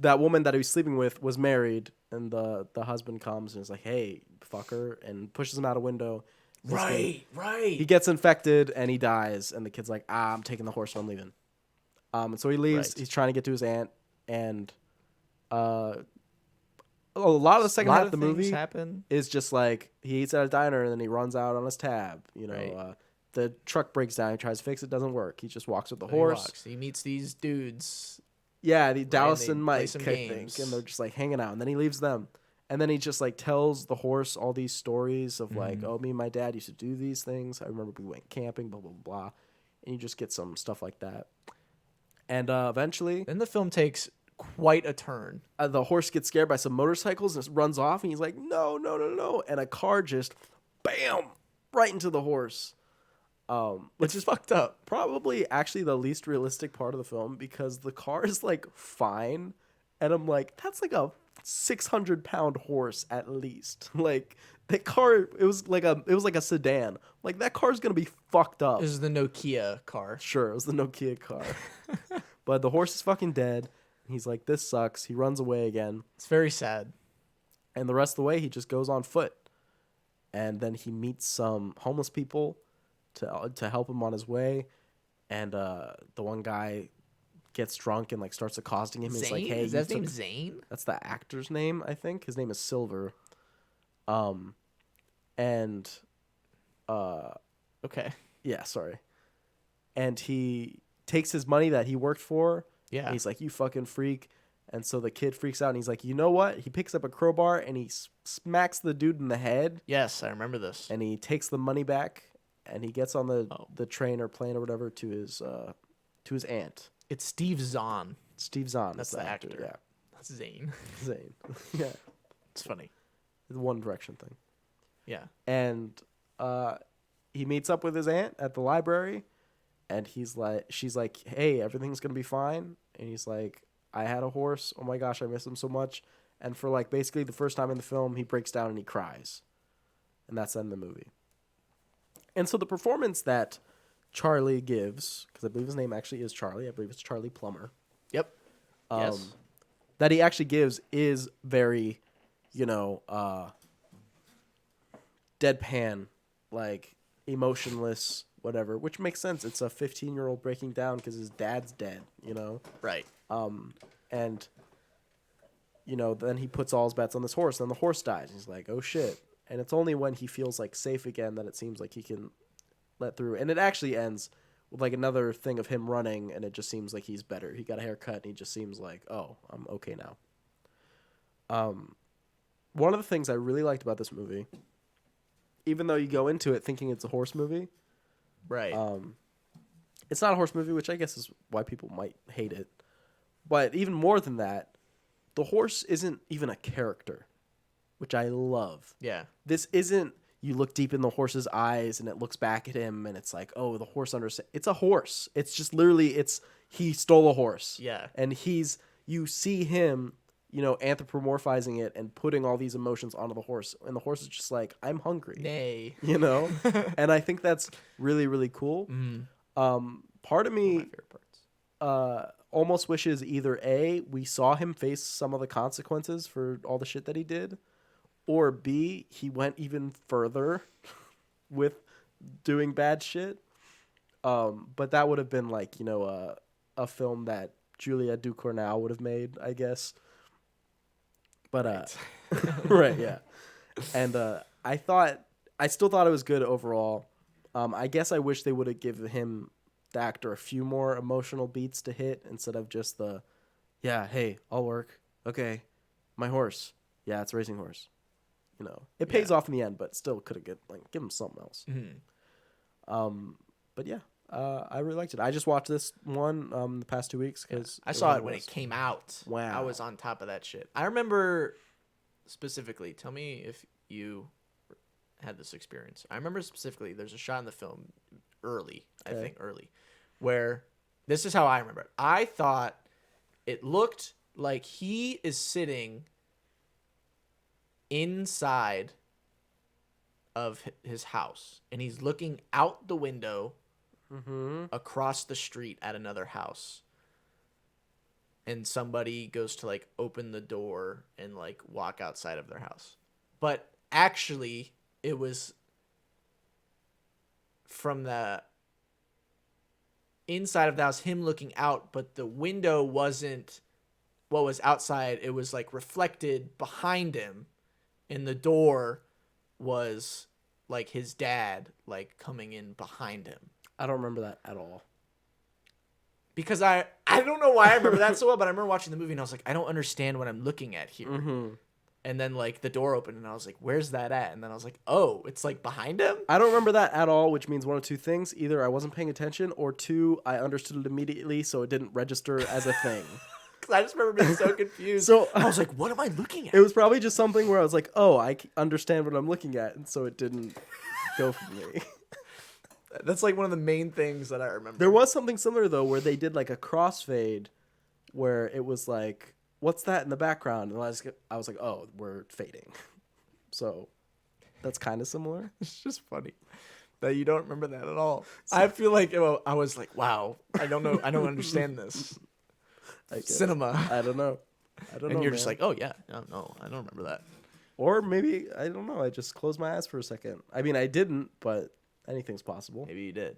that woman that he was sleeping with was married, and the husband comes and is like, "Hey, fucker," and pushes him out a window. Right. He gets infected and he dies, and the kid's like, I'm taking the horse and I'm leaving. And so he leaves. Right. He's trying to get to his aunt, and a lot of the second half of the movie happen. is just like he eats at a diner and then he runs out on his tab. You know, Right. The truck breaks down. He tries to fix it, doesn't work. He just walks with the Then he horse. walks. He meets these dudes. Yeah, the Dallas they and play Mike, some I games. think, and they're just like hanging out. And then he leaves them, and then he just like tells the horse all these stories of like, oh, me and my dad used to do these things. I remember we went camping, blah blah blah, and you just get some stuff like that. And eventually, Then the film takes quite a turn. the horse gets scared by some motorcycles and runs off, and he's like, no, no, no, no, and a car just, bam, right into the horse. Which is fucked up. probably actually the least realistic part of the film because the car is like fine, and I'm like, that's like a 600-pound horse at least. Like that car, it was like a sedan. Like that car's gonna be fucked up. This is the Nokia car. Sure, it was the Nokia car, But the horse is fucking dead. He's like, this sucks. He runs away again. It's very sad. And the rest of the way, he just goes on foot. And then he meets some homeless people to help him on his way. And the one guy gets drunk and like starts accosting him. He's like, "Hey, is that his name Zane?" That's the actor's name, I think. His name is Silver. And Okay. yeah, sorry. And he takes his money that he worked for. Yeah. And he's like, "You fucking freak." And so the kid freaks out and he's like, "You know what?" He picks up a crowbar and he smacks the dude in the head. Yes, I remember this. And he takes the money back and he gets on the train or plane or whatever to his aunt. It's Steve Zahn. Steve Zahn. That's the actor. Yeah. That's Zane. Zane. Yeah. It's funny. The One Direction thing. Yeah. And he meets up with his aunt at the library and she's like, "Hey, everything's going to be fine." And he's like, "I had a horse. Oh my gosh, I miss him so much." And for like basically the first time in the film, he breaks down and he cries. And that's the end of the movie. And so the performance that Charlie gives, because I believe his name actually is Charlie. I believe it's Charlie Plummer. Yep. Yes. That he actually gives is very, deadpan, like emotionless, whatever, which makes sense. It's a 15-year-old breaking down because his dad's dead, Right. And, then he puts all his bets on this horse. Then the horse dies. He's like, "Oh, shit." And it's only when he feels, like, safe again that it seems like he can let through. And it actually ends with, like, another thing of him running, and it just seems like he's better. He got a haircut, and he just seems like, "Oh, I'm okay now." One of the things I really liked about this movie, even though you go into it thinking it's a horse movie, Right. it's not a horse movie, which I guess is why people might hate it. But even more than that, the horse isn't even a character, which I love. Yeah. This isn't you look deep in the horse's eyes and it looks back at him and it's like, "Oh, the horse understands." It's a horse. It's just literally he stole a horse. Yeah. And you see him, anthropomorphizing it and putting all these emotions onto the horse. And the horse is just like, "I'm hungry." Nay. And I think that's really, really cool. Part of One of my me favorite parts. almost wishes either A, we saw him face some of the consequences for all the shit that he did, or B, he went even further with doing bad shit. But that would have been like, a film that Julia Ducournau would have made, I guess. But right, yeah. And I still thought it was good overall. I guess I wish they would have given him, the actor, a few more emotional beats to hit instead of just the, "Yeah, hey, I'll work. Okay, my horse. Yeah, it's a racing horse." It pays off in the end, but still could have give him something else. Mm-hmm. But yeah, I really liked it. I just watched this one the past 2 weeks because I saw it when it came out. Wow. I was on top of that shit. I remember specifically, tell me if you had this experience. I remember specifically there's a shot in the film early, where this is how I remember it. I thought it looked like he is sitting inside of his house and he's looking out the window across the street at another house, and somebody goes to like open the door and like walk outside of their house, but actually it was from the inside of the house, him looking out, but the window wasn't what was outside. It was like reflected behind him, and the door was like his dad like coming in behind him. I don't remember that at all. Because I don't know why I remember that so well, but I remember watching the movie and I was like, I don't understand what I'm looking at here. And then like the door opened and I was like, where's that at? And then I was like, oh, it's like behind him? I don't remember that at all, which means one of two things. Either I wasn't paying attention, or two, I understood it immediately, so it didn't register as a thing. Because I just remember being so confused. So I was like, what am I looking at? It was probably just something where I was like, oh, I understand what I'm looking at, and so it didn't go for me. That's like one of the main things that I remember. There was something similar, though, where they did like a crossfade where it was like, what's that in the background? And I was like, oh, we're fading. So that's kind of similar. It's just funny that you don't remember that at all. I feel like I was like, wow, I don't know. I don't understand this. I guess. cinema. I don't know. And you're just man. like, oh yeah, no, I don't remember that. Or maybe, I don't know, I just closed my eyes for a second. I mean, I didn't, but anything's possible. Maybe you did.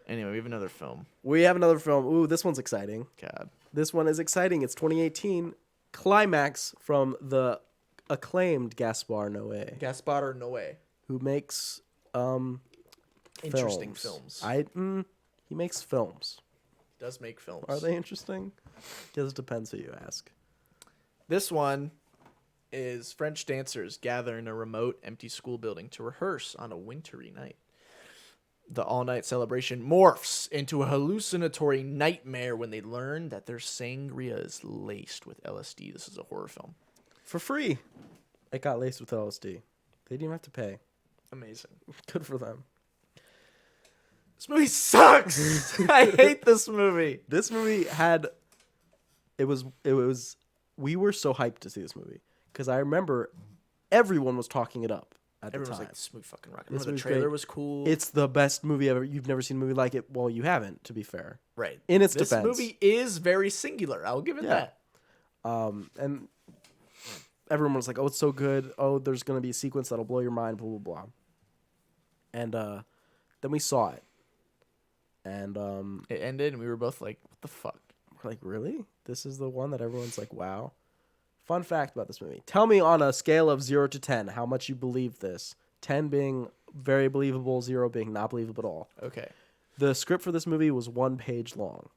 Anyway, we have another film. We have another film. Ooh, this one's exciting. God. This one is exciting. It's 2018. Climax from the acclaimed Gaspar Noé, Gaspar Noé. who makes Interesting films. He makes films. Does make films. Are they interesting? Because it depends who you ask. This one is French dancers gather in a remote, empty school building to rehearse on a wintry night. The all-night celebration morphs into a hallucinatory nightmare when they learn that their sangria is laced with LSD. This is a horror film. For free. It got laced with LSD. They didn't even have to pay. Amazing. Good for them. This movie sucks. I hate this movie. This movie we were so hyped to see this movie because I remember everyone was talking it up at Everyone the was time. like, this movie fucking rocked. This The movie's trailer great. was cool. It's the best movie ever. You've never seen a movie like it. Well, you haven't, to be fair. right. In its This defense. movie is very singular. I'll give it that. And everyone was like, "Oh, it's so good. Oh, there's gonna be a sequence that'll blow your mind." Blah blah blah. And then we saw it, and It ended, and we were both like, what the fuck? we're like, "Really? This is the one that everyone's like, wow." Fun fact about this movie: tell me on a scale of 0 to 10 how much you believe this. 10 being very believable, 0 being not believable at all. Okay. The script for this movie was 1 page long.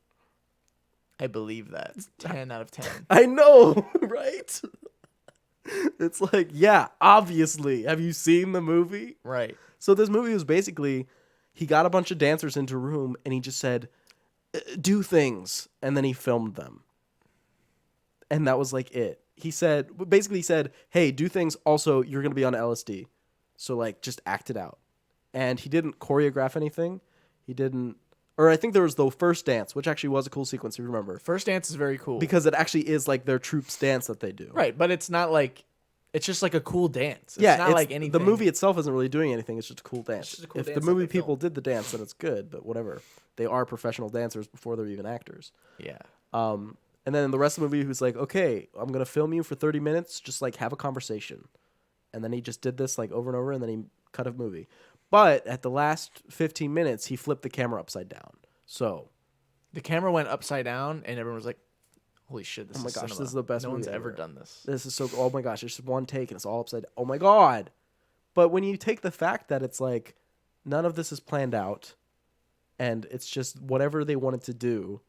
I believe that. 10 out of 10. I know, right? It's like, yeah, obviously. Have you seen the movie? Right. So this movie was basically, he got a bunch of dancers into a room and he just said, do things. And then he filmed them. And that was like it. He said, hey, do things. Also, you're going to be on LSD. So like, just act it out. And he didn't choreograph anything. He didn't, or I think there was the first dance, which actually was a cool sequence, if you remember. First dance is very cool. Because it actually is like their troops dance that they do. Right, but it's not like, it's just like a cool dance. It's Yeah, not like anything. the movie itself isn't really doing anything. It's just a cool dance. just a cool If dance the that movie they people film. did the dance, then it's good. But whatever, they are professional dancers before they're even actors. Yeah. And then the rest of the movie, who's like, okay, I'm gonna film you for 30 minutes, just like have a conversation. And then he just did this like over and over, and then he cut a movie. But at the last 15 minutes, he flipped the camera upside down. So, The camera went upside down, and everyone was like, holy shit, this oh my is gosh, cinema. this is the best No movie one's ever ever. done this. this is so. Oh my gosh, it's just one take and it's all upside down. Oh my god! But when you take the fact that it's like none of this is planned out, and it's just whatever they wanted to do.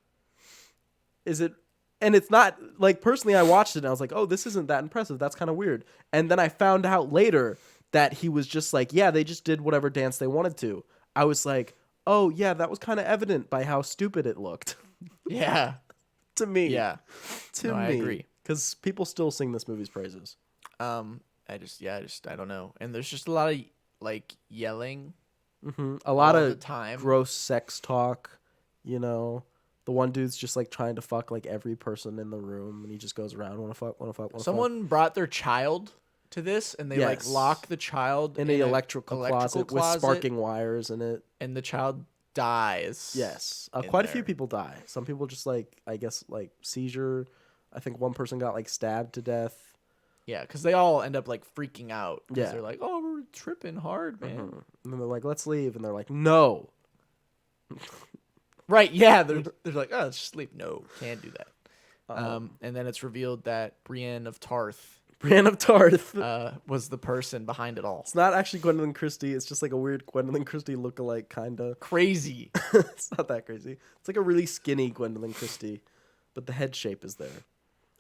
Is it? And it's not like personally, I watched it and I was like, oh, this isn't that impressive. That's kind of weird. And then I found out later that he was just like, yeah, they just did whatever dance they wanted to. I was like, oh yeah, that was kind of evident by how stupid it looked Yeah. to me. Yeah. to No, me. I agree. Because people still sing this movie's praises. I don't know. And there's just a lot of like yelling. A lot all of the time. gross sex talk, you know. The one dude's just like trying to fuck like every person in the room, and he just goes around, wanna fuck. Someone brought their child to this, and they like Yes. lock the child In an electrical closet with sparking wires in it. and the child dies. Yes, in quite a few there. people die. Some people just like, I guess, like seizure. I think one person got like stabbed to death. Yeah, because they all end up like freaking out. 'Cause Yeah. they're like, oh, we're tripping hard, man. And then they're like, let's leave, and they're like, no. Right, yeah. They're like, oh, let's just leave. No, can't do that. And then it's revealed that Brienne of Tarth Brienne of Tarth. was the person behind it all. It's not actually Gwendolyn Christie. It's just like a weird Gwendolyn Christie lookalike, kind of. Crazy. It's not that crazy. It's like a really skinny Gwendolyn Christie, but the head shape is there.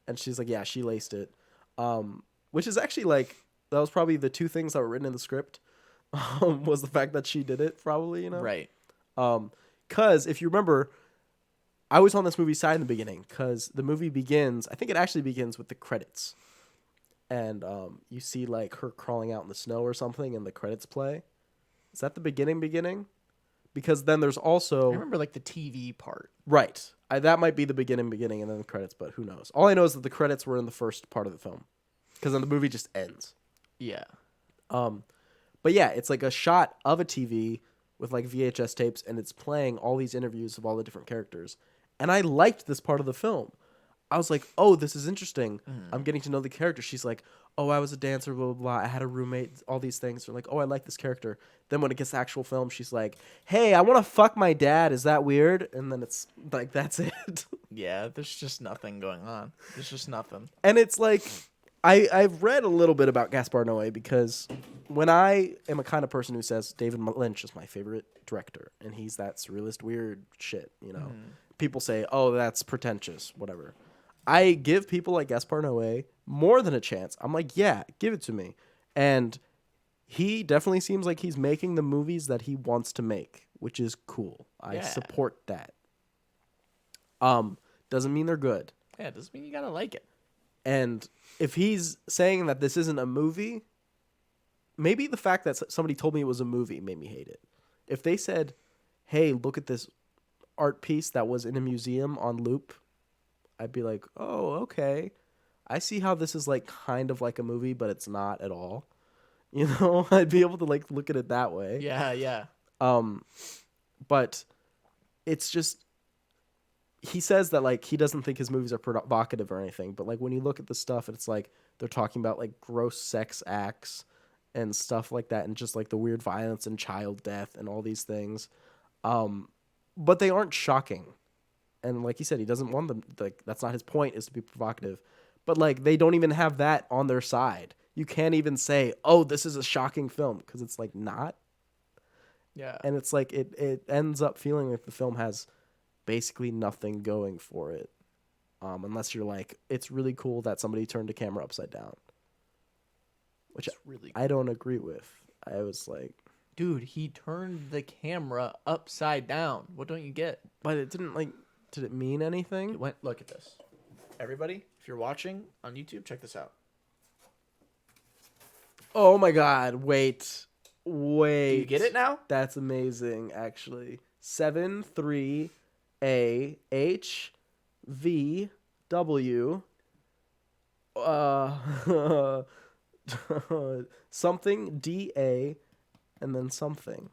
And she's like, yeah, she laced it. Which is actually like, that was probably the two things that were written in the script, was the fact that she did it, probably, you know? Right. Because if you remember, I was on this movie side in the beginning, because the movie begins, I think it actually begins with the credits. And you see like her crawling out in the snow or something, and the credits play. Is that the beginning? Because then there's also... I remember like the TV part. Right. That might be the beginning, and then the credits, but who knows? All I know is that the credits were in the first part of the film. Because then the movie just ends. Yeah. But yeah, it's like a shot of a TV with like VHS tapes, and it's playing all these interviews of all the different characters. And I liked this part of the film. I was like, oh, this is interesting. I'm getting to know the character. She's like, oh, I was a dancer, blah, blah, blah. I had a roommate, all these things. They're like, oh, I like this character. Then when it gets to actual film, she's like, hey, I want to fuck my dad. Is that weird? And then it's like, that's it. Yeah, there's just nothing going on. There's just nothing. And it's like, I've read a little bit about Gaspar Noé because when I am a kind of person who says David Lynch is my favorite director, and he's that surrealist, weird shit, you know. People say, oh, that's pretentious, whatever. I give people like Gaspar Noé more than a chance. I'm like, yeah, give it to me. And he definitely seems like he's making the movies that he wants to make, which is cool. I support that. Doesn't mean they're good. Yeah, it doesn't mean you gotta like it. And if he's saying that this isn't a movie, maybe the fact that somebody told me it was a movie made me hate it. If they said, hey, look at this art piece that was in a museum on loop, I'd be like, oh, okay. I see how this is like kind of like a movie, but it's not at all. You know, I'd be able to like look at it that way. Yeah. But it's just, he says that like he doesn't think his movies are provocative or anything, but like when you look at the stuff, it's like they're talking about like gross sex acts and stuff like that, and just like the weird violence and child death and all these things. But they aren't shocking. And like he said, he doesn't want them, like that's not his point, is to be provocative. But like they don't even have that on their side. You can't even say, oh, this is a shocking film, because it's like not. Yeah. And it's like it ends up feeling like the film has basically nothing going for it. Unless you're like, it's really cool that somebody turned the camera upside down. Which really cool. I don't agree with. I was like, dude, he turned the camera upside down. What don't you get? but it didn't like, did it mean anything? It went, look at this. Everybody, if you're watching on YouTube, check this out. Oh my God, wait. Do you get it now? That's amazing, actually. 7-3-A-H-V-W something D-A and then something.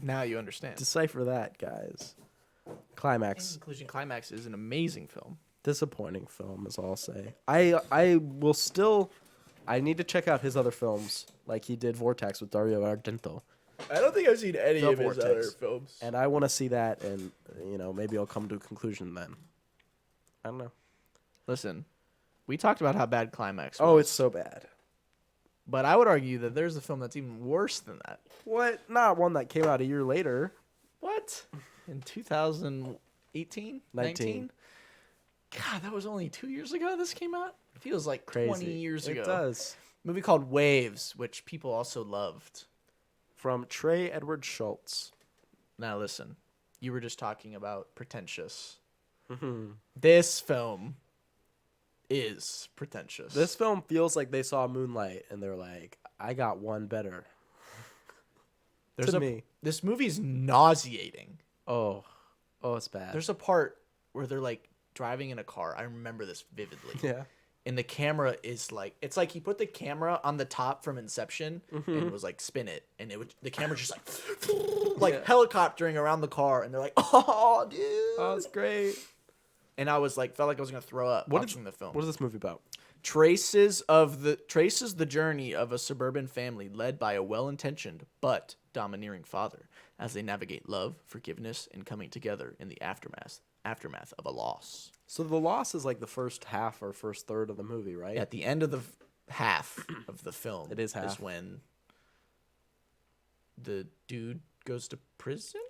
Now you understand. Decipher that, guys. In Climax. conclusion, Climax is an amazing film. Disappointing film is all I'll say. I will still... I need to check out his other films, like he did Vortex with Dario Argento. I don't think I've seen any The of his other Vortex. films. And I want to see that, and, you know, maybe I'll come to a conclusion then. I don't know. Listen, we talked about how bad Climax was. Oh, it's so bad. But I would argue that there's a film that's even worse than that. What? Not one that came out a year later. What? In 2018? 19. God, that was only 2 years ago this came out? It feels like Crazy. 20 years ago. It does. Movie called Waves, which people also loved. From Trey Edward Schultz. Now listen, you were just talking about pretentious. Mm-hmm. This film is pretentious. This film feels like they saw Moonlight and they're like, I got one better. There's to me. This movie's nauseating. Oh, it's bad. There's a part where they're like driving in a car. I remember this vividly. Yeah. And the camera is like, it's like he put the camera on the top from Inception and was like, spin it. And the camera's just like helicoptering around the car. And they're like, oh, dude. Oh, it's great. And I was like, felt like I was going to throw up watching the film. What is this movie about? Traces the journey of a suburban family led by a well-intentioned but domineering father as they navigate love, forgiveness, and coming together in the aftermath of a loss. So the loss is like the first half or first third of the movie, right? At the end of the half of the film, It is half. when the dude goes to prison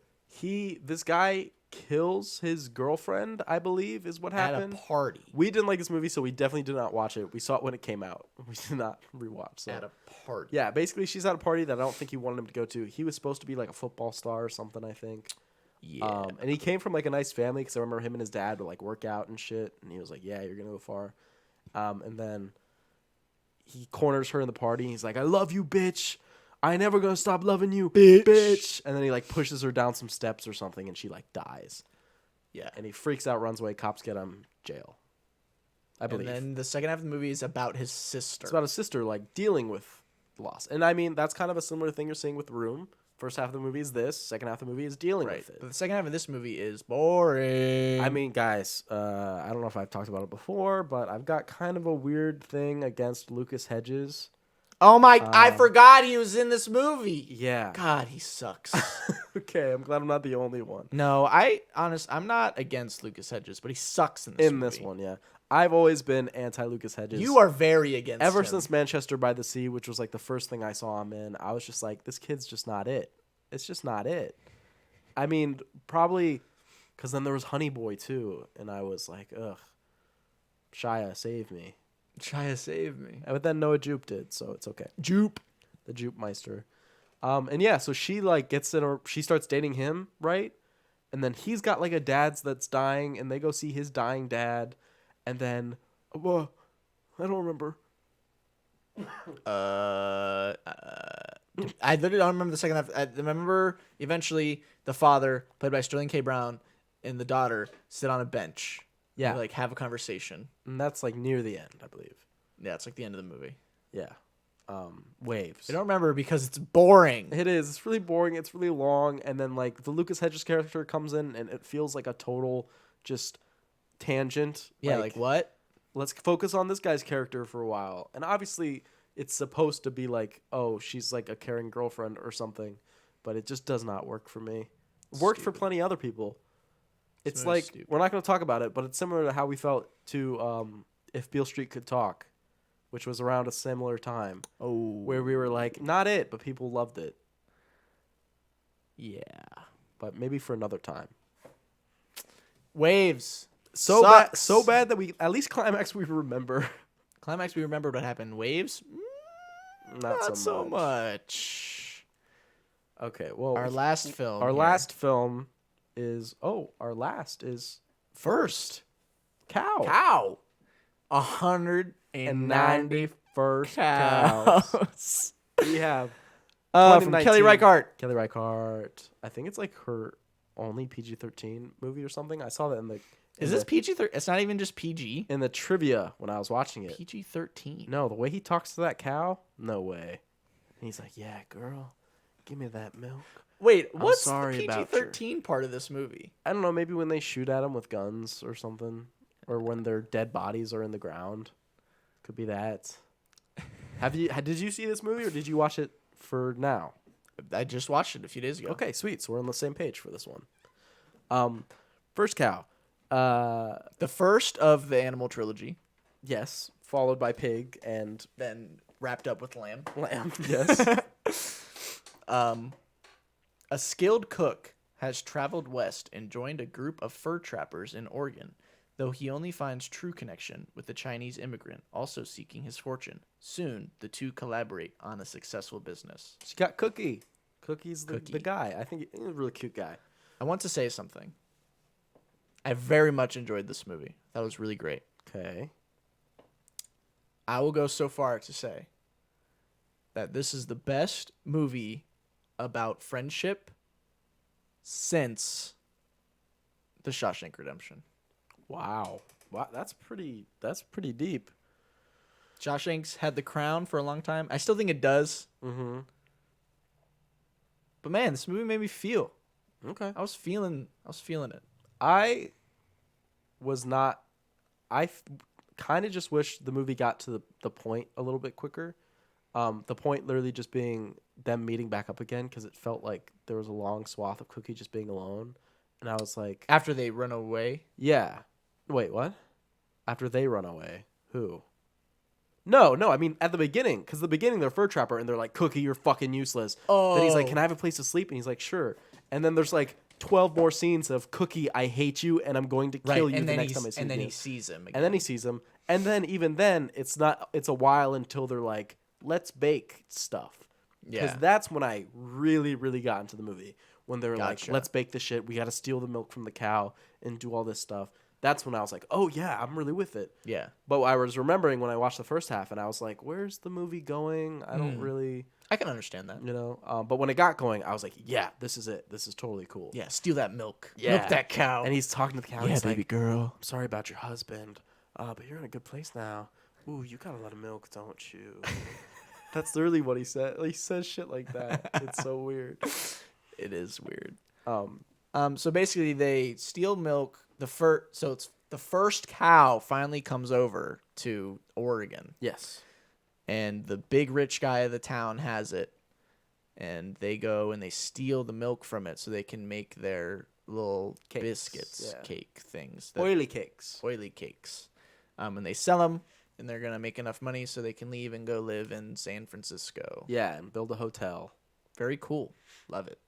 This guy kills his girlfriend, I believe, is what happened. at a party. We didn't like this movie, so we definitely did not watch it. We saw it when it came out. We did not rewatch. So. At a party. Yeah, basically, she's at a party that I don't think he wanted him to go to. He was supposed to be like a football star or something, I think. Yeah. And he came from like a nice family because I remember him and his dad would like work out and shit. And he was like, "Yeah, you're gonna go far." And then he corners her in the party. And he's like, "I love you, bitch. I ain't never gonna stop loving you, bitch." And then he like pushes her down some steps or something, and she like dies. Yeah. And he freaks out, runs away. Cops get him, jail. I believe. And then the second half of the movie is about his sister. It's about his sister like dealing with loss. And I mean, that's kind of a similar thing you're seeing with Room. First half of the movie is this. Second half of the movie is dealing Right. with it. But the second half of this movie is boring. I mean, guys, I don't know if I've talked about it before, but I've got kind of a weird thing against Lucas Hedges. oh my! I forgot he was in this movie. Yeah. God, he sucks. Okay, I'm glad I'm not the only one. No, I'm not against Lucas Hedges, but he sucks in this movie. This one, yeah. I've always been anti-Lucas Hedges. You are very against Ever him. since Manchester by the Sea, which was like the first thing I saw him in, I was just like, this kid's just not it. It's just not it. I mean, probably because then there was Honey Boy too, and I was like, ugh, Shia, save me. Shia, save me. But then Noah Jupe did, so it's okay. Jupe. The Jupe Meister. And yeah, so she like gets in, or she starts dating him, right? And then he's got like a dad's that's dying, and they go see his dying dad, and then, I don't remember. I literally don't remember the second half. I remember eventually the father, played by Sterling K. Brown, and the daughter sit on a bench. Yeah. And, like, have a conversation. And that's like near the end, I believe. Yeah, it's like the end of the movie. Yeah. Waves. I don't remember because it's boring. It is. It's really boring. It's really long. And then like the Lucas Hedges character comes in, and it feels like a total just tangent. Yeah, like what? Let's focus on this guy's character for a while. And obviously it's supposed to be like, oh, she's like a caring girlfriend or something, but it just does not work for me. It worked for plenty of other people. It's like, we're not going to talk about it, but it's similar to how we felt to If Beale Street Could Talk, which was around a similar time. Oh. Where we were like, not it, but people loved it. Yeah. But maybe for another time. Waves. So bad that we, at least Climax we remember. Climax, we remembered what happened. Waves? Not so much. Okay, well. Our last film. Our last film is, First. Cow. 191st cows. We have from Kelly Reichardt. Kelly Reichardt. I think it's like her only PG-13 movie or something. I saw that in the. Is this PG-13? It's not even just PG. In the trivia when I was watching it. PG-13. No, the way he talks to that cow, no way. And he's like, "Yeah, girl, give me that milk." Wait, what's sorry the PG-13 part of this movie? I don't know. Maybe when they shoot at him with guns or something, or when their dead bodies are in the ground. Could be that. Did you see this movie or did you watch it for now? I just watched it a few days ago. Okay, sweet. So we're on the same page for this one. First cow. The first of the animal trilogy. Yes. Followed by pig and then wrapped up with lamb. Lamb. Yes. A skilled cook has traveled west and joined a group of fur trappers in Oregon, though he only finds true connection with a Chinese immigrant also seeking his fortune. Soon, the two collaborate on a successful business. She got Cookie. Cookie's the guy. I think he's a really cute guy. I want to say something. I very much enjoyed this movie. That was really great. Okay. I will go so far to say that this is the best movie about friendship since The Shawshank Redemption. Wow, that's pretty deep. Shawshank's had the crown for a long time. I still think it does. Mm-hmm. But man, this movie made me feel. Okay. I was feeling it. I kind of just wish the movie got to the point a little bit quicker. The point literally just being them meeting back up again, because it felt like there was a long swath of Cookie just being alone. And I was like... After they run away? Yeah. Wait, what? After they run away? Who? No, I mean at the beginning. Because the beginning they're a fur trapper and they're like, Cookie, you're fucking useless. Oh. Then he's like, can I have a place to sleep? And he's like, sure. And then there's like 12 more scenes of Cookie, I hate you and I'm going to kill you the next time I see you. And then he sees him again. And then he sees him. And then even then, it's a while until they're like, let's bake stuff. Yeah. Because that's when I really, really got into the movie. When they were like, Gotcha. let's bake this shit. We got to steal the milk from the cow and do all this stuff. That's when I was like, oh, yeah, I'm really with it. Yeah. But I was remembering when I watched the first half, and I was like, where's the movie going? I don't really... I can understand that. You know? But when it got going, I was like, yeah, this is it. This is totally cool. Yeah, steal that milk. Yeah. Milk that cow. And he's talking to the cow. Yeah, he's baby like, girl. I'm sorry about your husband, but you're in a good place now. Ooh, you got a lot of milk, don't you? That's literally what he said. He says shit like that. It's so weird. It is weird. Um, So basically, they steal milk. So it's the first cow finally comes over to Oregon, yes. and the big rich guy of the town has it, and they go and they steal the milk from it so they can make their little Cakes, biscuits, yeah. cake things, Oily cakes. oily cakes. And they sell them, and they're gonna make enough money so they can leave and go live in San Francisco. Yeah, and build a hotel. Very cool. Love it.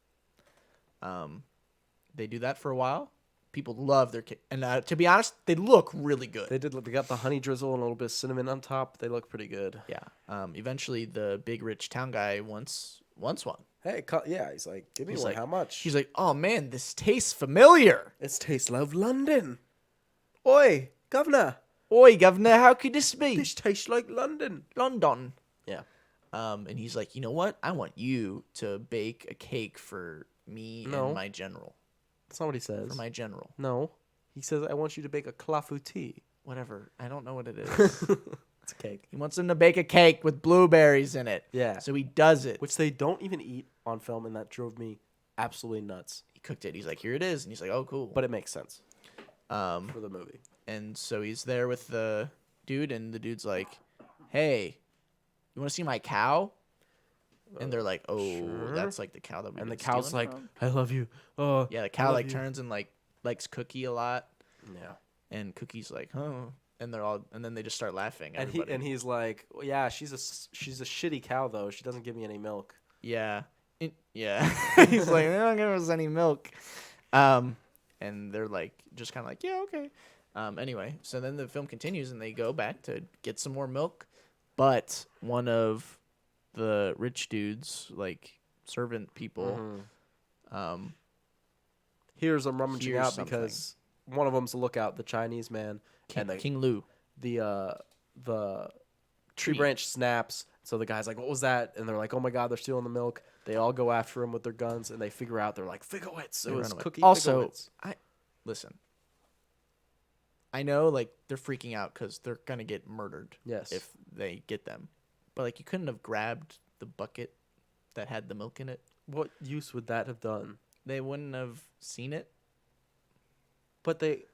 They do that for a while. People love their cake. And to be honest, they look really good. They got the honey drizzle and a little bit of cinnamon on top. They look pretty good. Yeah. Eventually, the big rich town guy wants one. Hey, yeah, he's like, give me He's one. like- How much? He's like, oh man, this tastes familiar. It's taste of London. Oi, governor. Oi, governor, how could this be? This tastes like London. London. Yeah. And he's like, you know what? I want you to bake a cake for me No. and my general. That's not what he says. For my general. No. He says, I want you to bake a clafouti. Whatever. I don't know what it is. It's a cake. He wants him to bake a cake with blueberries in it. Yeah. So he does it. Which they don't even eat on film, and that drove me absolutely nuts. He cooked it. He's like, here it is. And he's like, oh, cool. But it makes sense Um, for the movie. and so he's there with the dude, and the dude's like, hey, you want to see my cow? And they're like, oh, Sure. that's like the cow that we And the cow's like, I love you. yeah, the I cow love like you. turns and like likes Cookie a lot. Yeah. And Cookie's like, oh. And they're all, and then they just start laughing. And Everybody. he's like, well, yeah, she's a shitty cow though. She doesn't give me any milk. Yeah. Yeah. He's like, they don't give us any milk. And they're like, just kind of like, yeah, okay. Anyway, so then the film continues and they go back to get some more milk. But one of the rich dudes, like servant people, Here's them rummaging Here's out something. because one of them's a lookout, the Chinese man, and King Lu. the tree Tree. branch snaps. So the guy's like, "What was that?" And they're like, "Oh my God, they're stealing the milk." They all go after him with their guns, and they figure out they're like Figowitz. It They was run away. Cookie Also, Figowitz. listen. I know, like, they're freaking out because they're gonna get murdered. Yes. If they get them, but like, you couldn't have grabbed the bucket that had the milk in it. What use would that have done? They wouldn't have seen it. But they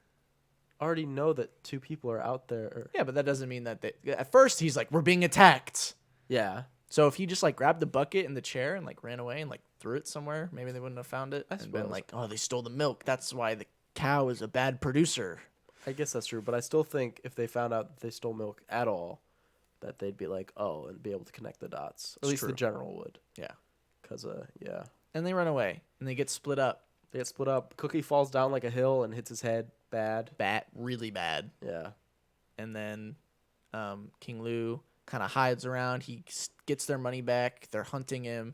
already know that two people are out there. Yeah, but that doesn't mean that they. At first, he's like, "We're being attacked." Yeah. So if he just like grabbed the bucket and the chair and like ran away and like threw it somewhere, maybe they wouldn't have found it. I And been suppose. like, "Oh, they stole the milk. That's why the cow is a bad producer." I guess that's true, but I still think if they found out that they stole milk at all, that they'd be like, oh, and be able to connect the dots. At It's least the true. general would. Yeah. Because, yeah. And they run away and they get split up. They get split up. Cookie falls down like a hill and hits his head bad. Really bad. Yeah. And then King Lu kind of hides around. He gets their money back. They're hunting him.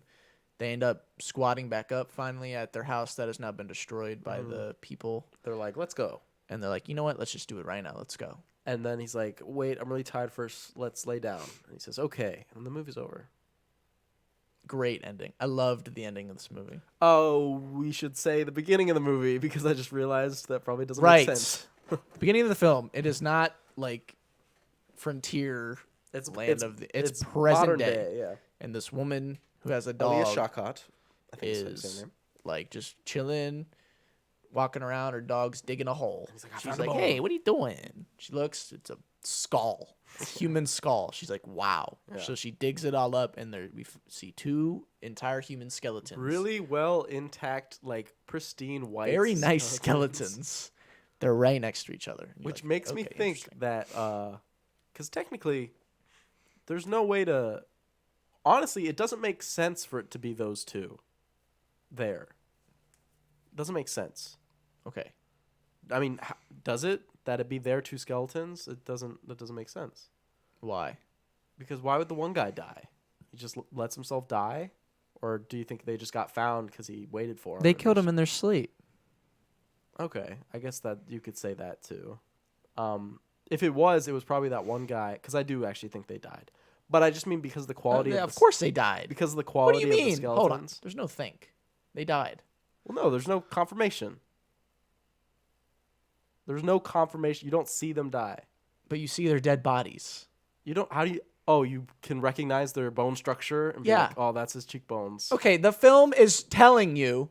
They end up squatting back up finally at their house that has now been destroyed by the people. They're like, let's go. And they're like, you know what? Let's just do it right now. Let's go. And then he's like, wait, I'm really tired first. Let's lay down. And he says, okay. And the movie's over. Great ending. I loved the ending of this movie. Oh, we should say the beginning of the movie because I just realized that probably doesn't Right. make sense. Beginning of the film. It is not like frontier It's land of the. It's present modern day. Yeah. And this woman who has a Alia dog Shawkat. I think it's the is same name. like just chilling, walking around. Her dog's digging a hole. He's like, "I She's found a like, bone." "Hey, what are you doing?" She looks. It's a skull, a human skull. She's like, "Wow." Yeah. So she digs it all up, and there we see two entire human skeletons. Really well intact, like pristine white. very nice skeletons. They're right next to each other. And you're Which like, makes me "Okay, think interesting." that, because technically, there's no way to. Honestly, it doesn't make sense for it to be those two. There. Doesn't make sense. Okay. I mean, does it? That it be their two skeletons? It doesn't. That doesn't make sense. Why? Because why would the one guy die? He just lets himself die, or do you think they just got found because he waited for him? They and killed just- him in their sleep. Okay, I guess that you could say that too. If it was probably that one guy because I do actually think they died. But I just mean because of the quality. Yeah, of of course they died. Because of the What quality do you of the mean? skeletons. Hold on. There's no think. They died. Well, no, there's no confirmation. There's no confirmation. You don't see them die. But you see their dead bodies. You don't. How do you? oh, you can recognize their bone structure and be Yeah. like, oh, that's his cheekbones. Okay, the film is telling you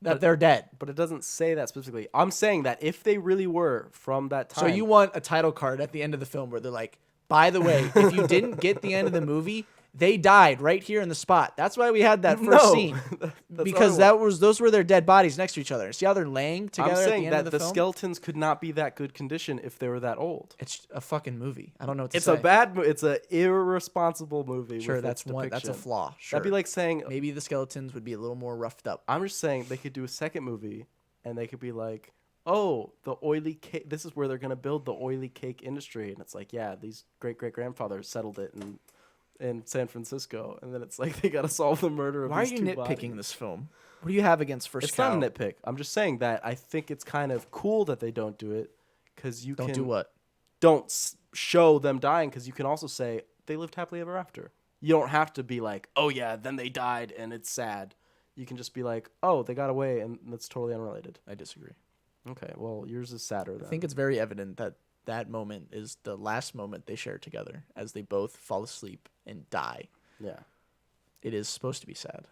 that they're dead. But it doesn't say that specifically. I'm saying that if they really were from that time. So you want a title card at the end of the film where they're like, by the way, if you didn't get the end of the movie, they died right here in the spot. That's why we had that first scene. Because those were their dead bodies next to each other. See how they're laying together I'm at the saying end that of the film? skeletons could not be that good condition if they were that old. It's a fucking movie. I don't know what to It's say. it's an irresponsible movie. Sure, with that's its one. That's a depiction. flaw. Sure. That'd be like saying, maybe the skeletons would be a little more roughed up. I'm just saying they could do a second movie and they could be like, oh, the oily cake. This is where they're going to build the oily cake industry. And it's like, yeah, these great-great-grandfathers settled it in San Francisco. And then it's like they got to solve the murder of Why are these you two nitpicking bodies. this film? What do you have against First It's Cow? not a nitpick. I'm just saying that I think it's kind of cool that they don't do it because you Don't do what? Don't show them dying because you can also say they lived happily ever after. You don't have to be like, oh yeah, then they died and it's sad. You can just be like, oh, they got away and that's totally unrelated. I disagree. Okay, well, yours is sadder then. I think it's very evident that that moment is the last moment they share together as they both fall asleep and die. Yeah. It is supposed to be sad.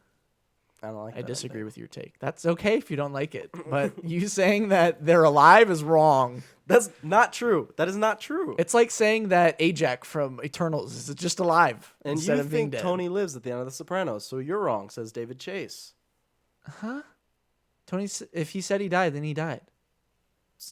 I don't like I that disagree ending. with your take. That's okay if you don't like it. But you saying that they're alive is wrong. That's not true. That is not true. It's like saying that Ajax from Eternals is just alive And instead you of being think dead. Tony lives at the end of The Sopranos, so you're wrong, says David Chase. Huh? Tony, if he said he died, then he died.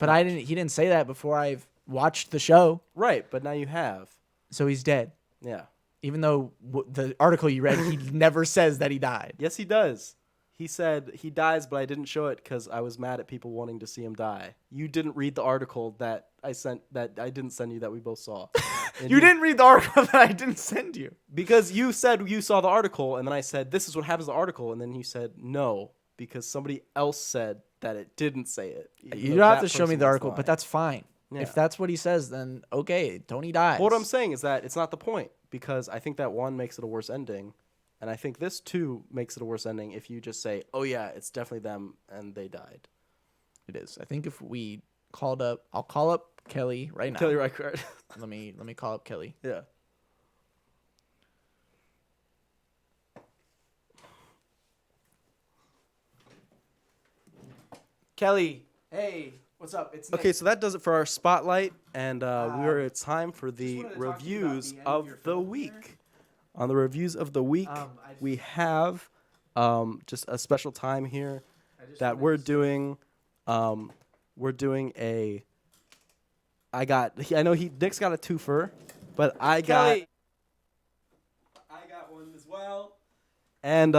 But I didn't. He didn't say that before I've watched the show. Right, but now you have. So he's dead. Yeah. Even though the article you read, he never says that he died. Yes, he does. He said he dies, but I didn't show it because I was mad at people wanting to see him die. You didn't read the article that I didn't send you that we both saw. And You didn't read the article that I didn't send you. because you said you saw the article, and then I said this is what happens in the article, and then you said no because somebody else said that it didn't say it. You don't have to show me the article, but that's fine. Yeah. If that's what he says, then okay, Tony dies. What I'm saying is that it's not the point because I think that one makes it a worse ending, and I think this too makes it a worse ending if you just say, "Oh yeah, it's definitely them and they died." It is. I think if we called up, I'll call up Kelly right now. Kelly Reichardt. Let me call up Kelly. Yeah. Kelly, hey, what's up? It's Nick. Okay, so that does it for our spotlight, and it's time for wanted the to talk to you about reviews the end of of your the film week. On the reviews of the week, we have just a special time here that we're doing. We're doing a. I know Nick's got a twofer, but I got one as well. And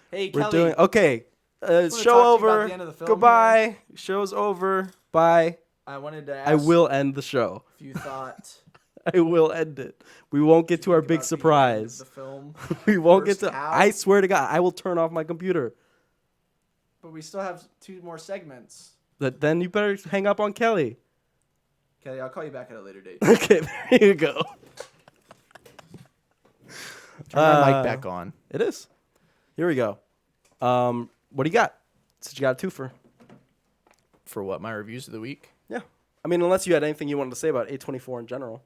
Hey, we're Kelly. doing okay. wanna Show talk to you about over. the end of the film Goodbye. Show's over. Bye. I wanted to ask I will end the show. if you thought I will end it. We won't get to our big about surprise. the film, We won't get First to. Cow. I swear to God, I will turn off my computer. but we still have 2 more segments. But then you better hang up on Kelly. Kelly, I'll call you back at a later date. Okay, there you go. Turn my mic back on. It is. Here we go. What do you got? Since you got a twofer. For what? My reviews of the week? Yeah. I mean, unless you had anything you wanted to say about A24 in general.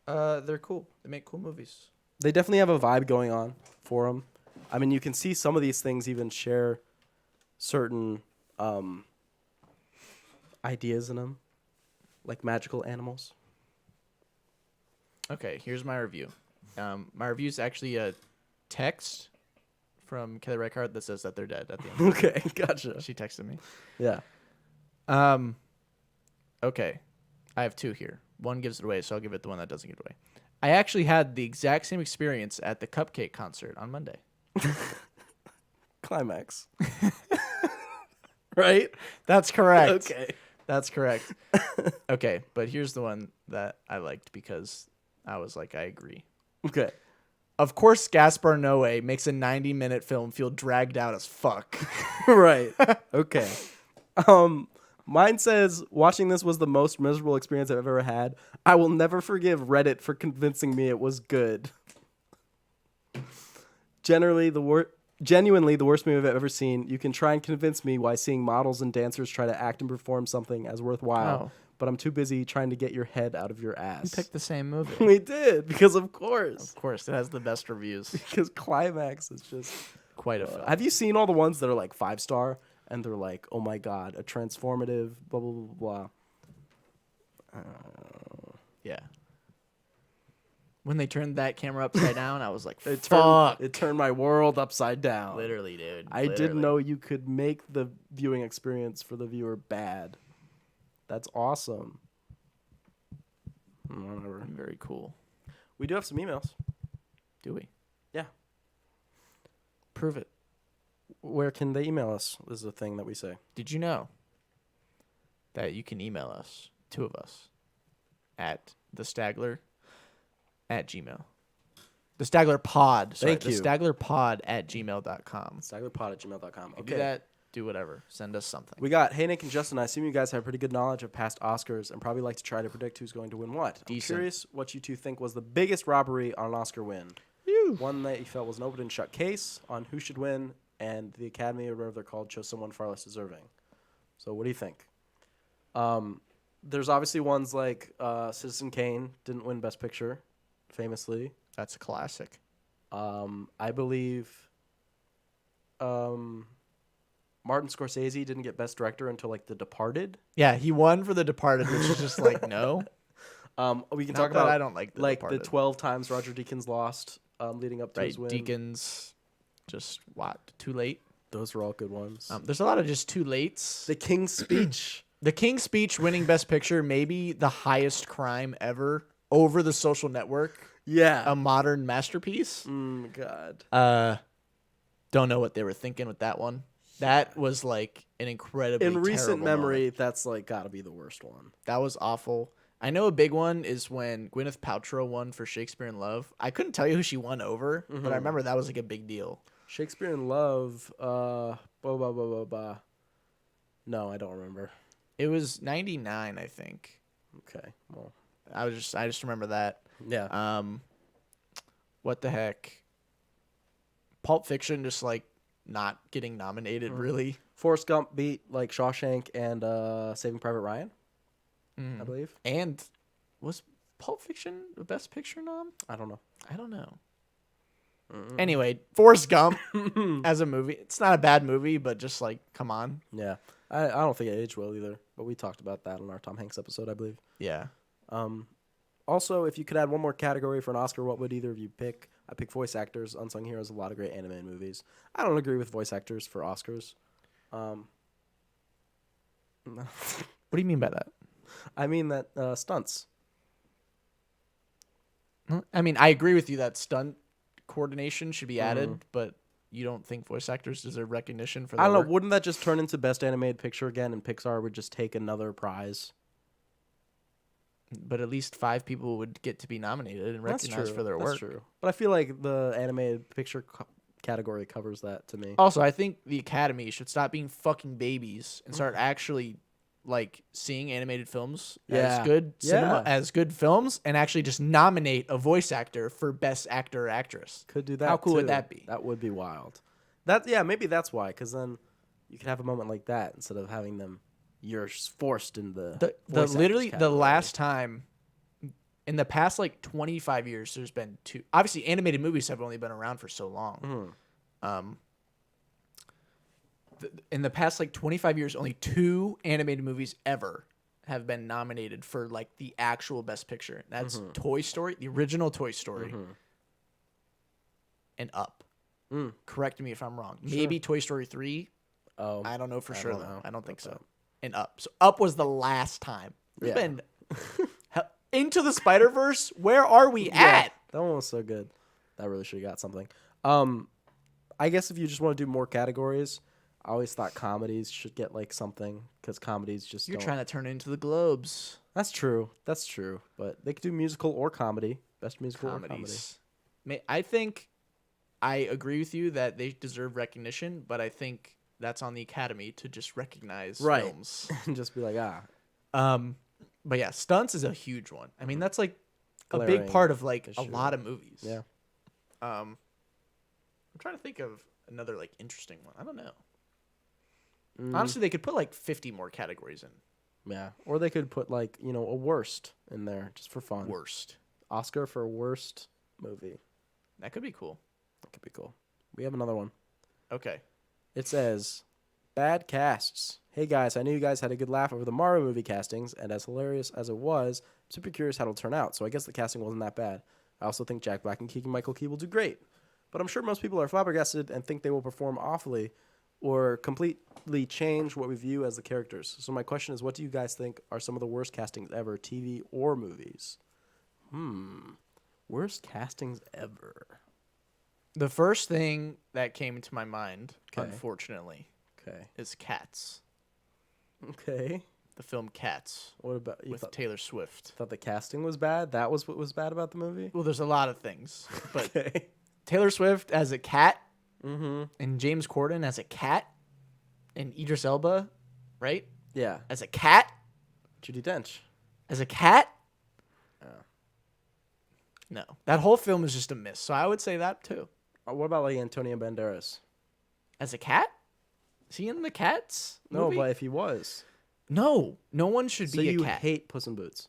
They're cool. They make cool movies. They definitely have a vibe going on for them. I mean, you can see some of these things even share certain ideas in them, like magical animals. Okay, here's my review. My review is actually a text from Kelly Reichardt that says that they're dead at the end. Okay, gotcha. She texted me. Yeah. Okay, I have 2 here. One gives it away, so I'll give it the one that doesn't give it away. I actually had the exact same experience at the Cupcake concert on Monday. Climax. Right? That's correct. Okay. That's correct. Okay, but here's the one that I liked because I was like, I agree. Okay. Of course, Gaspar Noé makes a 90-minute film feel dragged out as fuck. Right. Okay. Mine says watching this was the most miserable experience I've ever had. I will never forgive Reddit for convincing me it was good. Genuinely the worst movie I've ever seen. You can try and convince me why seeing models and dancers try to act and perform something as worthwhile, Oh. but I'm too busy trying to get your head out of your We ass. picked the same movie. We did, because of course. Of course, it has the best reviews. Because Climax is just... Quite a film. have you seen all the ones that are like 5-star and they're like, oh my god, a transformative blah blah blah blah. Yeah. When they turned that camera upside down, I was like, It fuck. turned my world upside down. Literally, dude. I didn't know you could make the viewing experience for the viewer bad. That's awesome. Whatever. Very cool. We do have some emails. Do we? Yeah. Prove it. Where can they email us? This is a thing that we say. Did you know that you can email us, two of us, at thestagler@gmail. The Stagler Pod. Sorry, Thank you. The Stagler Pod at gmail.com. StaglerPod@gmail.com. Do that. Do whatever. Send us something. We got, hey, Nick and Justin, I assume you guys have pretty good knowledge of past Oscars and probably like to try to predict who's going to win what. Decent. I'm curious what you two think was the biggest robbery on an Oscar win. One that you felt was an open and shut case on who should win, and the Academy, or whatever they're called, chose someone far less deserving. So what do you think? There's obviously ones like Citizen Kane didn't win Best Picture, famously. That's a classic. I believe Martin Scorsese didn't get Best Director until like The Departed. Yeah, he won for The Departed, which is just like, no. We can Not talk that about I don't like The Departed. the 12 times Roger Deakins lost leading up to his win. Deakins, just what? Too late? Those were all good ones. There's a lot of just too lates. The King's Speech. The King's Speech winning Best Picture, maybe the highest crime ever over The Social Network. Yeah. A modern masterpiece. God. Don't know what they were thinking with that one. That was like an incredibly In recent terrible memory, moment. that's like got to be the worst one. That was awful. I know a big one is when Gwyneth Paltrow won for Shakespeare in Love. I couldn't tell you who she won over, but I remember that was like a big deal. Shakespeare in Love. No, I don't remember. It was 99, I think. Okay. Well. I just remember that. Yeah. What the heck? Pulp Fiction just like not getting nominated really. Forrest Gump beat like Shawshank and Saving Private Ryan, I believe. And was Pulp Fiction the Best Picture nom? I don't know. I don't know. Anyway, Forrest Gump as a movie. It's not a bad movie, but just like, come on. Yeah. I don't think it aged well either, but we talked about that on our Tom Hanks episode, I believe. Yeah. Also, if you could add one more category for an Oscar, what would either of you pick? I pick voice actors. Unsung Heroes, a lot of great animated movies. I don't agree with voice actors for Oscars. What do you mean by that? I mean that stunts. I mean, I agree with you that stunt coordination should be added, but you don't think voice actors deserve recognition for that? I don't know. Wouldn't that just turn into Best Animated Picture again, and Pixar would just take another prize? But at least 5 people would get to be nominated and recognized for their work. That's true. But I feel like the animated picture category covers that to me. Also, I think the Academy should stop being fucking babies and start actually like seeing animated films as good cinema, as good films, and actually just nominate a voice actor for Best Actor or Actress. Could do that. How cool too. would that be? That would be wild. Maybe that's why, because then you could have a moment like that instead of having them. You're forced in the literally the last time in the past like 25 years there's been 2. Obviously animated movies have only been around for so long. In the past like 25 years only 2 animated movies ever have been nominated for like the actual Best Picture. That's Toy Story, the original Toy Story, and Up. Correct me if I'm wrong. Maybe Toy Story 3. I don't know for sure though. I don't think so. And Up. So Up was the last time. There's been Into the Spider-Verse. Where are we at? That one was so good. That really should have got something. I guess if you just want to do more categories, I always thought comedies should get like something because comedies just You're don't. trying to turn it into the Globes. That's true. But they could do musical or comedy. Best musical or comedy. I think I agree with you that they deserve recognition, but I think that's on the Academy to just recognize films. And just be like, But yeah, stunts is a huge one. I mean, that's like a Glaring big part of like issue. a lot of movies. Yeah. I'm trying to think of another like interesting one. I don't know. Honestly, they could put like 50 more categories in. Yeah. Or they could put like, a worst in there just for fun. Worst. Oscar for worst movie. That could be cool. That could be cool. We have another one. Okay. It says, bad casts. Hey guys, I knew you guys had a good laugh over the Mario movie castings, and as hilarious as it was, I'm super curious how it'll turn out, so I guess the casting wasn't that bad. I also think Jack Black and Keegan-Michael Key will do great. But I'm sure most people are flabbergasted and think they will perform awfully or completely change what we view as the characters. So my question is, what do you guys think are some of the worst castings ever, TV or movies? Worst castings ever. The first thing that came to my mind, Okay. unfortunately, Okay. is Cats. Okay. The film Cats What about you? with Taylor Swift. Thought the casting was bad? That was what was bad about the movie? Well, there's a lot of things, but Okay. Taylor Swift as a cat, Mm-hmm. and James Corden as a cat, and Idris Elba, right, Yeah. as a cat, Judi Dench. as a cat. Yeah. No, that whole film is just a miss. So I would say that too. What about like Antonio Banderas? As a cat, is he in the Cats No, movie? but if he was. No one should So be a you cat. hate Puss in Boots.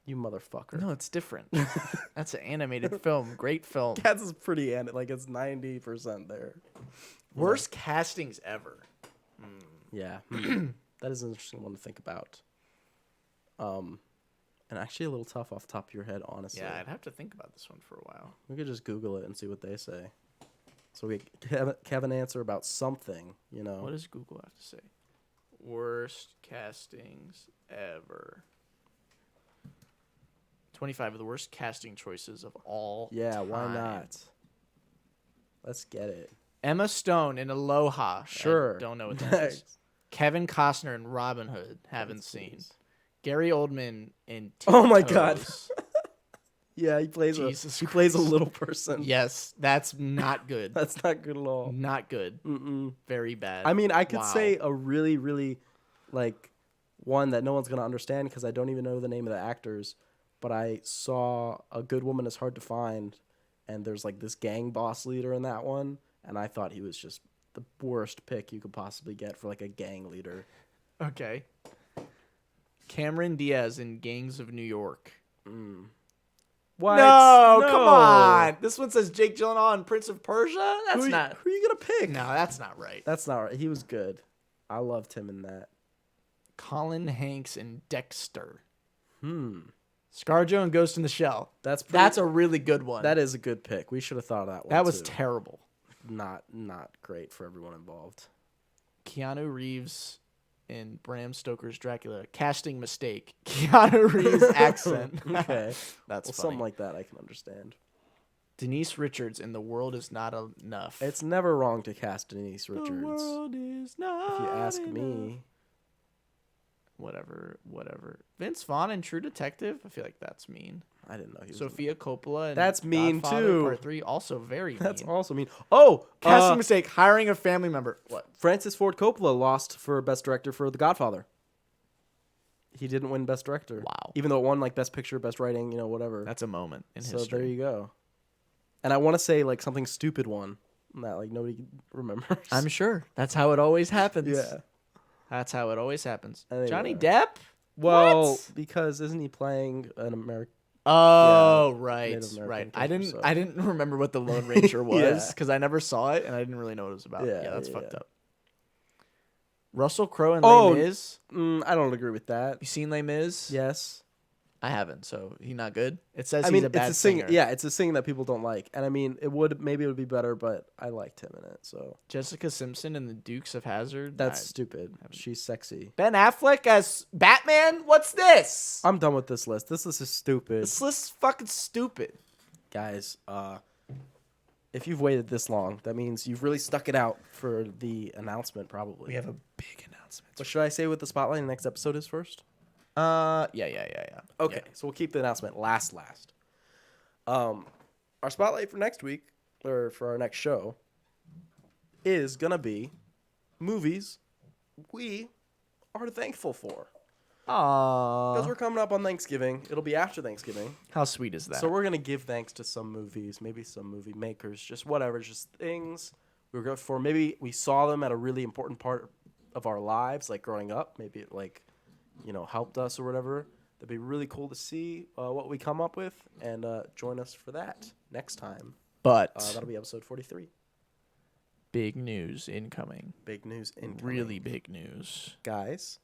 You motherfucker. No, it's different. That's an animated film. Great film. Cats is pretty like it's 90% there. Worst castings ever. Yeah. That is an interesting one to think about. And actually a little tough off the top of your head, honestly. Yeah, I'd have to think about this one for a while. We could just Google it and see what they say. So we have an answer about something, What does Google have to say? Worst castings ever. 25 of the worst casting choices of all Yeah, why time. not? Let's get it. Emma Stone in Aloha. Sure. I don't know what that is. Kevin Costner in Robin Hood. Haven't seen. Gary Oldman in Oh my God. Toes. Yeah, he plays Jesus he plays a Christ. little person. Yes, that's not good. That's not good at all. Not good. Mm-mm. Very bad. I mean, I could Wow. say a really, really, like, one that no one's going to understand because I don't even know the name of the actors, but I saw A Good Woman Is Hard to Find, and there's, like, this gang boss leader in that one, and I thought he was just the worst pick you could possibly get for, like, a gang leader. Okay. Cameron Diaz in Gangs of New York. What? No, come on. This one says Jake Gyllenhaal and Prince of Persia? That's not. Who are you going to pick? No, that's not right. That's not right. He was good. I loved him in that. Colin Hanks in Dexter. Hmm. ScarJo and Ghost in the Shell. That's That's a really good one. That is a good pick. We should have thought of that one. That was too. terrible. Not great for everyone involved. Keanu Reeves in Bram Stoker's Dracula. Casting mistake. Keanu Reeves accent. Okay. That's Well, funny. something like that I can understand. Denise Richards in The World Is Not Enough. It's never wrong to cast Denise Richards. The world is not If you ask enough. me. Whatever. Vince Vaughn in True Detective. I feel like that's mean. I didn't know he was. Sofia Coppola. And That's mean, Godfather too. Part 3 also very mean. That's also mean. Oh, Casting mistake. Hiring a family member. What? Francis Ford Coppola lost for Best Director for The Godfather. He didn't win Best Director. Wow. Even though it won like Best Picture, Best Writing, whatever. That's a moment in So history. there you go. And I want to say like something stupid one that like nobody remembers. I'm sure. That's how it always happens. Yeah. That's how it always happens. Anyway. Johnny Depp? Well, What? because isn't he playing an American? Oh, Yeah, right. Native American Right. character, so- I didn't remember what the Lone Ranger was Yeah. because I never saw it and I didn't really know what it was about. Yeah, Yeah, that's yeah, fucked yeah. up. Russell Crowe and Oh, Les Mis. I don't agree with that. You seen Les Mis? Yes. I haven't, so he not good? It says I he's mean, a bad it's a sing. singer. Yeah, it's a sing that people don't like, and I mean, it would be better, but I liked him in it, so Jessica Simpson and the Dukes of Hazzard. that's stupid. She's sexy. Ben Affleck as Batman? What's this? I'm done with this list. This list is stupid, This list's fucking stupid. guys. If you've waited this long, that means you've really stuck it out for the announcement, probably. We have a big announcement. What should I say what the spotlight in the next episode is first? Yeah. Okay, so we'll keep the announcement last. Our spotlight for next week, or for our next show, is gonna be movies we are thankful for. Because we're coming up on Thanksgiving. It'll be after Thanksgiving. How sweet is that? So we're gonna give thanks to some movies, maybe some movie makers, just whatever, just things we were good for. Maybe we saw them at a really important part of our lives, like growing up. Maybe it helped us or whatever. That'd be really cool to see what we come up with, and join us for that next time. But that'll be episode 43. big news incoming. Big news incoming. Really big news. Guys.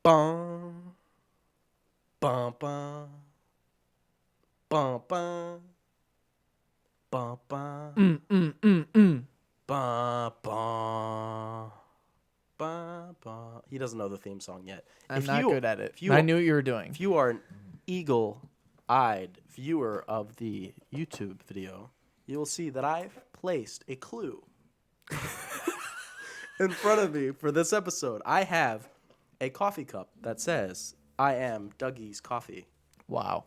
Bum. Bum, bum. Bum, bum. Bum, bum. Bum, bum. Bum, bum. He doesn't know the theme song yet. I'm not good at it. I knew what you were doing. If you are an eagle-eyed viewer of the YouTube video, you will see that I've placed a clue in front of me for this episode. I have a coffee cup that says, "I am Dougie's Coffee." Wow.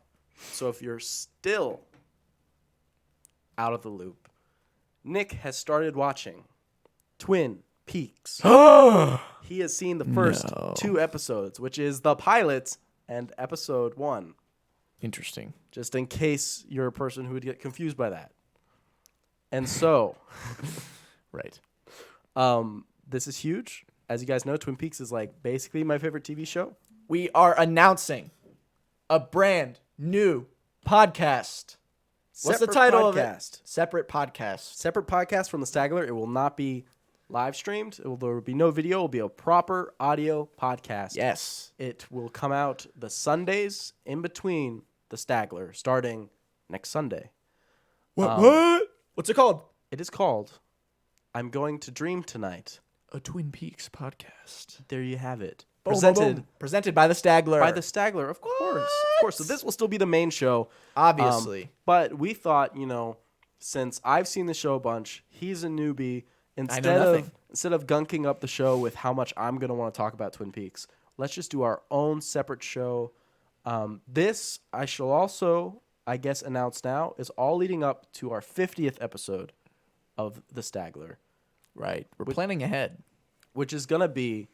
So if you're still out of the loop, Nick has started watching Twin Peaks. He has seen the first 2 episodes, which is the pilot and episode 1. Interesting. Just in case you're a person who would get confused by that. And so, right. This is huge. As you guys know, Twin Peaks is like basically my favorite TV show. We are announcing a brand new podcast. What's the title of it? Separate podcast. Separate podcast from the Stagler. It will not be live streamed. There will be no video. It will be a proper audio podcast. Yes. It will come out the Sundays in between the Stagler, starting next Sunday. What? What's it called? It is called I'm Going to Dream Tonight. A Twin Peaks podcast. There you have it. Presented by the Stagler. By the Stagler, of course. What? Of course. So this will still be the main show. Obviously. But we thought, since I've seen the show a bunch, he's a newbie. Instead of gunking up the show with how much I'm going to want to talk about Twin Peaks, let's just do our own separate show. This, I shall also, I guess, announce now, is all leading up to our 50th episode of the Stagler. Right. We're planning ahead. Which is going to be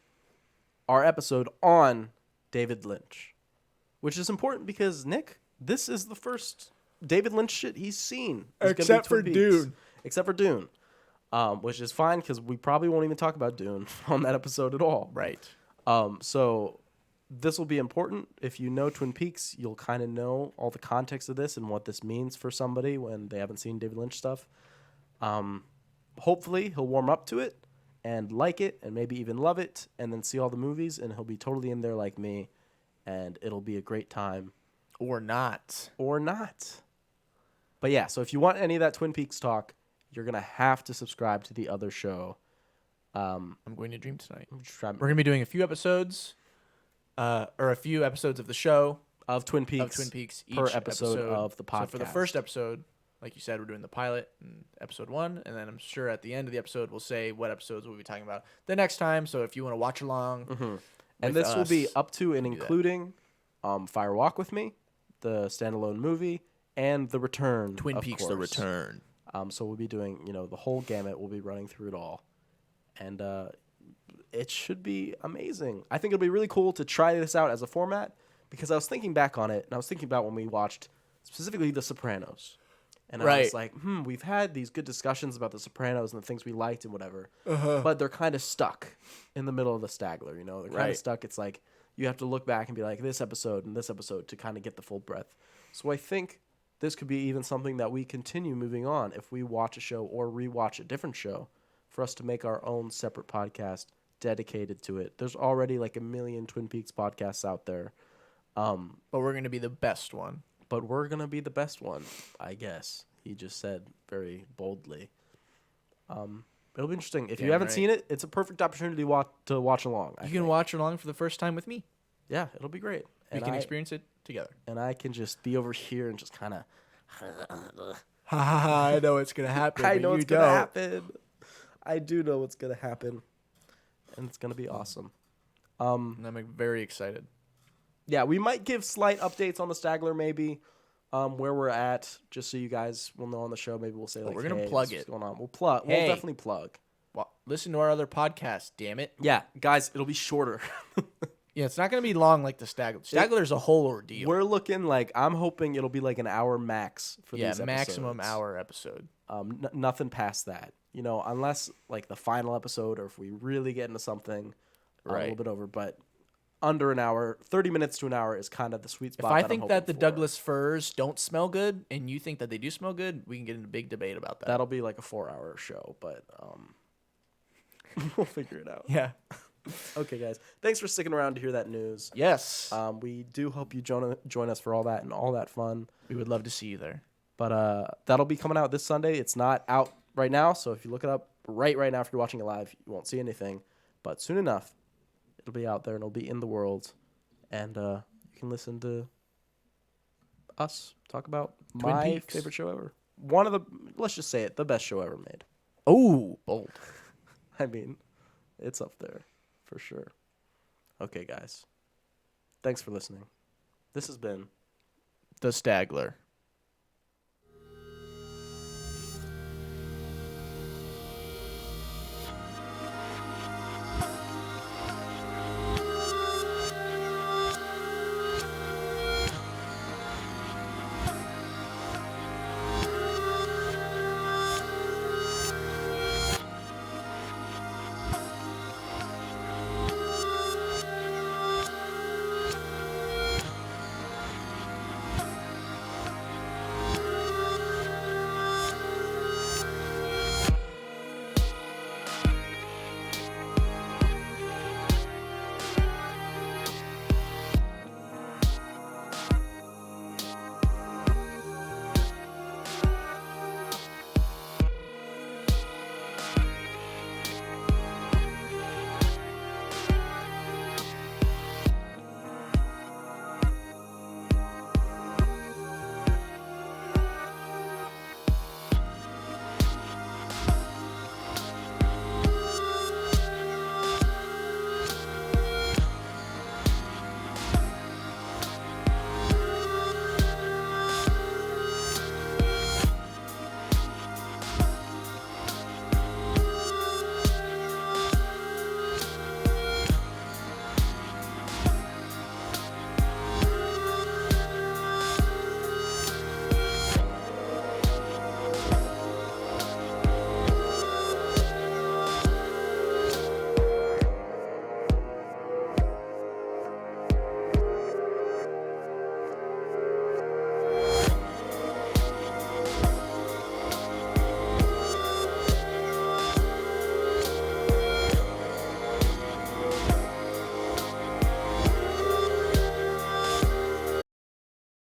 our episode on David Lynch. Which is important because, Nick, this is the first David Lynch shit he's seen. Except for Dune. Except for Dune. Which is fine because we probably won't even talk about Dune on that episode at all. Right. So this will be important. If you know Twin Peaks, you'll kind of know all the context of this and what this means for somebody when they haven't seen David Lynch stuff. Hopefully he'll warm up to it and like it and maybe even love it and then see all the movies and he'll be totally in there like me and it'll be a great time. Or not. But yeah, so if you want any of that Twin Peaks talk, you're going to have to subscribe to the other show. I'm Going to Dream Tonight. We're going to be doing a few episodes of the show. Of Twin Peaks. Each per episode of the podcast. So for the first episode, like you said, we're doing the pilot in episode 1, and then I'm sure at the end of the episode we'll say what episodes we'll be talking about the next time. So if you want to watch along, and this will be up to and including Fire Walk with Me, the standalone movie, and The Return. Twin Peaks: The Return. So we'll be doing the whole gamut. We'll be running through it all, and it should be amazing. I think it'll be really cool to try this out as a format because I was thinking back on it, and I was thinking about when we watched specifically The Sopranos. And I was like, we've had these good discussions about The Sopranos and the things we liked and whatever, but they're kind of stuck in the middle of the Stagler, They're kind of stuck. It's like you have to look back and be like, this episode and this episode to kind of get the full breadth. So I think this could be even something that we continue moving on if we watch a show or rewatch a different show for us to make our own separate podcast dedicated to it. There's already like a million Twin Peaks podcasts out there. But we're going to be the best one. But we're going to be the best one, I guess. He just said very boldly. It'll be interesting. If you haven't seen it, it's a perfect opportunity to watch along. You can watch along for the first time with me. Yeah, it'll be great. We can experience it together. And I can just be over here and just kind of... I know what's going to happen. I know what's going to happen. I do know what's going to happen. And it's going to be awesome. And I'm very excited. Yeah, we might give slight updates on the Stagler maybe, where we're at, just so you guys will know on the show. Maybe we'll say like, we're going to plug it. What's going on? We'll plug. We'll definitely plug. Well, listen to our other podcast, damn it. Yeah, guys, it'll be shorter. Yeah, it's not going to be long like the Stagler. Stagler's a whole ordeal. We're looking like, I'm hoping it'll be like an hour max for these episodes. Yeah, maximum hour episode. Nothing past that. Unless like the final episode or if we really get into something a little bit over. But under an hour. 30 minutes to an hour is kind of the sweet If spot. I I'm think that the hoping for. Douglas firs don't smell good, and you think that they do smell good, we can get into a big debate about that. That'll be like a 4-hour show, but we'll figure it out. Yeah. Okay, guys. Thanks for sticking around to hear that news. Yes. We do hope you join us for all that and all that fun. We would love to see you there. But that'll be coming out this Sunday. It's not out right now, so if you look it up right now after you're watching it live, you won't see anything. But soon enough, it'll be out there and it'll be in the world. And you can listen to us talk about Twin my Peaks. favorite show ever. Let's just say it, the best show ever made. Oh, bold. I mean, it's up there for sure. Okay, guys. Thanks for listening. This has been The Stagler.